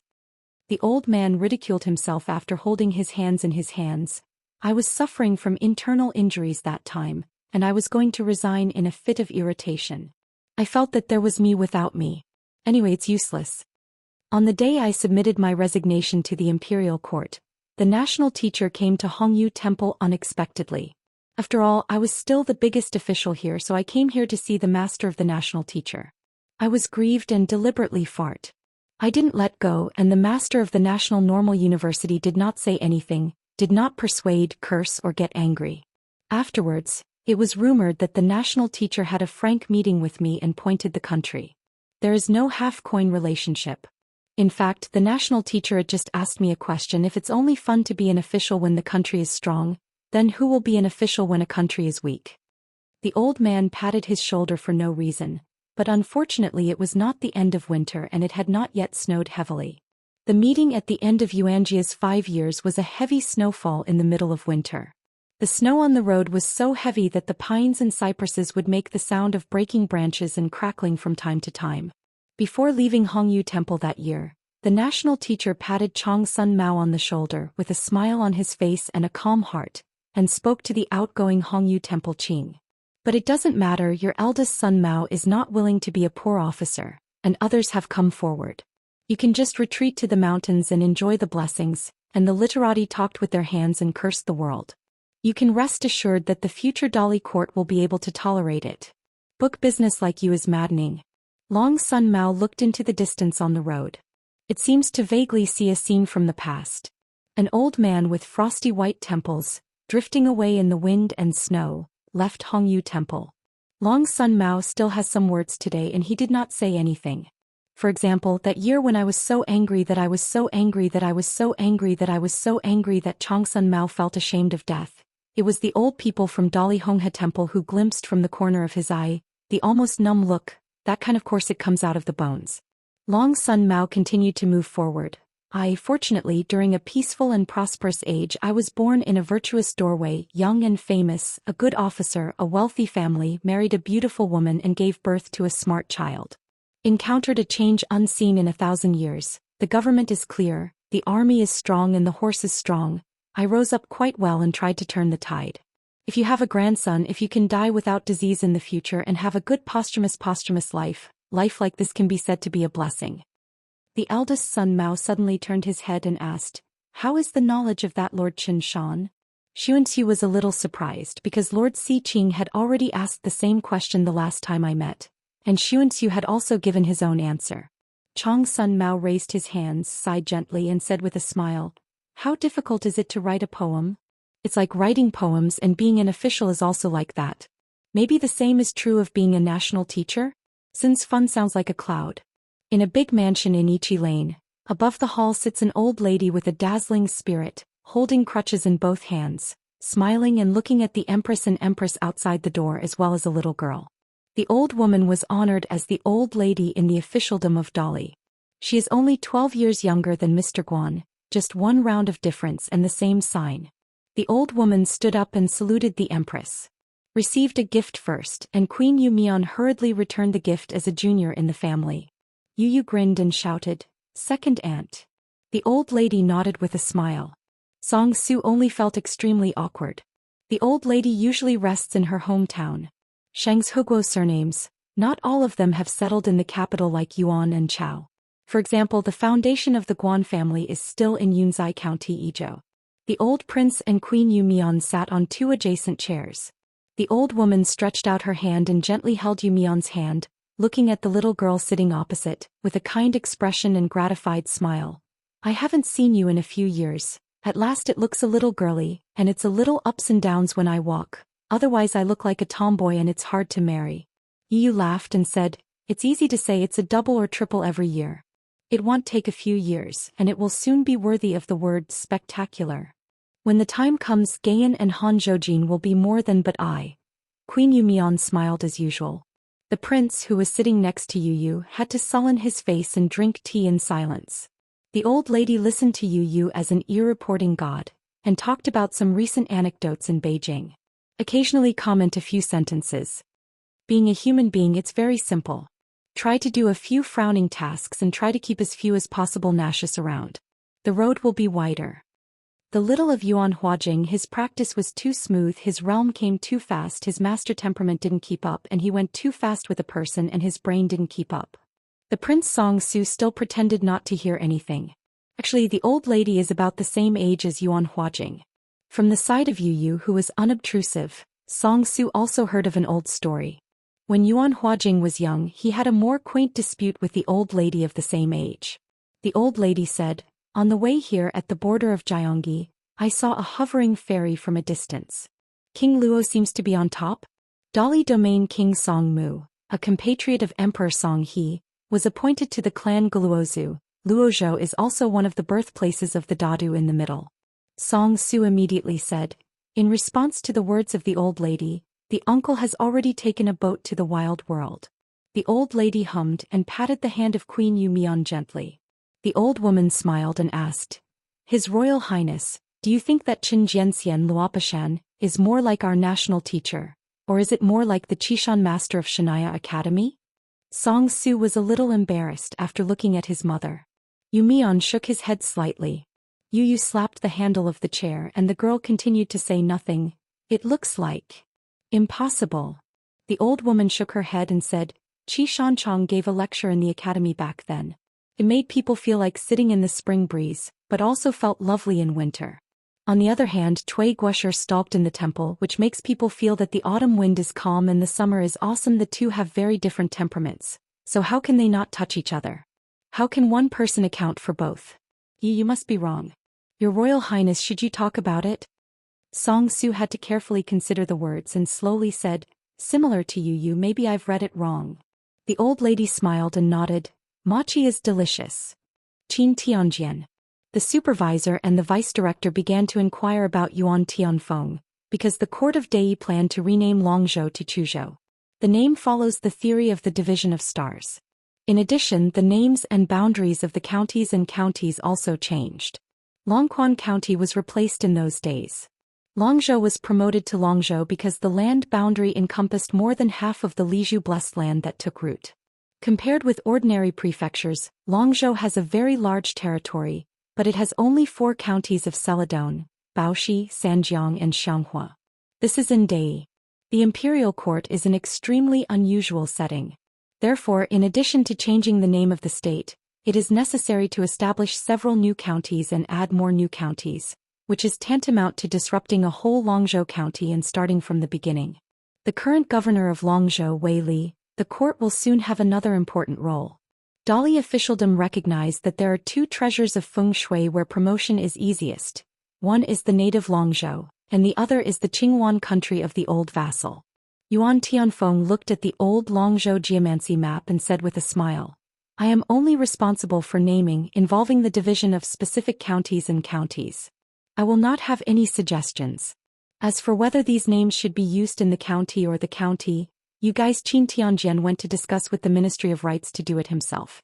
The old man ridiculed himself after holding his hands in his hands. I was suffering from internal injuries that time, and I was going to resign in a fit of irritation. I felt that there was me without me. Anyway, it's useless. On the day I submitted my resignation to the imperial court, the national teacher came to Hongyu Temple unexpectedly. After all, I was still the biggest official here, so I came here to see the master of the national teacher. I was grieved and deliberately fart. I didn't let go, and the master of the National Normal University did not say anything, did not persuade, curse, or get angry. Afterwards, it was rumored that the national teacher had a frank meeting with me and pointed the country. There is no half-coin relationship. In fact, the national teacher had just asked me a question: if it's only fun to be an official when the country is strong, then who will be an official when a country is weak? The old man patted his shoulder for no reason, but unfortunately it was not the end of winter and it had not yet snowed heavily. The meeting at the end of Xianxia's 5 years was a heavy snowfall in the middle of winter. The snow on the road was so heavy that the pines and cypresses would make the sound of breaking branches and crackling from time to time. Before leaving Hongyu Temple that year, the national teacher patted Chong Sun Mao on the shoulder with a smile on his face and a calm heart, and spoke to the outgoing Hongyu Temple Qing. But it doesn't matter, your eldest son Mao is not willing to be a poor officer, and others have come forward. You can just retreat to the mountains and enjoy the blessings, and the literati talked with their hands and cursed the world. You can rest assured that the future Dali court will be able to tolerate it. Book business like you is maddening. Long Sun Mao looked into the distance on the road. It seems to vaguely see a scene from the past. An old man with frosty white temples, drifting away in the wind and snow, left Hongyu Temple. Long Sun Mao still has some words today and he did not say anything. For example, that year when I was so angry that I was so angry that I was so angry that I was so angry that Chong Sun Mao felt ashamed of death. It was the old people from Dali Honghe Temple who glimpsed from the corner of his eye, the almost numb look, that kind of course it comes out of the bones. Long Sun Mao continued to move forward. Fortunately, during a peaceful and prosperous age, I was born in a virtuous doorway, young and famous, a good officer, a wealthy family, married a beautiful woman and gave birth to a smart child. Encountered a change unseen in 1,000 years. The government is clear, the army is strong and the horse is strong. I rose up quite well and tried to turn the tide. If you have a grandson, if you can die without disease in the future and have a good posthumous life like this can be said to be a blessing. The eldest son Mao suddenly turned his head and asked, "How is the knowledge of that Lord Qin Shan?" Xianxia was a little surprised because Lord Si Qing had already asked the same question the last time I met, and Xianxia had also given his own answer. Chong Sun Mao raised his hands, sighed gently and said with a smile, "How difficult is it to write a poem?" It's like writing poems, and being an official is also like that. Maybe the same is true of being a national teacher? Since fun sounds like a cloud. In a big mansion in Ichi Lane, above the hall sits an old lady with a dazzling spirit, holding crutches in both hands, smiling and looking at the Empress and Empress outside the door as well as a little girl. The old woman was honored as the old lady in the officialdom of Dali. She is only 12 years younger than Mr. Guan, just one round of difference and the same sign. The old woman stood up and saluted the Empress. Received a gift first, and Queen Yu Mian hurriedly returned the gift as a junior in the family. Yu Yu grinned and shouted, "Second aunt." The old lady nodded with a smile. Song Su only felt extremely awkward. The old lady usually rests in her hometown. Shang's Huguo surnames, not all of them have settled in the capital like Yuan and Chao. For example, the foundation of the Guan family is still in Yunzai County, Izhou. The old prince and Queen Yu Mian sat on 2 adjacent chairs. The old woman stretched out her hand and gently held Yu Mian's hand, looking at the little girl sitting opposite, with a kind expression and gratified smile. "I haven't seen you in a few years. At last it looks a little girly, and it's a little ups and downs when I walk. Otherwise I look like a tomboy and it's hard to marry." Yu Yu laughed and said, "It's easy to say it's a double or triple every year. It won't take a few years, and it will soon be worthy of the word spectacular. When the time comes, Gayan and Han Zhoujin will be more than but I." Queen Yu Mian smiled as usual. The prince, who was sitting next to Yu Yu, had to sullen his face and drink tea in silence. The old lady listened to Yu Yu as an ear-reporting god, and talked about some recent anecdotes in Beijing. Occasionally comment a few sentences. Being a human being, it's very simple. Try to do a few frowning tasks and try to keep as few as possible nauseous around. The road will be wider. The little of Yuan Huajing, his practice was too smooth, his realm came too fast, his master temperament didn't keep up, and he went too fast with a person and his brain didn't keep up. The Prince Song Su still pretended not to hear anything. Actually, the old lady is about the same age as Yuan Huajing. From the side of Yu Yu, who was unobtrusive, Song Su also heard of an old story. When Yuan Huajing was young, he had a more quaint dispute with the old lady of the same age. The old lady said, "On the way here at the border of Jiangyi, I saw a hovering fairy from a distance. King Luo seems to be on top." Dali Domain King Song Mu, a compatriot of Emperor Song He, was appointed to the clan Guluozu. Luozhou is also one of the birthplaces of the Dadu in the middle. Song Su immediately said, in response to the words of the old lady, "The uncle has already taken a boat to the wild world." The old lady hummed and patted the hand of Queen Yu Mian gently. The old woman smiled and asked, "His Royal Highness, do you think that Xianxian Luopashan is more like our national teacher, or is it more like the Qishan master of Xianxia Academy?" Song Su was a little embarrassed after looking at his mother. Yu Mian shook his head slightly. Yu Yu slapped the handle of the chair and the girl continued to say nothing. "It looks like impossible." The old woman shook her head and said, "Qi Shanchong gave a lecture in the academy back then. It made people feel like sitting in the spring breeze, but also felt lovely in winter. On the other hand, Tui Guosher stalked in the temple, which makes people feel that the autumn wind is calm and the summer is awesome. The two have very different temperaments, so how can they not touch each other? How can one person account for both? You must be wrong. Your Royal Highness, should you talk about it?" Song Su had to carefully consider the words and slowly said, "Similar to you, maybe I've read it wrong." The old lady smiled and nodded. "Mochi is delicious." Qin Tianjian. The supervisor and the vice director began to inquire about Yuan Tianfeng, because the court of Dei planned to rename Longzhou to Chuzhou. The name follows the theory of the division of stars. In addition, the names and boundaries of the counties and counties also changed. Longquan County was replaced in those days. Longzhou was promoted to Longzhou because the land boundary encompassed more than half of the Lizhu blessed land that took root. Compared with ordinary prefectures, Longzhou has a very large territory, but it has only 4 counties of Celadon, Baoshi, Sanjiang and Xianxia. This is in Dei. The imperial court is an extremely unusual setting. Therefore, in addition to changing the name of the state, it is necessary to establish several new counties and add more new counties, which is tantamount to disrupting a whole Longzhou county and starting from the beginning. The current governor of Longzhou, Wei Li, the court will soon have another important role. Dali officialdom recognized that there are 2 treasures of feng shui where promotion is easiest. One is the native Longzhou, and the other is the Qingwan country of the old vassal. Yuan Tianfeng looked at the old Longzhou geomancy map and said with a smile, "I am only responsible for naming involving the division of specific counties and counties. I will not have any suggestions. As for whether these names should be used in the county or the county, you guys Qin Tianjian went to discuss with the Ministry of Rights to do it himself."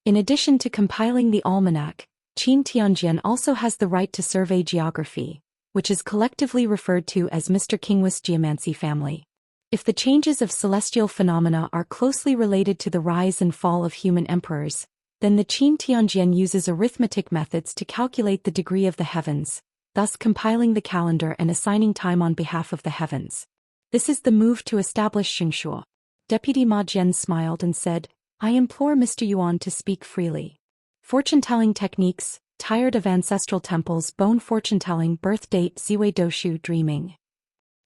In addition to compiling the almanac, Qin Tianjian also has the right to survey geography, which is collectively referred to as Mr. Kingwis geomancy family. If the changes of celestial phenomena are closely related to the rise and fall of human emperors, then the Qin Tianjian uses arithmetic methods to calculate the degree of the heavens, thus compiling the calendar and assigning time on behalf of the heavens. This is the move to establish Xianxia. Deputy Ma Jian smiled and said, "I implore Mr. Yuan to speak freely. Fortune-telling techniques, tired of ancestral temples, bone fortune-telling, birth date, ziwei doshu, dreaming.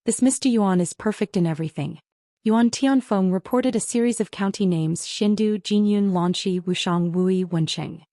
This Mr. Yuan is perfect in everything." Yuan Tianfeng reported a series of county names: Xindu, Jinyun, Lanxi, Wushang, Wui, Wenqing.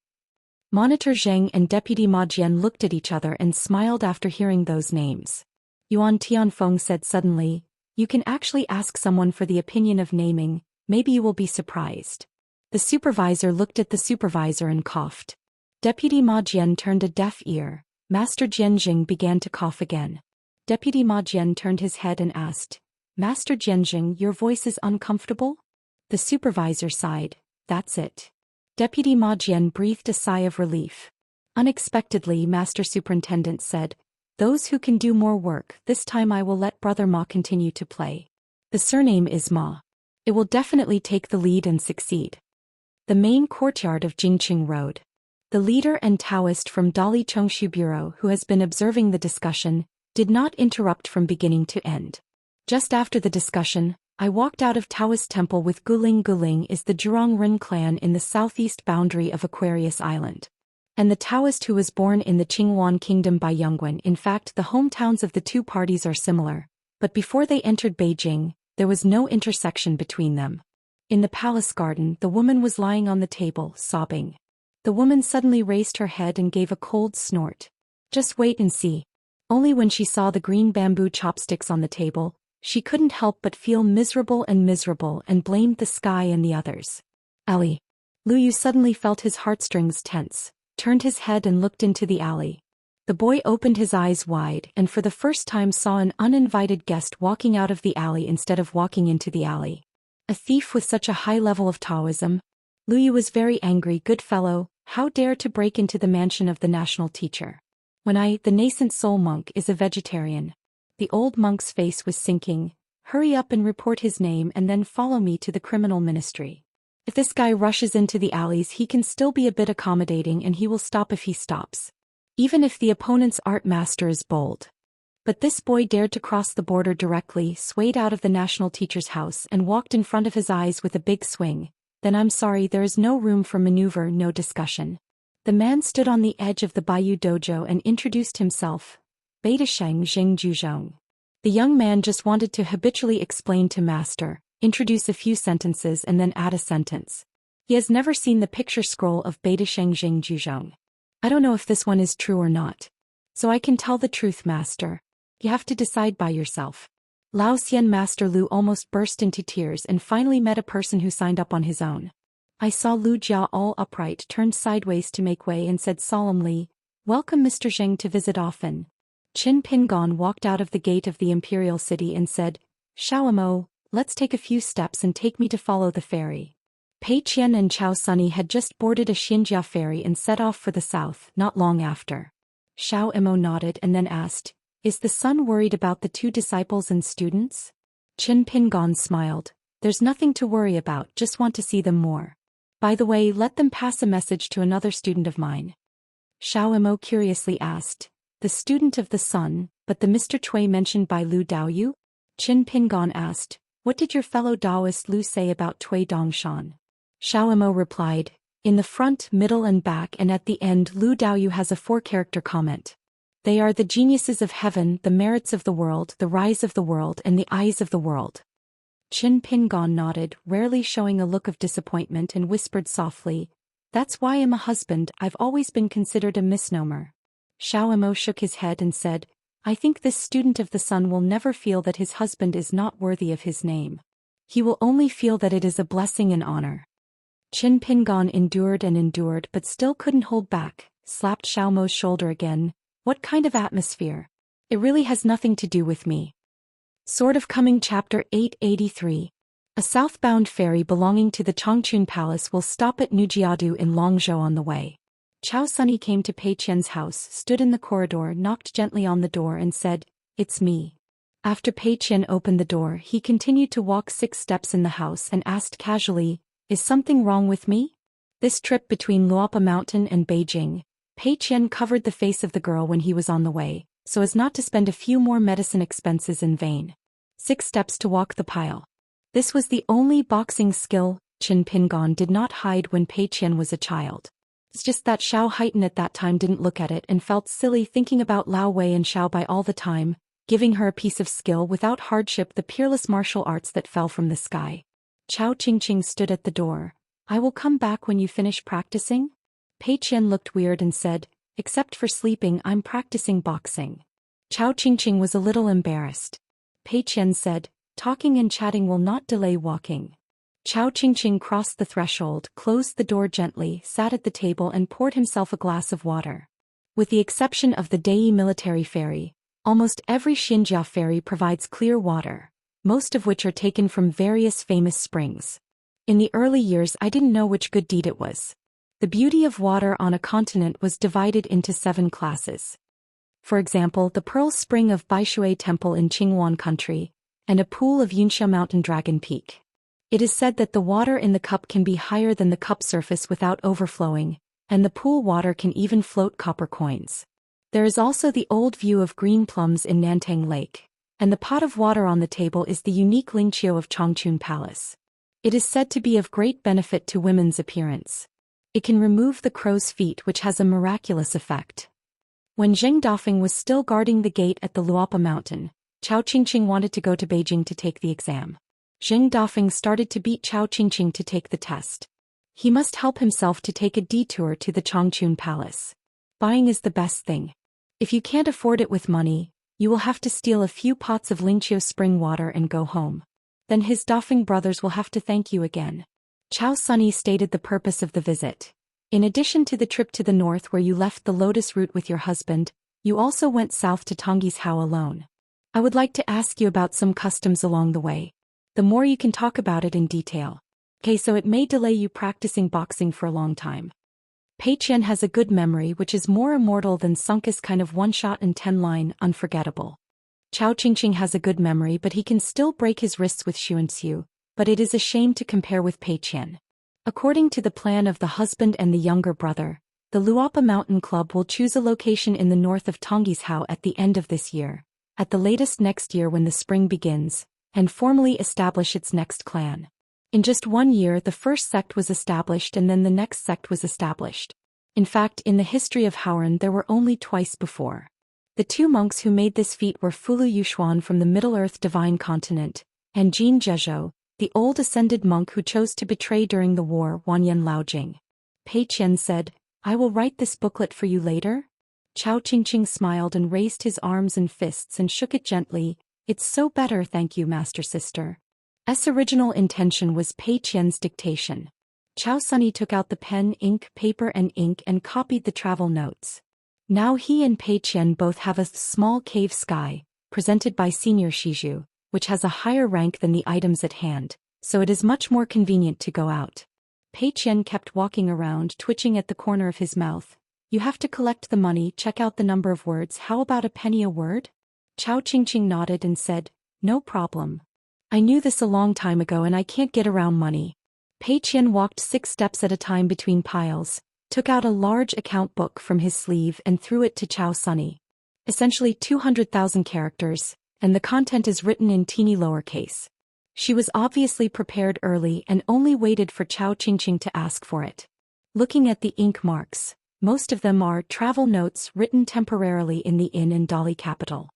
Monitor Zheng and Deputy Ma Jian looked at each other and smiled after hearing those names. Yuan Tianfeng said suddenly, "You can actually ask someone for the opinion of naming, maybe you will be surprised." The supervisor looked at the supervisor and coughed. Deputy Ma Jian turned a deaf ear. Master Jianjing began to cough again. Deputy Ma Jian turned his head and asked, "Master Jianjing, your voice is uncomfortable?" The supervisor sighed. "That's it." Deputy Ma Jian breathed a sigh of relief. Unexpectedly, Master Superintendent said, "Those who can do more work, this time I will let Brother Ma continue to play. The surname is Ma. It will definitely take the lead and succeed." The main courtyard of Jingqing Road. The leader and Taoist from Dali Chongshu Bureau, who has been observing the discussion, did not interrupt from beginning to end. Just after the discussion, I walked out of Taoist temple with Guling. Guling is the Zhurong Ren clan in the southeast boundary of Aquarius Island. And the Taoist who was born in the Qinghuan kingdom by Yongguan. In fact, the hometowns of the two parties are similar, but before they entered Beijing, there was no intersection between them. In the palace garden, the woman was lying on the table, sobbing. The woman suddenly raised her head and gave a cold snort. Just wait and see. Only when she saw the green bamboo chopsticks on the table, she couldn't help but feel miserable and blamed the sky and the others. Ellie. Lu Yu suddenly felt his heartstrings tense, turned his head and looked into the alley. The boy opened his eyes wide and for the first time saw an uninvited guest walking out of the alley instead of walking into the alley. A thief with such a high level of Taoism. Lu Yu was very angry. Good fellow, how dare to break into the mansion of the national teacher? When the nascent soul monk, is a vegetarian. The old monk's face was sinking. Hurry up and report his name and then follow me to the criminal ministry. If this guy rushes into the alleys, he can still be a bit accommodating and he will stop if he stops. Even if the opponent's art master is bold. But this boy dared to cross the border directly, swayed out of the national teacher's house and walked in front of his eyes with a big swing. Then I'm sorry, there is no room for maneuver, no discussion. The man stood on the edge of the Baiyu dojo and introduced himself. Beidasheng Jingzhuzhong. The young man just wanted to habitually explain to master, introduce a few sentences and then add a sentence. He has never seen the picture scroll of Beidasheng Jingzhuzhong. I don't know if this one is true or not. So I can tell the truth, master. You have to decide by yourself. Lao Xian Master Lu almost burst into tears and finally met a person who signed up on his own. I saw Lu Jia all upright, turned sideways to make way and said solemnly, "Welcome Mr. Zheng to visit often." Qin Pingon walked out of the gate of the imperial city and said, "Xiaomo, let's take a few steps and take me to follow the ferry." Pei Qian and Chao Sunny had just boarded a Xianxia ferry and set off for the south, not long after. Xiao Mo nodded and then asked, "Is the sun worried about the two disciples and students?" Qin Pingon smiled. "There's nothing to worry about, just want to see them more. By the way, let them pass a message to another student of mine." Xiao Mo curiously asked, "The student of the sun, but the Mr. Cui mentioned by Lu Daoyu?" Qin Pingon asked, "What did your fellow Daoist Lu say about Cui Dongshan?" Xiao Mo replied, "In the front, middle and back and at the end Lu Daoyu has a 4-character comment. They are the geniuses of heaven, the merits of the world, the rise of the world and the eyes of the world." Qin Pingon nodded, rarely showing a look of disappointment, and whispered softly, "That's why I'm a husband, I've always been considered a misnomer." Xiao Mo shook his head and said, "I think this student of the sun will never feel that his husband is not worthy of his name. He will only feel that it is a blessing and honor." Qin Pingon endured but still couldn't hold back, slapped Xiao Mo's shoulder again. "What kind of atmosphere? It really has nothing to do with me." Sword of Coming Chapter 883. A southbound ferry belonging to the Chongchun Palace will stop at Nujiadu in Longzhou on the way. Chao Sunny came to Pei Qian's house, stood in the corridor, knocked gently on the door and said, "It's me." After Pei Qian opened the door, he continued to walk 6 steps in the house and asked casually, "Is something wrong with me?" This trip between Luopa Mountain and Beijing, Pei Qian covered the face of the girl when he was on the way, so as not to spend a few more medicine expenses in vain. 6 steps to walk the pile. This was the only boxing skill Qin Pingon did not hide when Pei Qian was a child. It's just that Xiao Haitan at that time didn't look at it and felt silly thinking about Lao Wei and Xiao Bai all the time, giving her a piece of skill without hardship, the peerless martial arts that fell from the sky. Chao Qingqing stood at the door. "I will come back when you finish practicing?" Pei Qian looked weird and said, "Except for sleeping, I'm practicing boxing." Chao Qingqing was a little embarrassed. Pei Qian said, "Talking and chatting will not delay walking." Chao Qingqing crossed the threshold, closed the door gently, sat at the table and poured himself a glass of water. With the exception of the Dai military ferry, almost every Xianxia ferry provides clear water, most of which are taken from various famous springs. In the early years I didn't know which good deed it was. The beauty of water on a continent was divided into 7 classes. For example, the Pearl Spring of Baishui Temple in Qinghuan Country, and a pool of Yunxia Mountain Dragon Peak. It is said that the water in the cup can be higher than the cup surface without overflowing, and the pool water can even float copper coins. There is also the old view of green plums in Nantang Lake, and the pot of water on the table is the unique Lingqiu of Chongqun Palace. It is said to be of great benefit to women's appearance. It can remove the crow's feet, which has a miraculous effect. When Zheng Dafeng was still guarding the gate at the Luopa mountain, Chao Qingqing wanted to go to Beijing to take the exam. Zheng Dafeng started to beat Chao Qingqing to take the test. He must help himself to take a detour to the Chongqun Palace. Buying is the best thing. If you can't afford it with money, you will have to steal a few pots of Lingqiu spring water and go home. Then his Dafeng brothers will have to thank you again. Chao Sunny stated the purpose of the visit. In addition to the trip to the north where you left the Lotus route with your husband, you also went south to Tongyi's Hao alone. I would like to ask you about some customs along the way. The more you can talk about it in detail. Okay, so it may delay you practicing boxing for a long time. Pei Qian has a good memory, which is more immortal than Sunkus kind of one-shot and 10-line, unforgettable. Chao Qingqing has a good memory, but he can still break his wrists with Xianxia, but it is a shame to compare with Pei Qian. According to the plan of the husband and the younger brother, the Luopa Mountain Club will choose a location in the north of Tongyi's Hao at the end of this year, at the latest next year when the spring begins, and formally establish its next clan. In just 1 year, the first sect was established and then the next sect was established. In fact, in the history of Haoran there were only twice before. The 2 monks who made this feat were Fulu Yuxuan from the Middle-earth Divine Continent, and Jin Zhezhou, the old ascended monk who chose to betray during the war Wanyan Laojing. Pei Qian said, "I will write this booklet for you later?" Chao Qingqing smiled and raised his arms and fists and shook it gently. "It's so better, thank you, Master Sister." S original intention was Pei Qian's dictation. Chao Sunny took out the pen, paper and ink and copied the travel notes. Now he and Pei Qian both have a small cave sky, presented by Senior Shizhu, which has a higher rank than the items at hand, so it is much more convenient to go out. Pei Qian kept walking around, twitching at the corner of his mouth. "You have to collect the money, check out the number of words, how about a penny a word?" Chao Qingqing nodded and said, "No problem. I knew this a long time ago and I can't get around money." Pei Qian walked 6 steps at a time between piles, took out a large account book from his sleeve and threw it to Chao Sunny. Essentially 200,000 characters, and the content is written in teeny lowercase. She was obviously prepared early and only waited for Chao Qingqing to ask for it. Looking at the ink marks, most of them are travel notes written temporarily in the Inn and Dali capital.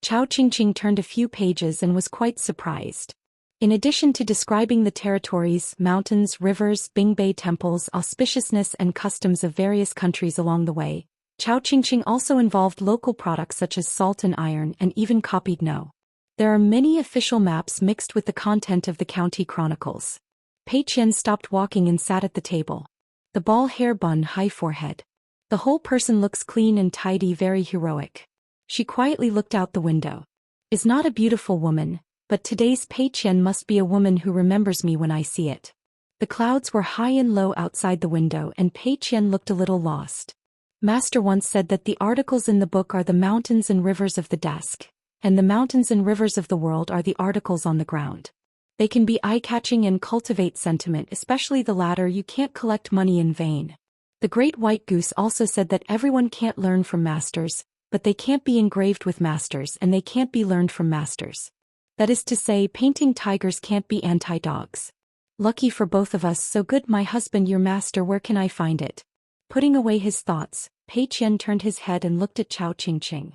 Chao Qingqing turned a few pages and was quite surprised. In addition to describing the territories, mountains, rivers, Bingbei temples, auspiciousness and customs of various countries along the way, Chao Qingqing also involved local products such as salt and iron and even copied no. There are many official maps mixed with the content of the county chronicles. Pei Qian stopped walking and sat at the table. The ball hair bun, high forehead. The whole person looks clean and tidy, very heroic. She quietly looked out the window. Is not a beautiful woman, but today's Pei Qian must be a woman who remembers me when I see it. The clouds were high and low outside the window and Pei Qian looked a little lost. Master once said that the articles in the book are the mountains and rivers of the desk, and the mountains and rivers of the world are the articles on the ground. They can be eye-catching and cultivate sentiment, especially the latter. You can't collect money in vain. The great white goose also said that everyone can't learn from masters, but they can't be engraved with masters and they can't be learned from masters. That is to say, painting tigers can't be anti-dogs. Lucky for both of us, so good. My husband, your master, where can I find it? Putting away his thoughts, Pei Qian turned his head and looked at Chao Qingqing.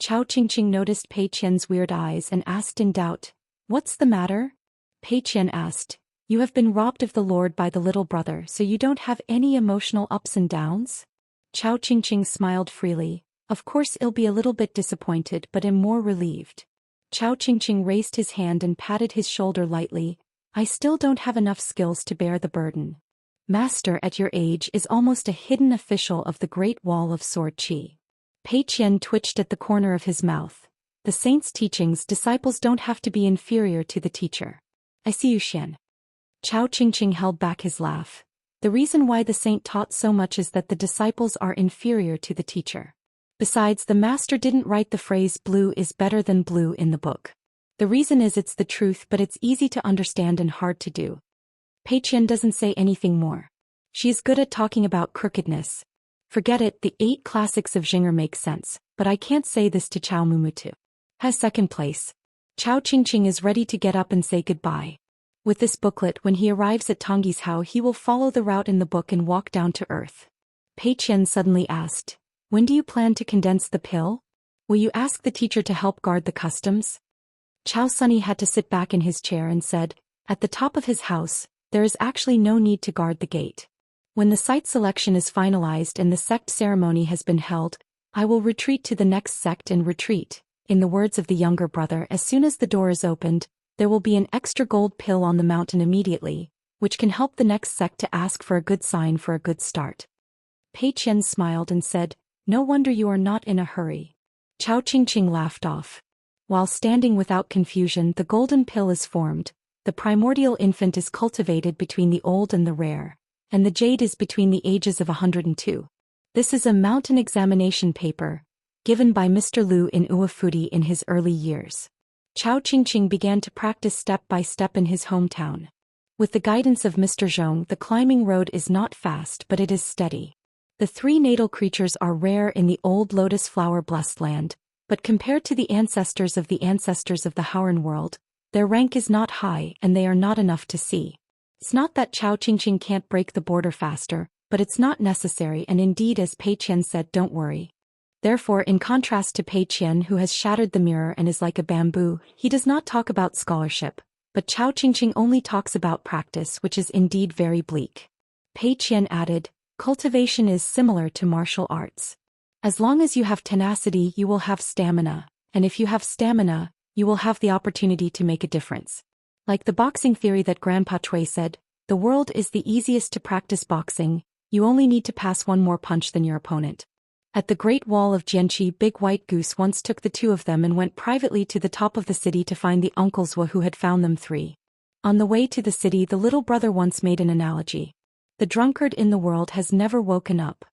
Chao Qingqing noticed Pei Qian's weird eyes and asked in doubt, "What's the matter?" Pei Qian asked, "You have been robbed of the Lord by the little brother, so you don't have any emotional ups and downs?" Chao Qingqing smiled freely. "Of course I'll be a little bit disappointed, but am more relieved." Chao Qingqing raised his hand and patted his shoulder lightly. "I still don't have enough skills to bear the burden. Master at your age is almost a hidden official of the Great Wall of Sword Qi." Pei Qian twitched at the corner of his mouth. The saint's teachings, disciples don't have to be inferior to the teacher. "I see you, Xian." Chao Qingqing held back his laugh. The reason why the saint taught so much is that the disciples are inferior to the teacher. Besides, the master didn't write the phrase blue is better than blue in the book. The reason is it's the truth, but it's easy to understand and hard to do. Pei Qian doesn't say anything more. She is good at talking about crookedness. Forget it, the 8 classics of Xing'er make sense, but I can't say this to Chao Mumutu. Has second place. Chao Qingqing is ready to get up and say goodbye. With this booklet, when he arrives at Tongyi's house, he will follow the route in the book and walk down to earth. Pei Qian suddenly asked, "When do you plan to condense the pill? Will you ask the teacher to help guard the customs?" Chao Sunny had to sit back in his chair and said, "At the top of his house, there is actually no need to guard the gate. When the site selection is finalized and the sect ceremony has been held, I will retreat to the next sect and retreat. In the words of the younger brother, as soon as the door is opened, there will be an extra gold pill on the mountain immediately, which can help the next sect to ask for a good sign for a good start." Pei Qian smiled and said, "No wonder you are not in a hurry." Chao Qingqing laughed off. While standing without confusion, the golden pill is formed, the primordial infant is cultivated between the old and the rare, and the jade is between the ages of 102. This is a mountain examination paper, given by Mr. Liu in Uafuti in his early years. Chao Qingqing began to practice step by step in his hometown. With the guidance of Mr. Zhong, the climbing road is not fast but it is steady. The 3 natal creatures are rare in the old lotus flower blessed land, but compared to the ancestors of the Howren world, their rank is not high and they are not enough to see. It's not that Chao Qingqing can't break the border faster, but it's not necessary, and indeed, as Pei Qian said, don't worry. Therefore, in contrast to Pei Qian, who has shattered the mirror and is like a bamboo, he does not talk about scholarship, but Chao Qingqing only talks about practice, which is indeed very bleak. Pei Qian added, "Cultivation is similar to martial arts. As long as you have tenacity, you will have stamina, and if you have stamina, you will have the opportunity to make a difference. Like the boxing theory that Grandpa Cui said, the world is the easiest to practice boxing, you only need to pass one more punch than your opponent." At the Great Wall of Jianqi, Big White Goose once took the 2 of them and went privately to the top of the city to find the uncles who had found them 3. On the way to the city, the little brother once made an analogy. The drunkard in the world has never woken up.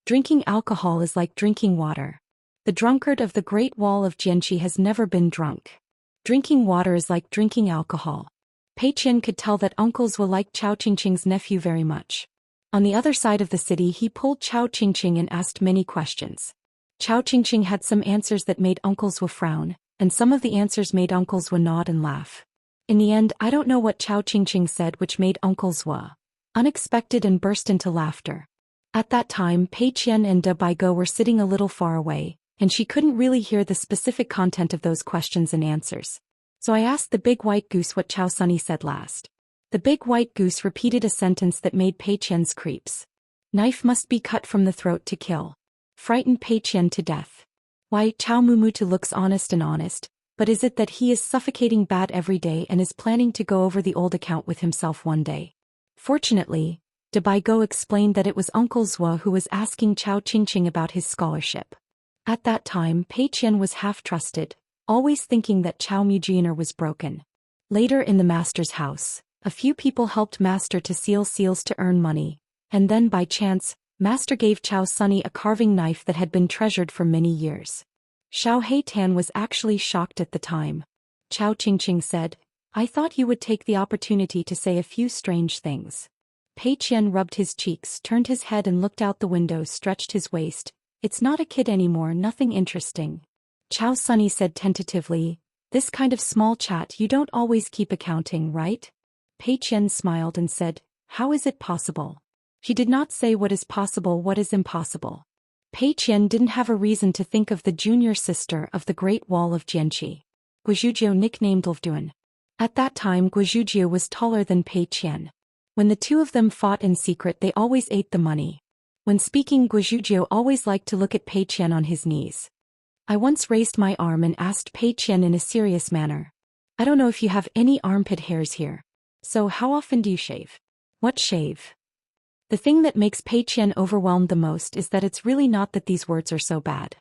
Drinking alcohol is like drinking water. The drunkard of the Great Wall of Jianqi has never been drunk. Drinking water is like drinking alcohol. Pei Qian could tell that uncles will like Chao Qingqing's nephew very much. On the other side of the city, he pulled Chao Qingqing and asked many questions. Chao Qingqing had some answers that made uncles frown, and some of the answers made uncles nod and laugh. In the end, I don't know what Chao Qingqing said which made uncles unexpected and burst into laughter. At that time, Pei Qian and De Baigo were sitting a little far away, and she couldn't really hear the specific content of those questions and answers. So I asked the Big White Goose what Chao Sunny said last. The Big White Goose repeated a sentence that made Pei Qian's creeps. "Knife must be cut from the throat to kill." Frightened Pei Qian to death. Why, Chao Mumutu looks honest, but is it that he is suffocating bad every day and is planning to go over the old account with himself one day? Fortunately, De Baigo explained that it was Uncle Zhou who was asking Chao Qingqing about his scholarship. At that time, Pei Qian was half-trusted, always thinking that Chao Mujiner was broken. Later in the master's house, a few people helped Master to seal seals to earn money, and then by chance, Master gave Chao Sunny a carving knife that had been treasured for many years. Xiao Heitan was actually shocked at the time. Chao Qingqing said, "I thought you would take the opportunity to say a few strange things." Pei Qian rubbed his cheeks, turned his head and looked out the window, stretched his waist. "It's not a kid anymore, nothing interesting." Chao Sunny said tentatively, "This kind of small chat you don't always keep accounting, right?" Pei Qian smiled and said, "How is it possible?" She did not say what is possible, what is impossible. Pei Qian didn't have a reason to think of the junior sister of the Great Wall of Jianqi. Guizhujiu nicknamed Lvduan. At that time Guizhujiu was taller than Pei Qian. When the 2 of them fought in secret, they always ate the money. When speaking, Guizhujiu always liked to look at Pei Qian on his knees. I once raised my arm and asked Pei Qian in a serious manner, "I don't know if you have any armpit hairs here. So how often do you shave?" "What shave?" The thing that makes Pei Qian overwhelmed the most is that it's really not that these words are so bad.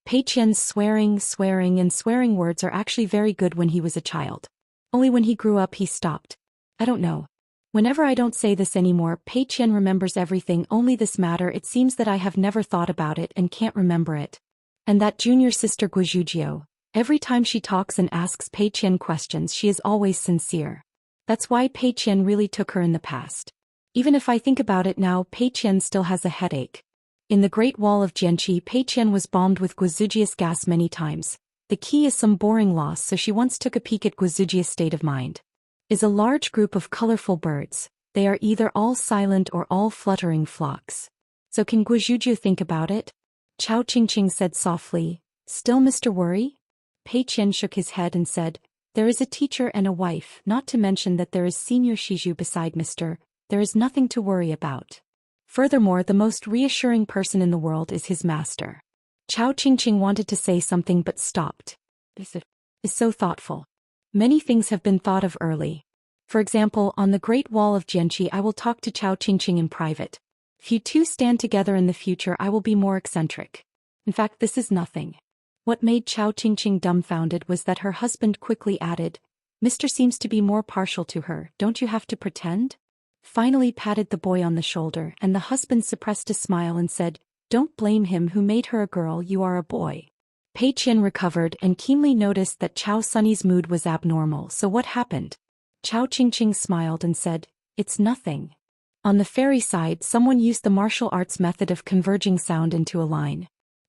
Pei Qian's swearing words are actually very good when he was a child. Only when he grew up he stopped. I don't know. Whenever I don't say this anymore, Pei Qian remembers everything, only this matter it seems that I have never thought about it and can't remember it. And that junior sister Guizhujiu, every time she talks and asks Pei Qian questions she is always sincere. That's why Pei Qian really took her in the past. Even if I think about it now, Pei Qian still has a headache. In the Great Wall of Jianqi, Pei Qian was bombed with Guizujia's gas many times. The key is some boring loss, so she once took a peek at Guizujia's state of mind. Is a large group of colorful birds. They are either all silent or all fluttering flocks. So can Guizhuju think about it? Chao Qingqing said softly. Still Mr. Worry? Pei Qian shook his head and said, there is a teacher and a wife, not to mention that there is Senior Shizhu beside Mr. There is nothing to worry about. Furthermore, the most reassuring person in the world is his master. Chao Qingqing wanted to say something but stopped. This is so thoughtful. Many things have been thought of early. For example, on the Great Wall of Jianqi, I will talk to Chao Qingqing in private. If you two stand together in the future, I will be more eccentric. In fact, this is nothing. What made Chao Qingqing dumbfounded was that her husband quickly added, Mr. seems to be more partial to her, don't you have to pretend? Finally patted the boy on the shoulder, and the husband suppressed a smile and said, don't blame him who made her a girl, you are a boy. Pei Qian recovered and keenly noticed that Chao Sunny's mood was abnormal, so what happened? Chao Qingqing smiled and said, it's nothing. On the fairy side, someone used the martial arts method of converging sound into a line.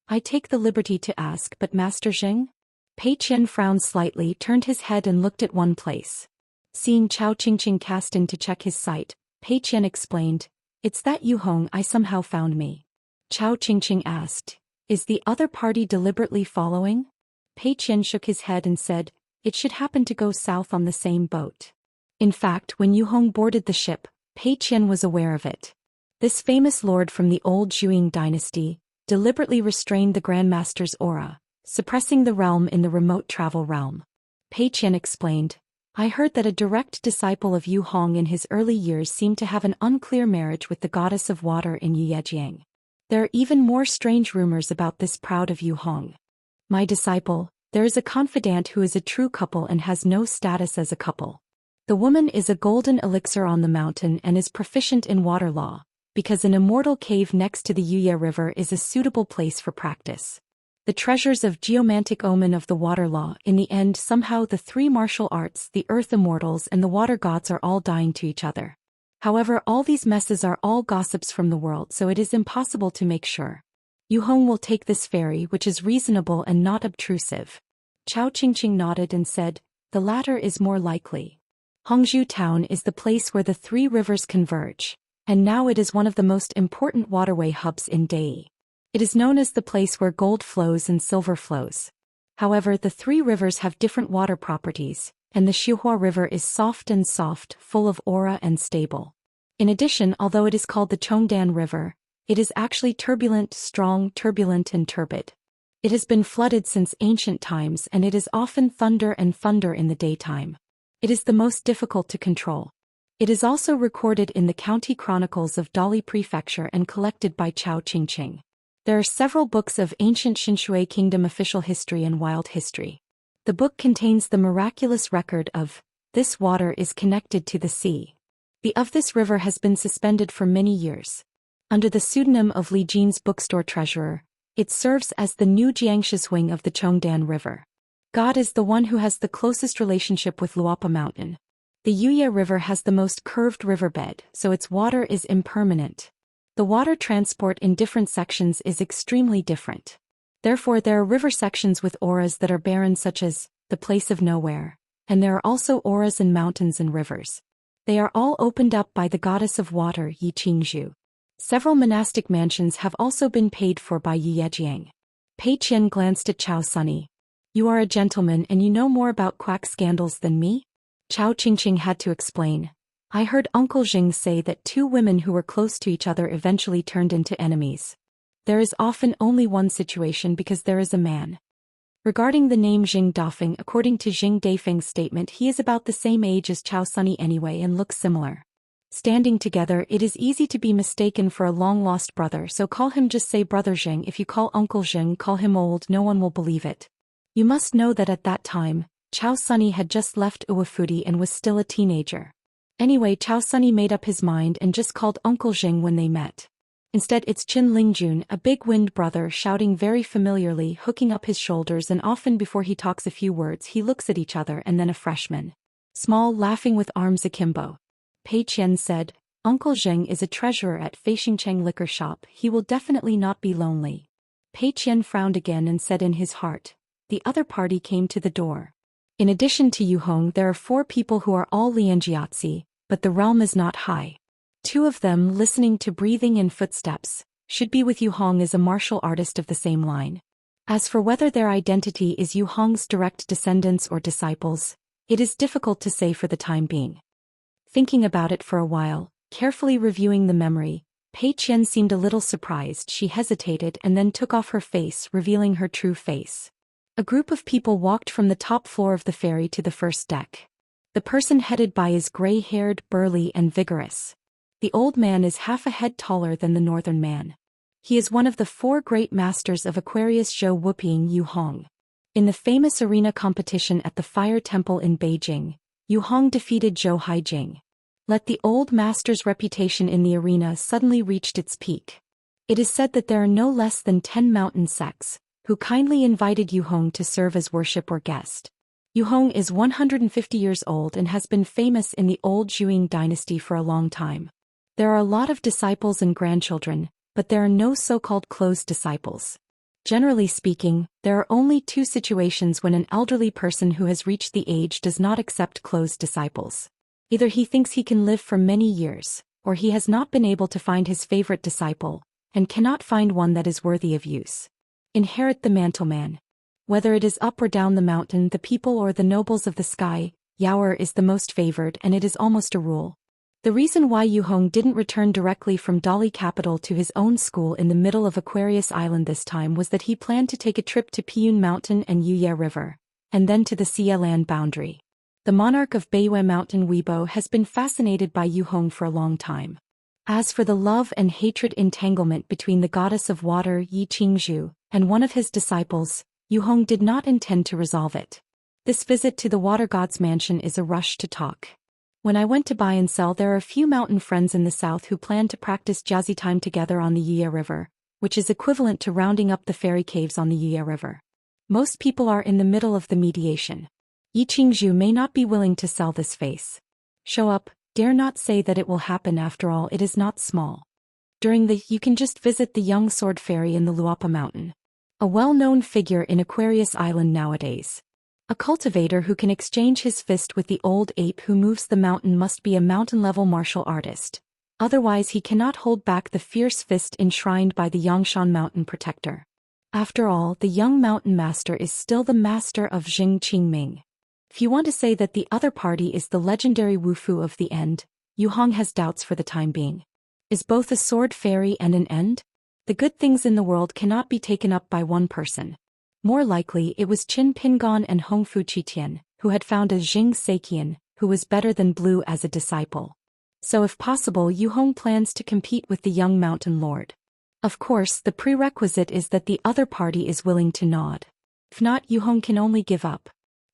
I take the liberty to ask, but Master Jing? Pei Qian frowned slightly, turned his head and looked at one place. Seeing Chao Qingqing cast in to check his sight, Pei Qian explained, it's that Yu Hong I somehow found me. Chao Qingqing asked, is the other party deliberately following? Pei Qian shook his head and said, it should happen to go south on the same boat. In fact, when Yu Hong boarded the ship, Pei Qian was aware of it. This famous lord from the old Zhuing dynasty deliberately restrained the Grandmaster's aura, suppressing the realm in the remote travel realm. Pei Qian explained, I heard that a direct disciple of Yu Hong in his early years seemed to have an unclear marriage with the goddess of water in Yuyejiang. There are even more strange rumors about this proud of Yu Hong. My disciple, there is a confidant who is a true couple and has no status as a couple. The woman is a golden elixir on the mountain and is proficient in water law, because an immortal cave next to the Yuye River is a suitable place for practice. The treasures of geomantic omen of the water law, in the end somehow the three martial arts, the earth immortals and the water gods are all dying to each other. However, all these messes are all gossips from the world, so it is impossible to make sure. Yu Hong will take this ferry, which is reasonable and not obtrusive. Chao Qingqing nodded and said, the latter is more likely. Hongzhou town is the place where the three rivers converge, and now it is one of the most important waterway hubs in Dei. It is known as the place where gold flows and silver flows. However, the three rivers have different water properties, and the Xihua River is soft, full of aura and stable. In addition, although it is called the Chongdan River, it is actually turbulent, strong, turbulent and turbid. It has been flooded since ancient times and it is often thunder in the daytime. It is the most difficult to control. It is also recorded in the county chronicles of Dali Prefecture and collected by Chao Qingqing. There are several books of ancient Xinshui Kingdom official history and wild history. The book contains the miraculous record of, this water is connected to the sea. The of this river has been suspended for many years. Under the pseudonym of Li Jin's bookstore treasurer, it serves as the new Xianxia's wing of the Chongdan River. God is the one who has the closest relationship with Luopa Mountain. The Yuye River has the most curved riverbed, so its water is impermanent. The water transport in different sections is extremely different. Therefore, there are river sections with auras that are barren, such as the place of nowhere, and there are also auras in mountains and rivers. They are all opened up by the goddess of water, Yi Qingzhu. Several monastic mansions have also been paid for by Yuyejiang. Pei Qian glanced at Chao Sunny. You are a gentleman and you know more about quack scandals than me? Chao Qingqing had to explain. I heard Uncle Jing say that two women who were close to each other eventually turned into enemies. There is often only one situation because there is a man. Regarding the name Jing Dafeng, according to Jing Dafeng's statement, he is about the same age as Chao Sunny anyway and looks similar. Standing together, it is easy to be mistaken for a long-lost brother, so call him, just say Brother Jing. If you call Uncle Jing, call him old, no one will believe it. You must know that at that time, Chao Sunny had just left Uwafudi and was still a teenager. Anyway, Chao Sunny made up his mind and just called Uncle Jing when they met. Instead, it's Qin Lingjun, a big-wind brother, shouting very familiarly, hooking up his shoulders, and often before he talks a few words he looks at each other, and then a freshman. Small, laughing with arms akimbo. Pei Qian said, Uncle Zheng is a treasurer at Feixingcheng liquor shop. He will definitely not be lonely. Pei Qian frowned again and said in his heart. The other party came to the door. In addition to Yu Hong, there are 4 people who are all Lianjiazi, but the realm is not high. 2 of them, listening to breathing and footsteps, should be with Yu Hong as a martial artist of the same line. As for whether their identity is Yu Hong's direct descendants or disciples, it is difficult to say for the time being. Thinking about it for a while, carefully reviewing the memory, Pei Qian seemed a little surprised. She hesitated and then took off her face, revealing her true face. A group of people walked from the top floor of the ferry to the first deck. The person headed by is gray-haired, burly and vigorous. The old man is half a head taller than the northern man. He is one of the 4 great masters of Aquarius Zhou Wuping Yu Hong. In the famous arena competition at the Fire Temple in Beijing, Yu Hong defeated Zhou Haijing. Let the old master's reputation in the arena suddenly reached its peak. It is said that there are no less than 10 mountain sects, who kindly invited Yu Hong to serve as worship or guest. Yu Hong is 150 years old and has been famous in the old Zhuang dynasty for a long time. There are a lot of disciples and grandchildren, but there are no so-called closed disciples. Generally speaking, there are only 2 situations when an elderly person who has reached the age does not accept closed disciples. Either he thinks he can live for many years, or he has not been able to find his favorite disciple, and cannot find one that is worthy of use. Inherit the mantleman. Whether it is up or down the mountain, the people or the nobles of the sky, Yaoer is the most favored, and it is almost a rule. The reason why Yu Hong didn't return directly from Dali capital to his own school in the middle of Aquarius Island this time was that he planned to take a trip to Piyun Mountain and Yuye River, and then to the Xia land boundary. The monarch of Beiyue Mountain Weibo has been fascinated by Yu Hong for a long time. As for the love and hatred entanglement between the goddess of water Yi Qingzhu and one of his disciples, Yu Hong did not intend to resolve it. This visit to the water god's mansion is a rush to talk. When I went to buy and sell, there are a few mountain friends in the south who plan to practice jazzy time together on the Yuye River, which is equivalent to rounding up the fairy caves on the Yuye River. Most people are in the middle of the mediation. Yi Qingzhu may not be willing to sell this face. Show up, dare not say that it will happen. After all, it is not small. During the you can just visit the young sword fairy in the Luapa Mountain. A well-known figure in Aquarius Island nowadays. A cultivator who can exchange his fist with the old ape who moves the mountain must be a mountain-level martial artist. Otherwise he cannot hold back the fierce fist enshrined by the Yangshan mountain protector. After all, the young mountain master is still the master of Jing Qingming. If you want to say that the other party is the legendary Wufu of the end, Yu Hong has doubts for the time being. Is both a sword fairy and an end? The good things in the world cannot be taken up by one person. More likely it was Qin Pingon and Hongfu Qitian, who had found a Jing Seiqian, who was better than Blue as a disciple. So if possible, Yu Hong plans to compete with the young mountain lord. Of course, the prerequisite is that the other party is willing to nod. If not, Yu Hong can only give up.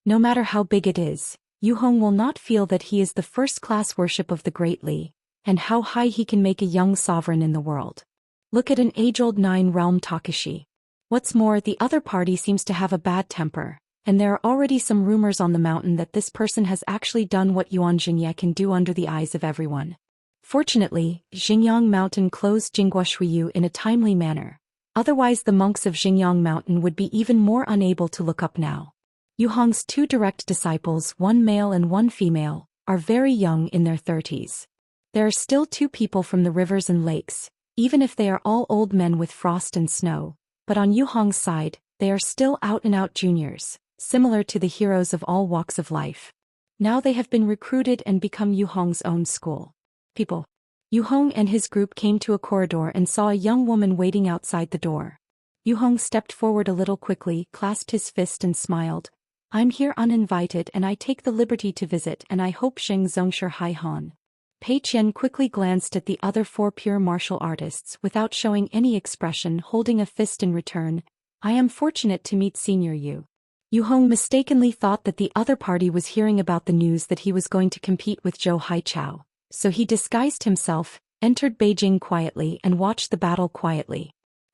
No matter how big it is, Yu Hong will not feel that he is the first-class worship of the Great Li, and how high he can make a young sovereign in the world. Look at an age-old 9-realm Takashi. What's more, the other party seems to have a bad temper, and there are already some rumors on the mountain that this person has actually done what Yuan Jingye can do under the eyes of everyone. Fortunately, Xingyang Mountain closed Jingguoshuiyu in a timely manner. Otherwise the monks of Xingyang Mountain would be even more unable to look up now. Yu Hong's 2 direct disciples, one male and one female, are very young in their 30s. There are still 2 people from the rivers and lakes, even if they are all old men with frost and snow. But on Yu Hong's side, they are still out-and-out juniors, similar to the heroes of all walks of life. Now they have been recruited and become Yu Hong's own school. People. Yu Hong and his group came to a corridor and saw a young woman waiting outside the door. Yu Hong stepped forward a little quickly, clasped his fist and smiled. I'm here uninvited and I take the liberty to visit, and I hope Sheng Zongshi Hai Han. Pei Qian quickly glanced at the other 4 pure martial artists without showing any expression, holding a fist in return. I am fortunate to meet Senior Yu. Yu Hong mistakenly thought that the other party was hearing about the news that he was going to compete with Zhou Haichao, so he disguised himself, entered Beijing quietly and watched the battle quietly.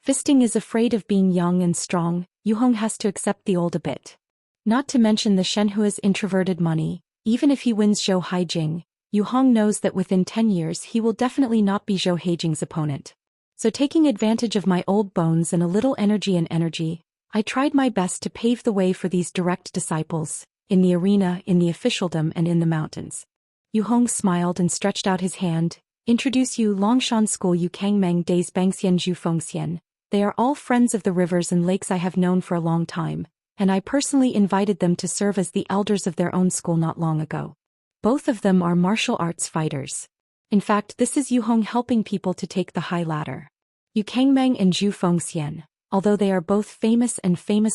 Fisting is afraid of being young and strong. Yu Hong has to accept the old a bit. Not to mention the Shenhua's introverted money. Even if he wins Zhou Haijing, Yu Hong knows that within 10 years he will definitely not be Zhou Heijing's opponent. So taking advantage of my old bones and a little energy, I tried my best to pave the way for these direct disciples, in the arena, in the officialdom and in the mountains. Yu Hong smiled and stretched out his hand. Introduce you Longshan School Yu Kangmeng Days Bangxian Zhu Fengxian. They are all friends of the rivers and lakes I have known for a long time, and I personally invited them to serve as the elders of their own school not long ago. Both of them are martial arts fighters. In fact, this is Yu Hong helping people to take the high ladder. Yu Kangmeng and Zhu Fengxian, although they are both famous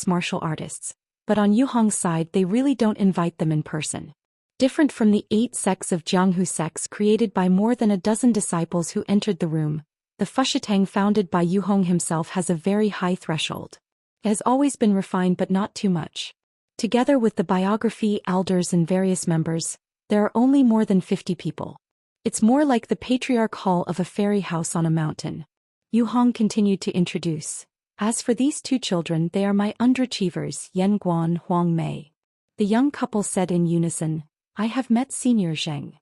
martial artists, but on Yu Hong's side they really don't invite them in person. Different from the 8 sects of Jianghu sects created by more than a dozen disciples who entered the room, the Fushitang founded by Yu Hong himself has a very high threshold. It has always been refined but not too much. Together with the biography, elders and various members, there are only more than 50 people. It's more like the patriarch hall of a fairy house on a mountain. Yu Hong continued to introduce. As for these 2 children, they are my underachievers, Yan Guan, Huang Mei. The young couple said in unison, I have met Senior Zheng.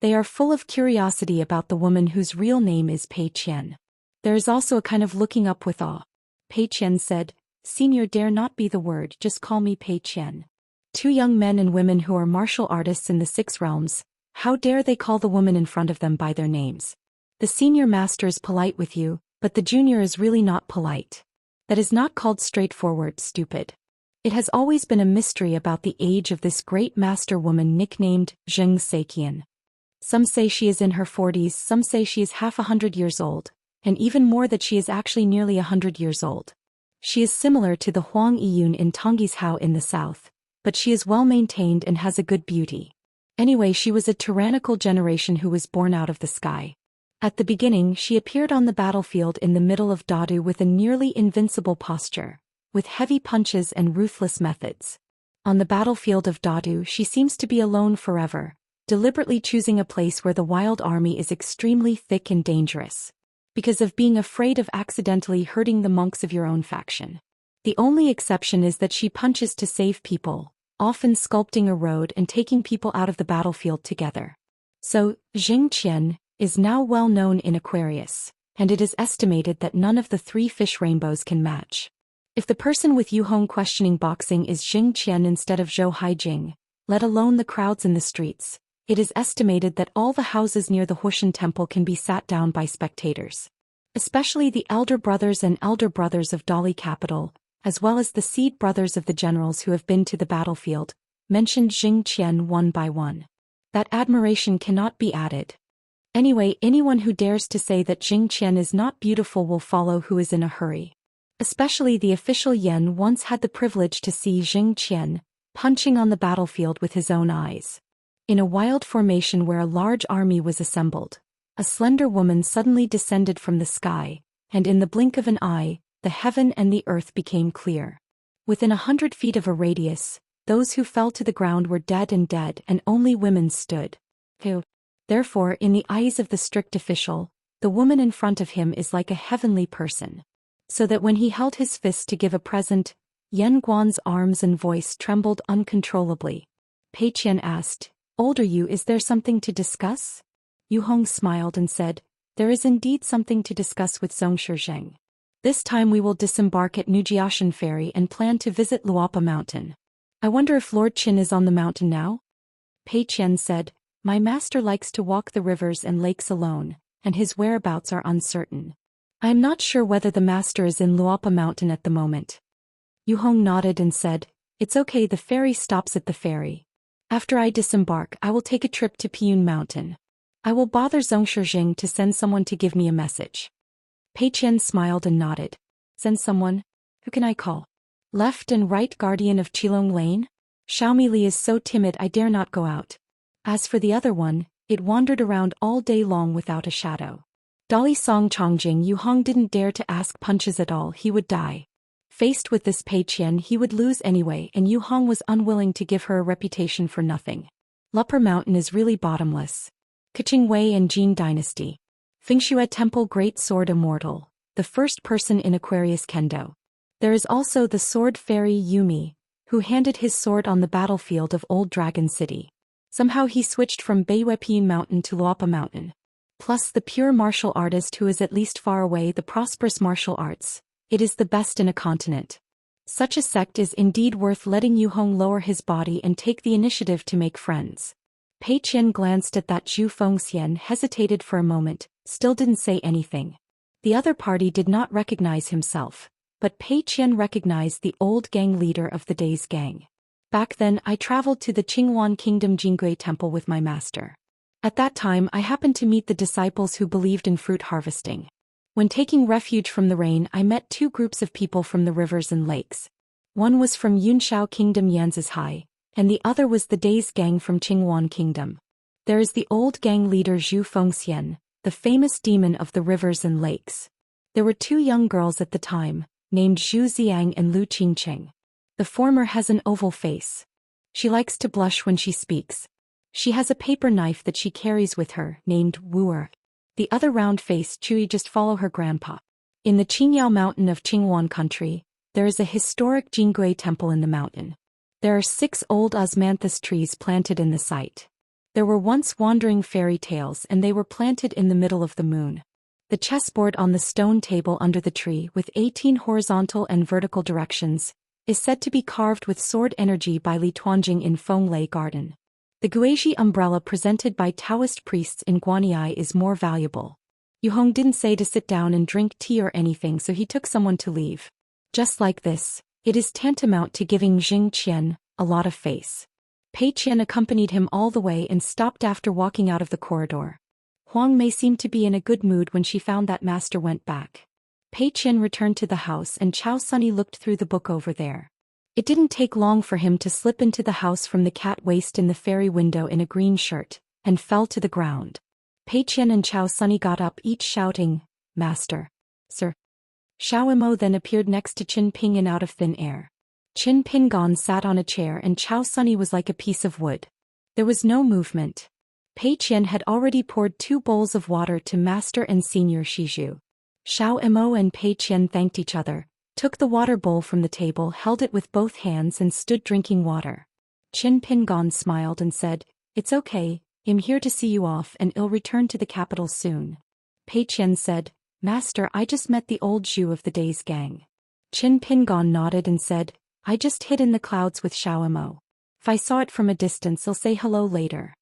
They are full of curiosity about the woman whose real name is Pei Qian. There is also a kind of looking up with awe. Pei Qian said, Senior dare not be the word, just call me Pei Qian. 2 young men and women who are martial artists in the 6 realms, how dare they call the woman in front of them by their names? The senior master is polite with you, but the junior is really not polite. That is not called straightforward, stupid. It has always been a mystery about the age of this great master woman nicknamed Zheng Seiqian. Some say she is in her 40s, some say she is half 100 years old, and even more that she is actually nearly 100 years old. She is similar to the Huang Yiyun in Tongyi's Hao in the south, but she is well maintained and has a good beauty. Anyway, she was a tyrannical generation who was born out of the sky. At the beginning, she appeared on the battlefield in the middle of Dadu with a nearly invincible posture, with heavy punches and ruthless methods. On the battlefield of Dadu, she seems to be alone forever, deliberately choosing a place where the wild army is extremely thick and dangerous, because of being afraid of accidentally hurting the monks of your own faction. The only exception is that she punches to save people, often sculpting a road and taking people out of the battlefield together. So, Xianxia is now well known in Aquarius, and it is estimated that none of the 3 fish rainbows can match. If the person with Yu Hong questioning boxing is Xianxia instead of Zhou Heijing, let alone the crowds in the streets, it is estimated that all the houses near the Huishan temple can be sat down by spectators. Especially the elder brothers and elder brothers of Dali capital, as well as the seed brothers of the generals who have been to the battlefield, mentioned Xianxia one by one. That admiration cannot be added. Anyway, anyone who dares to say that Xianxia is not beautiful will follow who is in a hurry. Especially the official Yan once had the privilege to see Xianxia punching on the battlefield with his own eyes. In a wild formation where a large army was assembled, a slender woman suddenly descended from the sky, and in the blink of an eye, the heaven and the earth became clear. Within 100 feet of a radius, those who fell to the ground were dead, and only women stood. Therefore, in the eyes of the strict official, the woman in front of him is like a heavenly person. So that when he held his fist to give a present, Yan Guan's arms and voice trembled uncontrollably. Pei Qian asked, Older you, is there something to discuss? Yu Hong smiled and said, There is indeed something to discuss with Zhongshe Zheng. This time we will disembark at Nujiashan Ferry and plan to visit Luopa Mountain. I wonder if Lord Qin is on the mountain now? Pei Qian said, My master likes to walk the rivers and lakes alone, and his whereabouts are uncertain. I am not sure whether the master is in Luopa Mountain at the moment. Yu Hong nodded and said, It's okay, the ferry stops at the ferry. After I disembark, I will take a trip to Piyun Mountain. I will bother Zhongshe Zheng to send someone to give me a message. Pei Qian smiled and nodded. Send someone? Who can I call? Left and right guardian of Qilong Lane? Xiaomi Li is so timid I dare not go out. As for the other one, it wandered around all day long without a shadow. Dali Song Chongjing Yu Hong didn't dare to ask punches at all, he would die. Faced with this Pei Qian he would lose anyway, and Yu Hong was unwilling to give her a reputation for nothing. Upper Mountain is really bottomless. Kaching Wei and Jin Dynasty. Fengxue Temple Great Sword Immortal, the first person in Aquarius Kendo. There is also the sword fairy Yumi, who handed his sword on the battlefield of Old Dragon City. Somehow he switched from Beiweping Mountain to Luopa Mountain. Plus the pure martial artist who is at least far away the prosperous martial arts. It is the best in a continent. Such a sect is indeed worth letting Yu Hong lower his body and take the initiative to make friends. Pei Qian glanced at that Zhou Xian, hesitated for a moment, still didn't say anything. The other party did not recognize himself, but Pei Qian recognized the old gang leader of the day's gang. Back then I traveled to the Qingwan Kingdom Jingui Temple with my master. At that time I happened to meet the disciples who believed in fruit harvesting. When taking refuge from the rain I met two groups of people from the rivers and lakes. One was from Yunshao Kingdom Yanzhou High, and the other was the Day's gang from Qingwan Kingdom. There is the old gang leader Zhou Xian, the famous demon of the rivers and lakes. There were two young girls at the time, named Zhu Xiang and Lu Qingqing. The former has an oval face. She likes to blush when she speaks. She has a paper knife that she carries with her, named Wuer. The other round-faced Chui just follow her grandpa. In the Qingyao mountain of Qingwan country, there is a historic Jingui temple in the mountain. There are 6 old osmanthus trees planted in the site. There were once wandering fairy tales and they were planted in the middle of the moon. The chessboard on the stone table under the tree with 18 horizontal and vertical directions is said to be carved with sword energy by Li Tuanjing in Fenglei Garden. The Guizhi umbrella presented by Taoist priests in Guanyi is more valuable. Yu Hong didn't say to sit down and drink tea or anything, so he took someone to leave. Just like this, it is tantamount to giving Jing Qian a lot of face. Pei Qian accompanied him all the way and stopped after walking out of the corridor. Huang Mei seemed to be in a good mood when she found that master went back. Pei Qian returned to the house and Chao Sunny looked through the book over there. It didn't take long for him to slip into the house from the cat waist in the fairy window in a green shirt, and fell to the ground. Pei Qian and Chao Sunny got up each shouting, "Master! Sir!" Xiao Imo then appeared next to Qin Pingyan out of thin air. Qin Pingon sat on a chair and Chao Sunny was like a piece of wood. There was no movement. Pei Qian had already poured 2 bowls of water to Master and Senior Shizhu. Xiao Imo and Pei Qian thanked each other, took the water bowl from the table, held it with both hands and stood drinking water. Qin Pingon smiled and said, "It's okay, I'm here to see you off and I'll return to the capital soon." Pei Qian said, "Master, I just met the old Zhu of the day's gang." Qin Pingon nodded and said, "I just hid in the clouds with Xiao Imo. If I saw it from a distance I'll say hello later."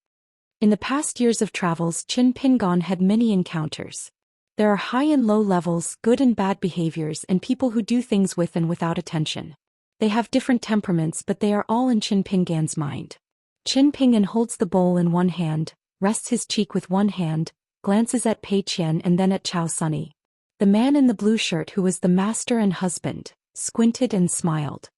In the past years of travels Qin Pingon had many encounters. There are high and low levels, good and bad behaviors and people who do things with and without attention. They have different temperaments but they are all in Qin Pingan's mind. Qin Pingan holds the bowl in one hand, rests his cheek with one hand, glances at Pei Qian and then at Chao Sunny. The man in the blue shirt who was the master and husband, squinted and smiled.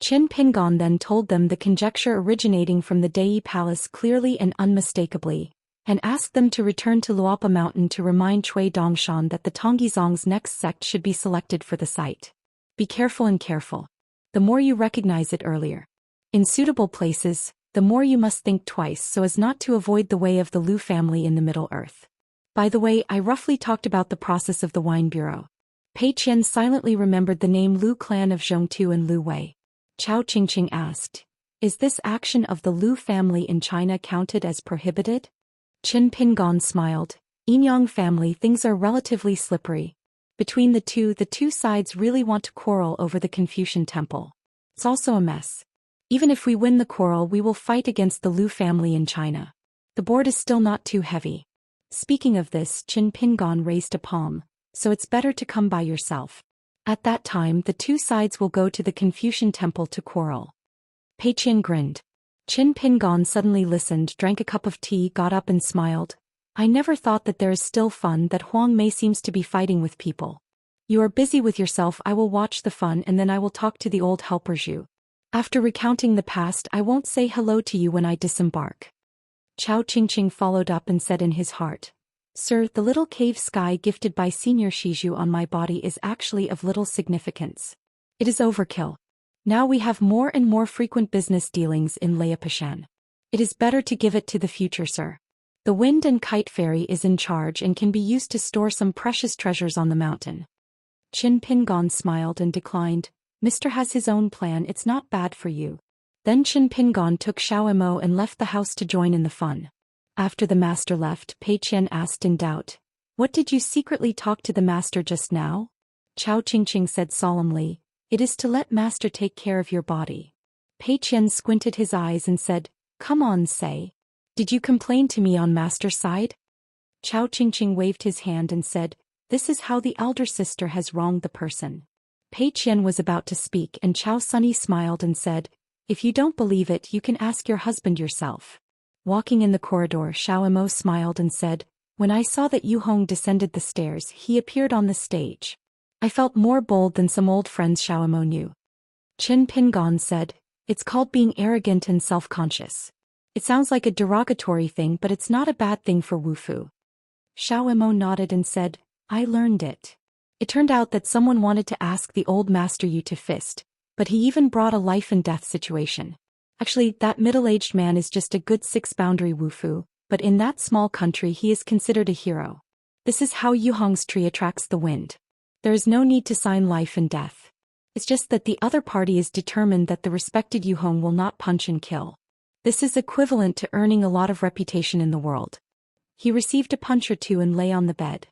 Qin Pingon then told them the conjecture originating from the Dei Palace clearly and unmistakably, and asked them to return to Luopa Mountain to remind Cui Dongshan that the Tonggizong's next sect should be selected for the site. Be careful and careful. The more you recognize it earlier. In suitable places, the more you must think twice so as not to avoid the way of the Lu family in the Middle Earth. By the way, I roughly talked about the process of the wine bureau. Pei Qian silently remembered the name Lu clan of Zhongtu and Lu Wei. Chao Qingqing asked, "Is this action of the Lu family in China counted as prohibited?" Qin Pingon smiled. "Yinyang family, things are relatively slippery. Between the two sides really want to quarrel over the Confucian temple. It's also a mess. Even if we win the quarrel we will fight against the Lu family in China. The board is still not too heavy." Speaking of this, Qin Pingon raised a palm, "So it's better to come by yourself. At that time the 2 sides will go to the Confucian temple to quarrel." Pei Qian grinned. Qin Pingon suddenly listened, drank a cup of tea, got up and smiled. "I never thought that there is still fun, that Huang Mei seems to be fighting with people. You are busy with yourself, I will watch the fun and then I will talk to the old helper Zhu. After recounting the past I won't say hello to you when I disembark." Chao Qingqing followed up and said in his heart, "Sir, the little cave sky gifted by Senior Shizhu on my body is actually of little significance. It is overkill. Now we have more and more frequent business dealings in Liapishan. It is better to give it to the future, sir. The wind and kite fairy is in charge and can be used to store some precious treasures on the mountain." Qin Pingon smiled and declined, "Mr. has his own plan, it's not bad for you. Then Qin Pingon took Xiao Emo and left the house to join in the fun. After the master left, Pei Qian asked in doubt, "What did you secretly talk to the master just now?" Chao Qingqing said solemnly, "It is to let master take care of your body." Pei Qian squinted his eyes and said, "Come on, say. Did you complain to me on master's side?" Chao Qingqing waved his hand and said, "This is how the elder sister has wronged the person." Pei Qian was about to speak and Chao Sunny smiled and said, "If you don't believe it, you can ask your husband yourself." Walking in the corridor, Xiao Emo smiled and said, "When I saw that Yu Hong descended the stairs, he appeared on the stage. I felt more bold than some old friends Xiao Emo knew." Qin Pingon said, "It's called being arrogant and self-conscious. It sounds like a derogatory thing, but it's not a bad thing for Wufu." Xiao Emo nodded and said, "I learned it. It turned out that someone wanted to ask the old master Yu to fist, but he even brought a life and death situation. Actually, that middle-aged man is just a good six-boundary Wufu, but in that small country he is considered a hero. This is how Yu Hong's tree attracts the wind. There is no need to sign life and death. It's just that the other party is determined that the respected Yu Hong will not punch and kill. This is equivalent to earning a lot of reputation in the world." He received a punch or two and lay on the bed.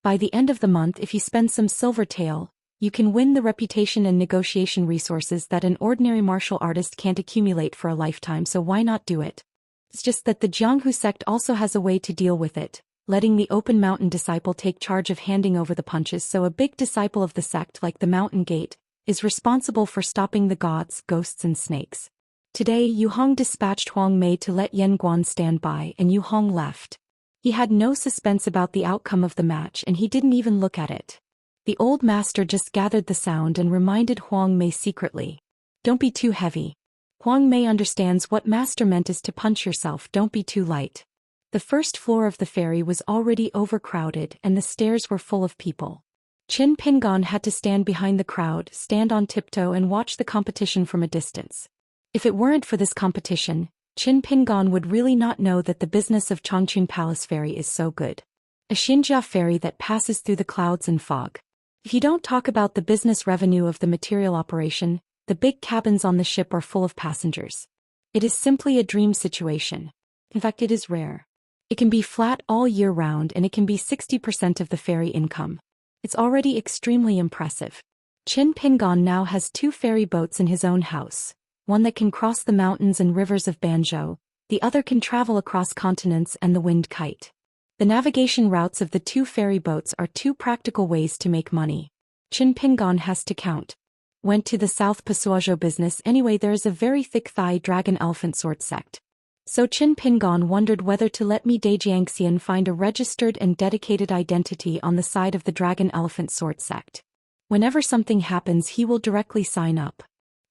By the end of the month, if you spend some silver tael, you can win the reputation and negotiation resources that an ordinary martial artist can't accumulate for a lifetime, so why not do it? It's just that the Jianghu sect also has a way to deal with it, letting the open mountain disciple take charge of handing over the punches, so a big disciple of the sect like the Mountain Gate is responsible for stopping the gods, ghosts and snakes. Today Yu Hong dispatched Huang Mei to let Yan Guan stand by and Yu Hong left. He had no suspense about the outcome of the match and he didn't even look at it. The old master just gathered the sound and reminded Huang Mei secretly, "Don't be too heavy. Huang Mei understands what master meant is to punch yourself, don't be too light." The first floor of the ferry was already overcrowded and the stairs were full of people. Qin Pingon had to stand behind the crowd, stand on tiptoe and watch the competition from a distance. If it weren't for this competition, Qin Pingon would really not know that the business of Chongqing Palace Ferry is so good. A Xianxia ferry that passes through the clouds and fog. If you don't talk about the business revenue of the material operation, the big cabins on the ship are full of passengers. It is simply a dream situation. In fact, it is rare. It can be flat all year round and it can be 60% of the ferry income. It's already extremely impressive. Qin Pingon now has 2 ferry boats in his own house. One that can cross the mountains and rivers of Banzhou, the other can travel across continents and the wind kite. The navigation routes of the 2 ferry boats are 2 practical ways to make money. Qin Pingon has to count. Went to the South Pasuazhou business anyway. There is a very thick thigh dragon elephant sword sect. So Qin Pingon wondered whether to let me Xianxian find a registered and dedicated identity on the side of the dragon elephant sword sect. Whenever something happens he will directly sign up.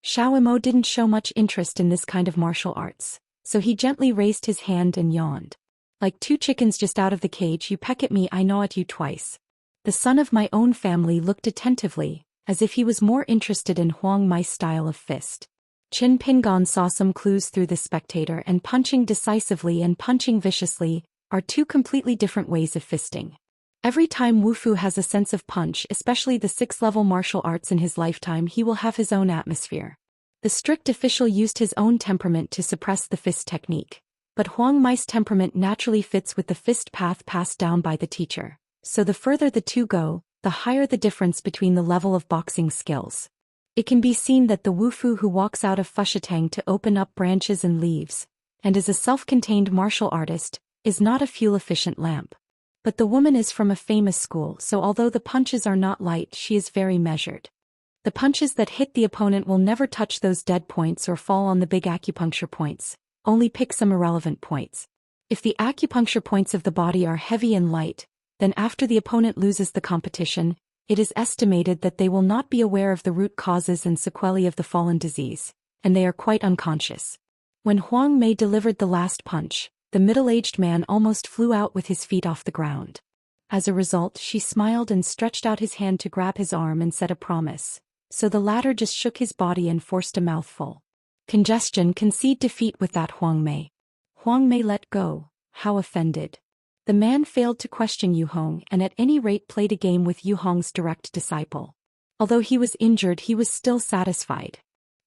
Xiao Emo didn't show much interest in this kind of martial arts, so he gently raised his hand and yawned. "Like 2 chickens just out of the cage, you peck at me, I gnaw at you twice." The son of my own family looked attentively, as if he was more interested in Huang Mei's style of fist. Qin Pingon saw some clues through this spectator, and punching decisively and punching viciously are 2 completely different ways of fisting. Every time Wufu has a sense of punch, especially the 6th-level martial arts in his lifetime, he will have his own atmosphere. The strict official used his own temperament to suppress the fist technique, but Huang Mei's temperament naturally fits with the fist path passed down by the teacher, so the further the 2 go, the higher the difference between the level of boxing skills. It can be seen that the Wufu who walks out of Fushatang to open up branches and leaves, and is a self-contained martial artist, is not a fuel-efficient lamp. But the woman is from a famous school, so although the punches are not light, she is very measured. The punches that hit the opponent will never touch those dead points or fall on the big acupuncture points, only pick some irrelevant points. If the acupuncture points of the body are heavy and light, then after the opponent loses the competition, it is estimated that they will not be aware of the root causes and sequelae of the fallen disease, and they are quite unconscious. When Huang Mei delivered the last punch, the middle-aged man almost flew out with his feet off the ground. As a result, she smiled and stretched out his hand to grab his arm and said a promise, so the latter just shook his body and forced a mouthful. Congestion, concede defeat with that Huang Mei. Huang Mei let go. How offended. The man failed to question Yu Hong and at any rate played a game with Yu Hong's direct disciple. Although he was injured, he was still satisfied.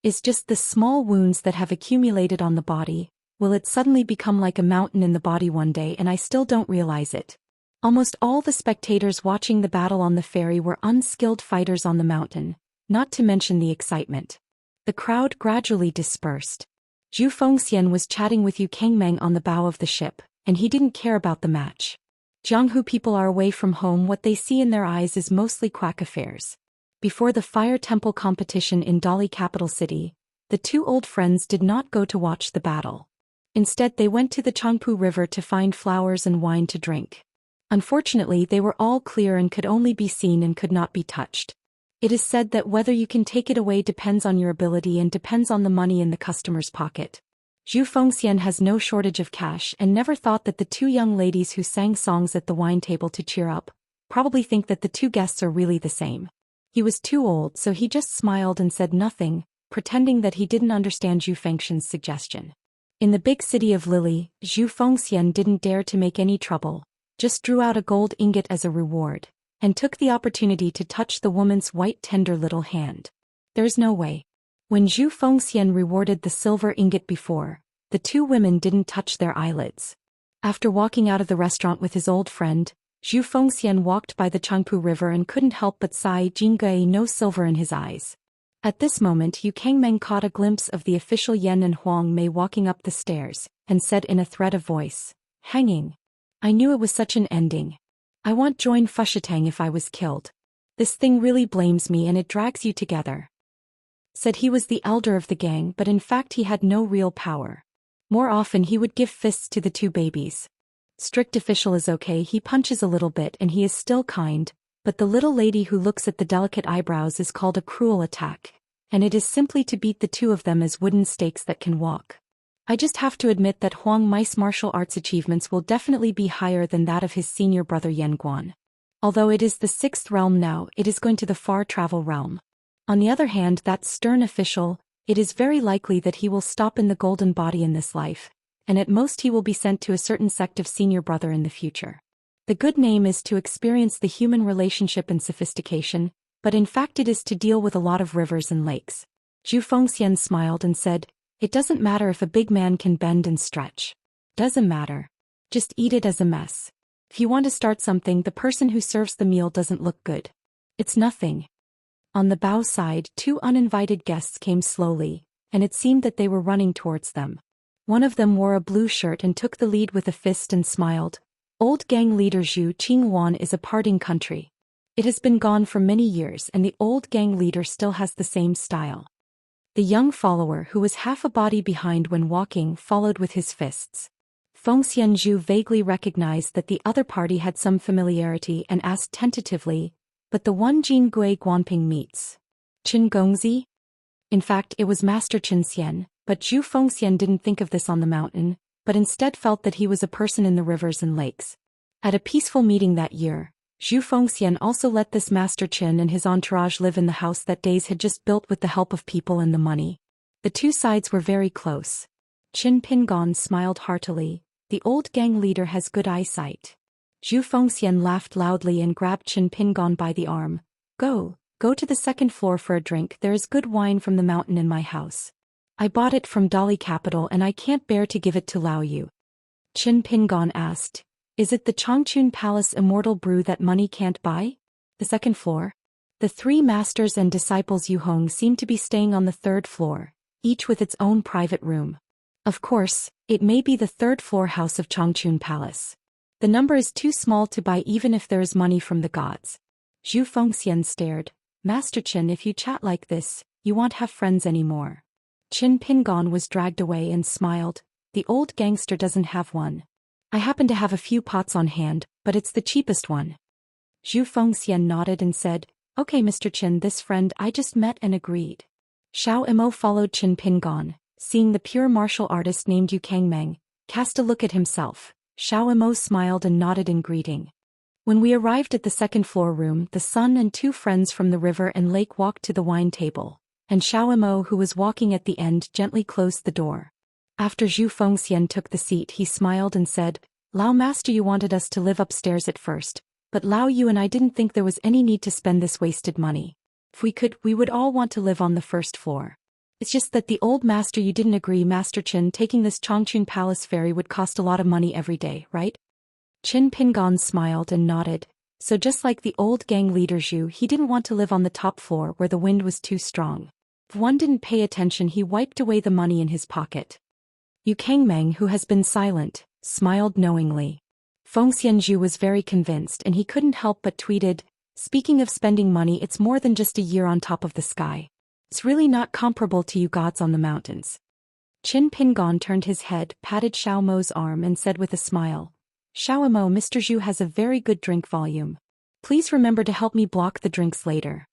Is just the small wounds that have accumulated on the body. Will it suddenly become like a mountain in the body one day and I still don't realize it? Almost all the spectators watching the battle on the ferry were unskilled fighters on the mountain, not to mention the excitement. The crowd gradually dispersed. Zhu Fengxian was chatting with Yu Kangmeng on the bow of the ship, and he didn't care about the match. Jianghu people are away from home, what they see in their eyes is mostly quack affairs. Before the fire temple competition in Dali capital city, the two old friends did not go to watch the battle. Instead they went to the Changpu River to find flowers and wine to drink. Unfortunately they were all clear and could only be seen and could not be touched. It is said that whether you can take it away depends on your ability and depends on the money in the customer's pocket. Zhu Fengxian has no shortage of cash and never thought that the two young ladies who sang songs at the wine table to cheer up probably think that the two guests are really the same. He was too old, so he just smiled and said nothing, pretending that he didn't understand Zhu Fengxian's suggestion. In the big city of Lily, Zhu Fengxian didn't dare to make any trouble, just drew out a gold ingot as a reward, and took the opportunity to touch the woman's white tender little hand. There's no way. When Zhu Fengxian rewarded the silver ingot before, the two women didn't touch their eyelids. After walking out of the restaurant with his old friend, Zhu Fengxian walked by the Changpu River and couldn't help but sigh, Jingui, no silver in his eyes. At this moment Yu Kangmeng caught a glimpse of the official Yan and Huang Mei walking up the stairs, and said in a threat of voice, "Hanging. I knew it was such an ending. I want join Fushatang if I was killed. This thing really blames me and it drags you together." Said he was the elder of the gang, but in fact he had no real power. More often he would give fists to the two babies. Strict official is okay, he punches a little bit and he is still kind, but the little lady who looks at the delicate eyebrows is called a cruel attack, and it is simply to beat the two of them as wooden stakes that can walk. I just have to admit that Huang Mei's martial arts achievements will definitely be higher than that of his senior brother Yan Guan. Although it is the 6th realm now, it is going to the far travel realm. On the other hand, that stern official, it is very likely that he will stop in the golden body in this life, and at most he will be sent to a certain sect of senior brother in the future. The good name is to experience the human relationship and sophistication, but in fact it is to deal with a lot of rivers and lakes. Zhu Fengxian smiled and said, "It doesn't matter if a big man can bend and stretch. Doesn't matter. Just eat it as a mess. If you want to start something, the person who serves the meal doesn't look good. It's nothing." On the bow side, two uninvited guests came slowly, and it seemed that they were running towards them. One of them wore a blue shirt and took the lead with a fist and smiled. Old gang leader Zhu Qingwan is a parting country. It has been gone for many years and the old gang leader still has the same style. The young follower, who was half a body behind when walking, followed with his fists. Fengxian Zhu vaguely recognized that the other party had some familiarity and asked tentatively, "But the one Jin Gui Guanping meets? Qin Gongzi?" In fact, it was Master Qin Xian, but Zhu Fengxian didn't think of this on the mountain, but instead felt that he was a person in the rivers and lakes. At a peaceful meeting that year, Zhu Fengxian also let this Master Qin and his entourage live in the house that Days had just built with the help of people and the money. The two sides were very close. Qin Pingon smiled heartily. The old gang leader has good eyesight. Zhu Fengxian laughed loudly and grabbed Qin Pingon by the arm. Go to the 2nd floor for a drink, there is good wine from the mountain in my house. I bought it from Dali capital and I can't bear to give it to Lao Yu." Qin Pingon asked, "Is it the Changchun Palace Immortal brew that money can't buy? The 2nd floor?" The 3 masters and disciples Yu Hong seemed to be staying on the 3rd floor, each with its own private room. Of course, it may be the 3rd floor house of Changchun Palace. The number is too small to buy even if there is money from the gods. Zhu Fengxian stared. "Master Qin, if you chat like this, you won't have friends anymore." Qin Pingon was dragged away and smiled. "The old gangster doesn't have one. I happen to have a few pots on hand, but it's the cheapest one." Zhu Fengxian nodded and said, "Okay Mr. Qin, this friend I just met and agreed." Xiao Imo followed Qin Pingon, seeing the pure martial artist named Yu Kangmeng, cast a look at himself. Xiao Imo smiled and nodded in greeting. When we arrived at the 2nd floor room, the son and 2 friends from the river and lake walked to the wine table, and Xiao Imo, who was walking at the end, gently closed the door. After Zhu Fengxian took the seat, he smiled and said, "Lao Master, you wanted us to live upstairs at first, but Lao Yu and I didn't think there was any need to spend this wasted money. If we could, we would all want to live on the 1st floor. It's just that the old master you didn't agree, Master Qin, taking this Changchun Palace ferry would cost a lot of money every day, right? Qin Pingon smiled and nodded. So just like the old gang leader Zhu, he didn't want to live on the top floor where the wind was too strong. If one didn't pay attention, he wiped away the money in his pocket. Yu Kangmeng, who has been silent, smiled knowingly. Fengxian Zhu was very convinced and he couldn't help but tweeted, "Speaking of spending money, it's more than just a year on top of the sky. It's really not comparable to you gods on the mountains." Qin Pingon turned his head, patted Xiao Mo's arm and said with a smile, "Xiao Mo, Mr. Zhu has a very good drink volume. Please remember to help me block the drinks later."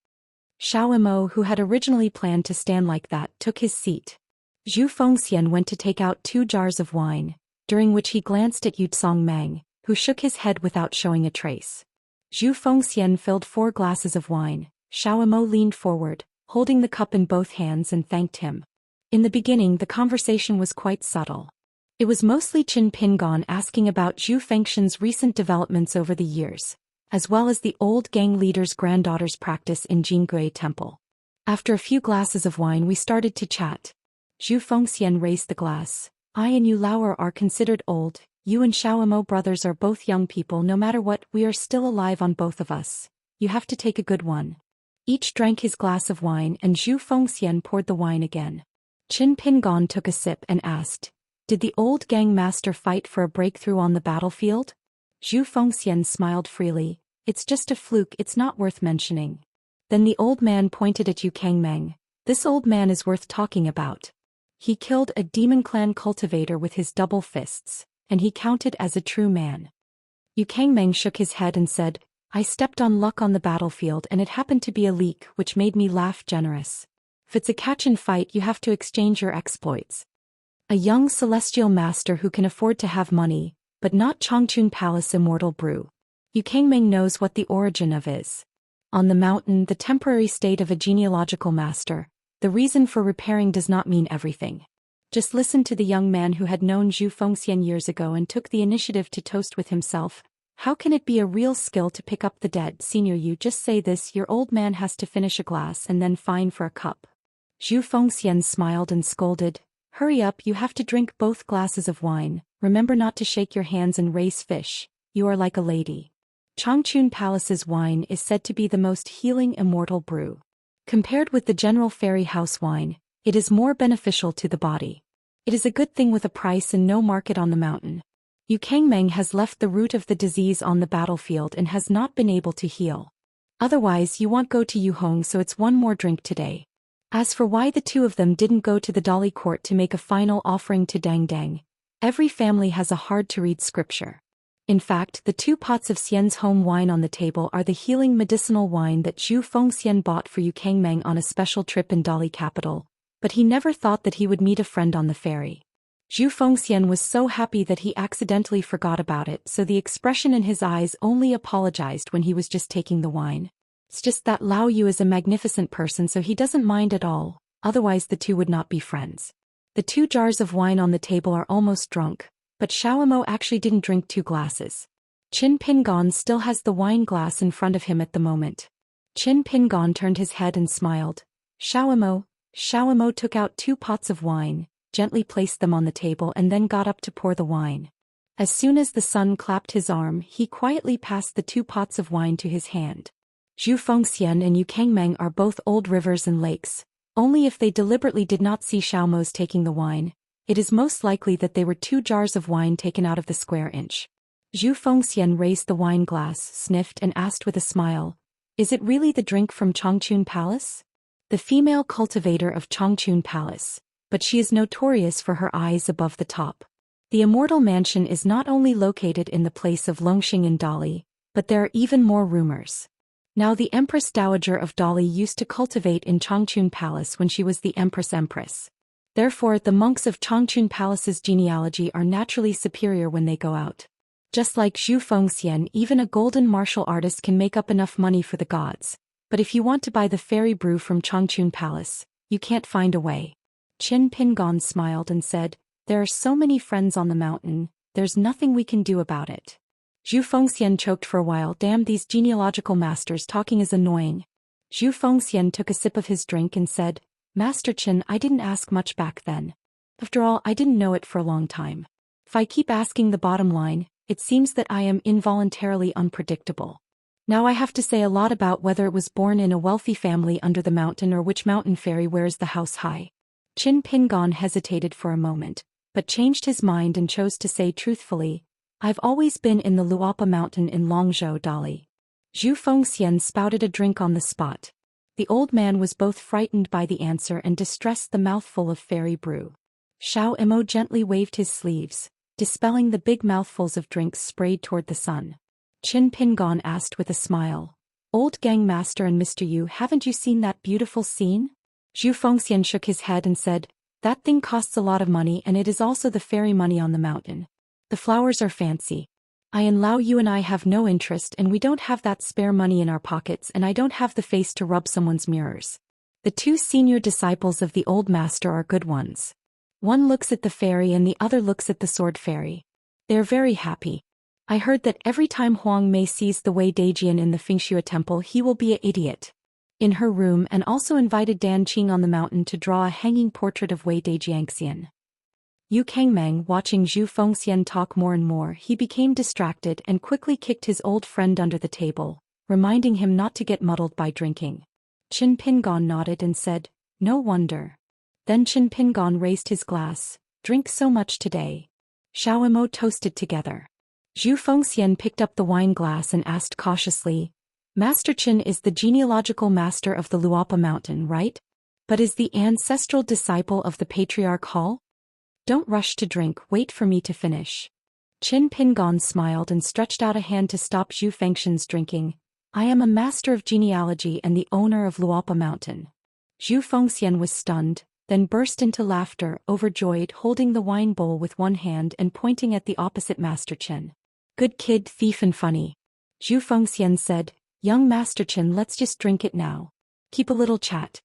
Xiao Mo, who had originally planned to stand like that, took his seat. Zhu Fengxian went to take out 2 jars of wine, during which he glanced at Yu Tsongmeng, who shook his head without showing a trace. Zhu Fengxian filled 4 glasses of wine. Xiao Mo leaned forward, holding the cup in both hands, and thanked him. In the beginning, the conversation was quite subtle. It was mostly Qin Pingon asking about Zhu Fengxian's recent developments over the years, as well as the old gang leader's granddaughter's practice in Jingui Temple. After a few glasses of wine, we started to chat. Zhu Fengxian raised the glass. "I and you Lauer are considered old. You and Xiao Mo brothers are both young people. No matter what, we are still alive on both of us. You have to take a good one." Each drank his glass of wine and Zhu Fengxian poured the wine again. Qin Pingon took a sip and asked, "Did the old gang master fight for a breakthrough on the battlefield?" Zhu Fengxian smiled freely. "It's just a fluke, it's not worth mentioning." Then the old man pointed at Yu Kangmeng. "This old man is worth talking about. He killed a demon clan cultivator with his double fists, and he counted as a true man." Yu Kangmeng shook his head and said, "I stepped on luck on the battlefield and it happened to be a leak, which made me laugh generous. If it's a catch and fight, you have to exchange your exploits. A young celestial master who can afford to have money, but not Changchun Palace Immortal brew. Yu Kangmeng knows what the origin of is. On the mountain, the temporary state of a genealogical master. The reason for repairing does not mean everything. Just listen to the young man who had known Zhu Fengxian years ago and took the initiative to toast with himself. How can it be a real skill to pick up the dead? Senior, you just say this, your old man has to finish a glass and then fine for a cup." Zhu Fengxian smiled and scolded, "Hurry up, you have to drink both glasses of wine. Remember not to shake your hands and raise fish. You are like a lady." Changchun Palace's wine is said to be the most healing immortal brew. Compared with the general fairy house wine, it is more beneficial to the body. It is a good thing with a price and no market on the mountain. Yu Kangmeng has left the root of the disease on the battlefield and has not been able to heal. Otherwise you won't go to Yu Hong, so it's one more drink today. As for why the 2 of them didn't go to the Dali court to make a final offering to Dang Dang, every family has a hard-to-read scripture. In fact, the 2 pots of Xian's home wine on the table are the healing medicinal wine that Zhu Fengxian bought for Yu Kangmeng on a special trip in Dali capital, but he never thought that he would meet a friend on the ferry. Zhu Fengxian was so happy that he accidentally forgot about it, so the expression in his eyes only apologized when he was just taking the wine. It's just that Lao Yu is a magnificent person, so he doesn't mind at all, otherwise the 2 would not be friends. The 2 jars of wine on the table are almost drunk, but Xiao Mo actually didn't drink 2 glasses. Qin Pingon still has the wine glass in front of him at the moment. Qin Pingon turned his head and smiled. Xiao Mo took out 2 pots of wine, gently placed them on the table and then got up to pour the wine. As soon as the sun clapped his arm, he quietly passed the 2 pots of wine to his hand. Zhu Fengxian and Yu Kangmeng are both old rivers and lakes. Only if they deliberately did not see Xiao Mo's taking the wine, it is most likely that they were 2 jars of wine taken out of the square inch. Zhu Fengxian raised the wine glass, sniffed and asked with a smile, "Is it really the drink from Changchun Palace?" The female cultivator of Changchun Palace, but she is notorious for her eyes above the top. The Immortal Mansion is not only located in the place of Longxing in Dali, but there are even more rumors. Now the Empress Dowager of Dali used to cultivate in Changchun Palace when she was the Empress. Therefore, the monks of Changchun Palace's genealogy are naturally superior when they go out. Just like Zhu Fengxian, even a golden martial artist can make up enough money for the gods. But if you want to buy the fairy brew from Changchun Palace, you can't find a way. Qin Pingon smiled and said, "There are so many friends on the mountain, there's nothing we can do about it." Zhu Fengxian choked for a while. Damn, these genealogical masters talking is annoying. Zhu Fengxian took a sip of his drink and said, Master Qin, I didn't ask much back then. After all, I didn't know it for a long time. If I keep asking the bottom line, it seems that I am involuntarily unpredictable. Now I have to say a lot about whether it was born in a wealthy family under the mountain or which mountain fairy wears the house high. Qin Pingon hesitated for a moment, but changed his mind and chose to say truthfully, I've always been in the Luopa mountain in Longzhou Dali. Zhu Xian spouted a drink on the spot. The old man was both frightened by the answer and distressed the mouthful of fairy brew. Xiao Imo gently waved his sleeves, dispelling the big mouthfuls of drinks sprayed toward the sun. Qin Pingon asked with a smile, Old Gang Master and Mr. Yu, haven't you seen that beautiful scene? Zhu Xian shook his head and said, that thing costs a lot of money and it is also the fairy money on the mountain. The flowers are fancy. I and Lao Yu and I have no interest and we don't have that spare money in our pockets and I don't have the face to rub someone's mirrors. The two senior disciples of the old master are good ones. One looks at the fairy and the other looks at the sword fairy. They are very happy. I heard that every time Huang Mei sees the Wei Daijian in the Fengxue temple he will be an idiot. In her room and also invited Dan Qing on the mountain to draw a hanging portrait of Wei Daijiangxian. Yu Kangmeng, watching Zhu Fengxian talk more and more, he became distracted and quickly kicked his old friend under the table, reminding him not to get muddled by drinking. Qin Pingon nodded and said, no wonder. Then Qin Pingon raised his glass, drink so much today. Xiao Imo toasted together. Zhu Fengxian picked up the wine glass and asked cautiously, Master Qin is the genealogical master of the Luopa mountain, right? But is the ancestral disciple of the Patriarch Hall? Don't rush to drink, wait for me to finish. Qin Pingon smiled and stretched out a hand to stop Zhu Fengxian's drinking. I am a master of genealogy and the owner of Luopa mountain. Zhu Fengxian was stunned, then burst into laughter, overjoyed, holding the wine bowl with one hand and pointing at the opposite Master Qin. Good kid, thief and funny. Zhu Fengxian said, young Master Qin, let's just drink it now. Keep a little chat.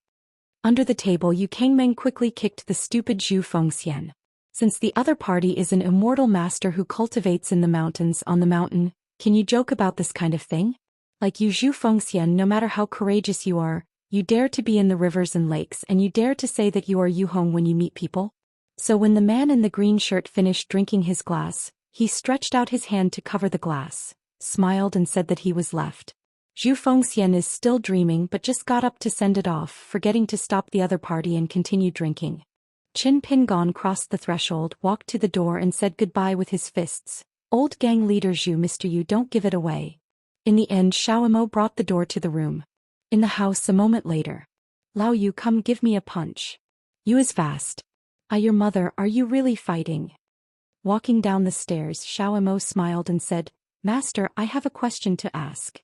Under the table, Yu Kangmeng quickly kicked the stupid Zhu Fengxian. Since the other party is an immortal master who cultivates in the mountains on the mountain, can you joke about this kind of thing? Like you Zhu Fengxian, no matter how courageous you are, you dare to be in the rivers and lakes and you dare to say that you are Yu Hong when you meet people? So when the man in the green shirt finished drinking his glass, he stretched out his hand to cover the glass, smiled and said that he was left. Zhu Fengxian is still dreaming but just got up to send it off, forgetting to stop the other party and continue drinking. Qin Pingon crossed the threshold, walked to the door and said goodbye with his fists. Old gang leader Zhu, Mr. Yu, don't give it away. In the end, Xiao Imo brought the door to the room. In the house a moment later. Lao Yu, come give me a punch. Yu is fast. Your mother, are you really fighting? Walking down the stairs, Xiao Imo smiled and said, Master, I have a question to ask.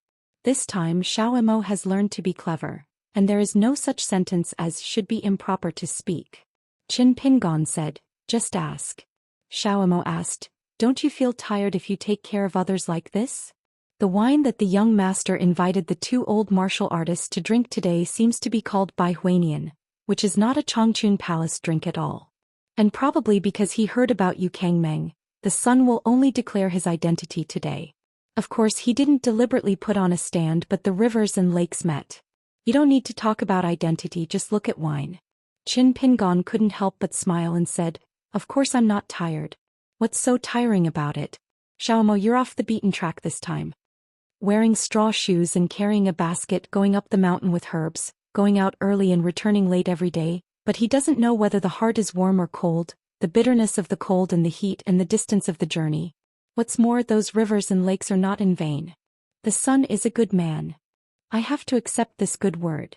This time Xiao Imo has learned to be clever, and there is no such sentence as should be improper to speak. Qin Pingon said, just ask. Xiao Imo asked, don't you feel tired if you take care of others like this? The wine that the young master invited the two old martial artists to drink today seems to be called Bai Huanian, which is not a Chongqun Palace drink at all. And probably because he heard about Yu Kangmeng, the son will only declare his identity today. Of course he didn't deliberately put on a stand but the rivers and lakes met. You don't need to talk about identity, just look at wine. Qin Pingon couldn't help but smile and said, of course I'm not tired. What's so tiring about it? Xiao Imo, you're off the beaten track this time. Wearing straw shoes and carrying a basket, going up the mountain with herbs, going out early and returning late every day, but he doesn't know whether the heart is warm or cold, the bitterness of the cold and the heat and the distance of the journey. What's more, those rivers and lakes are not in vain. The son is a good man. I have to accept this good word.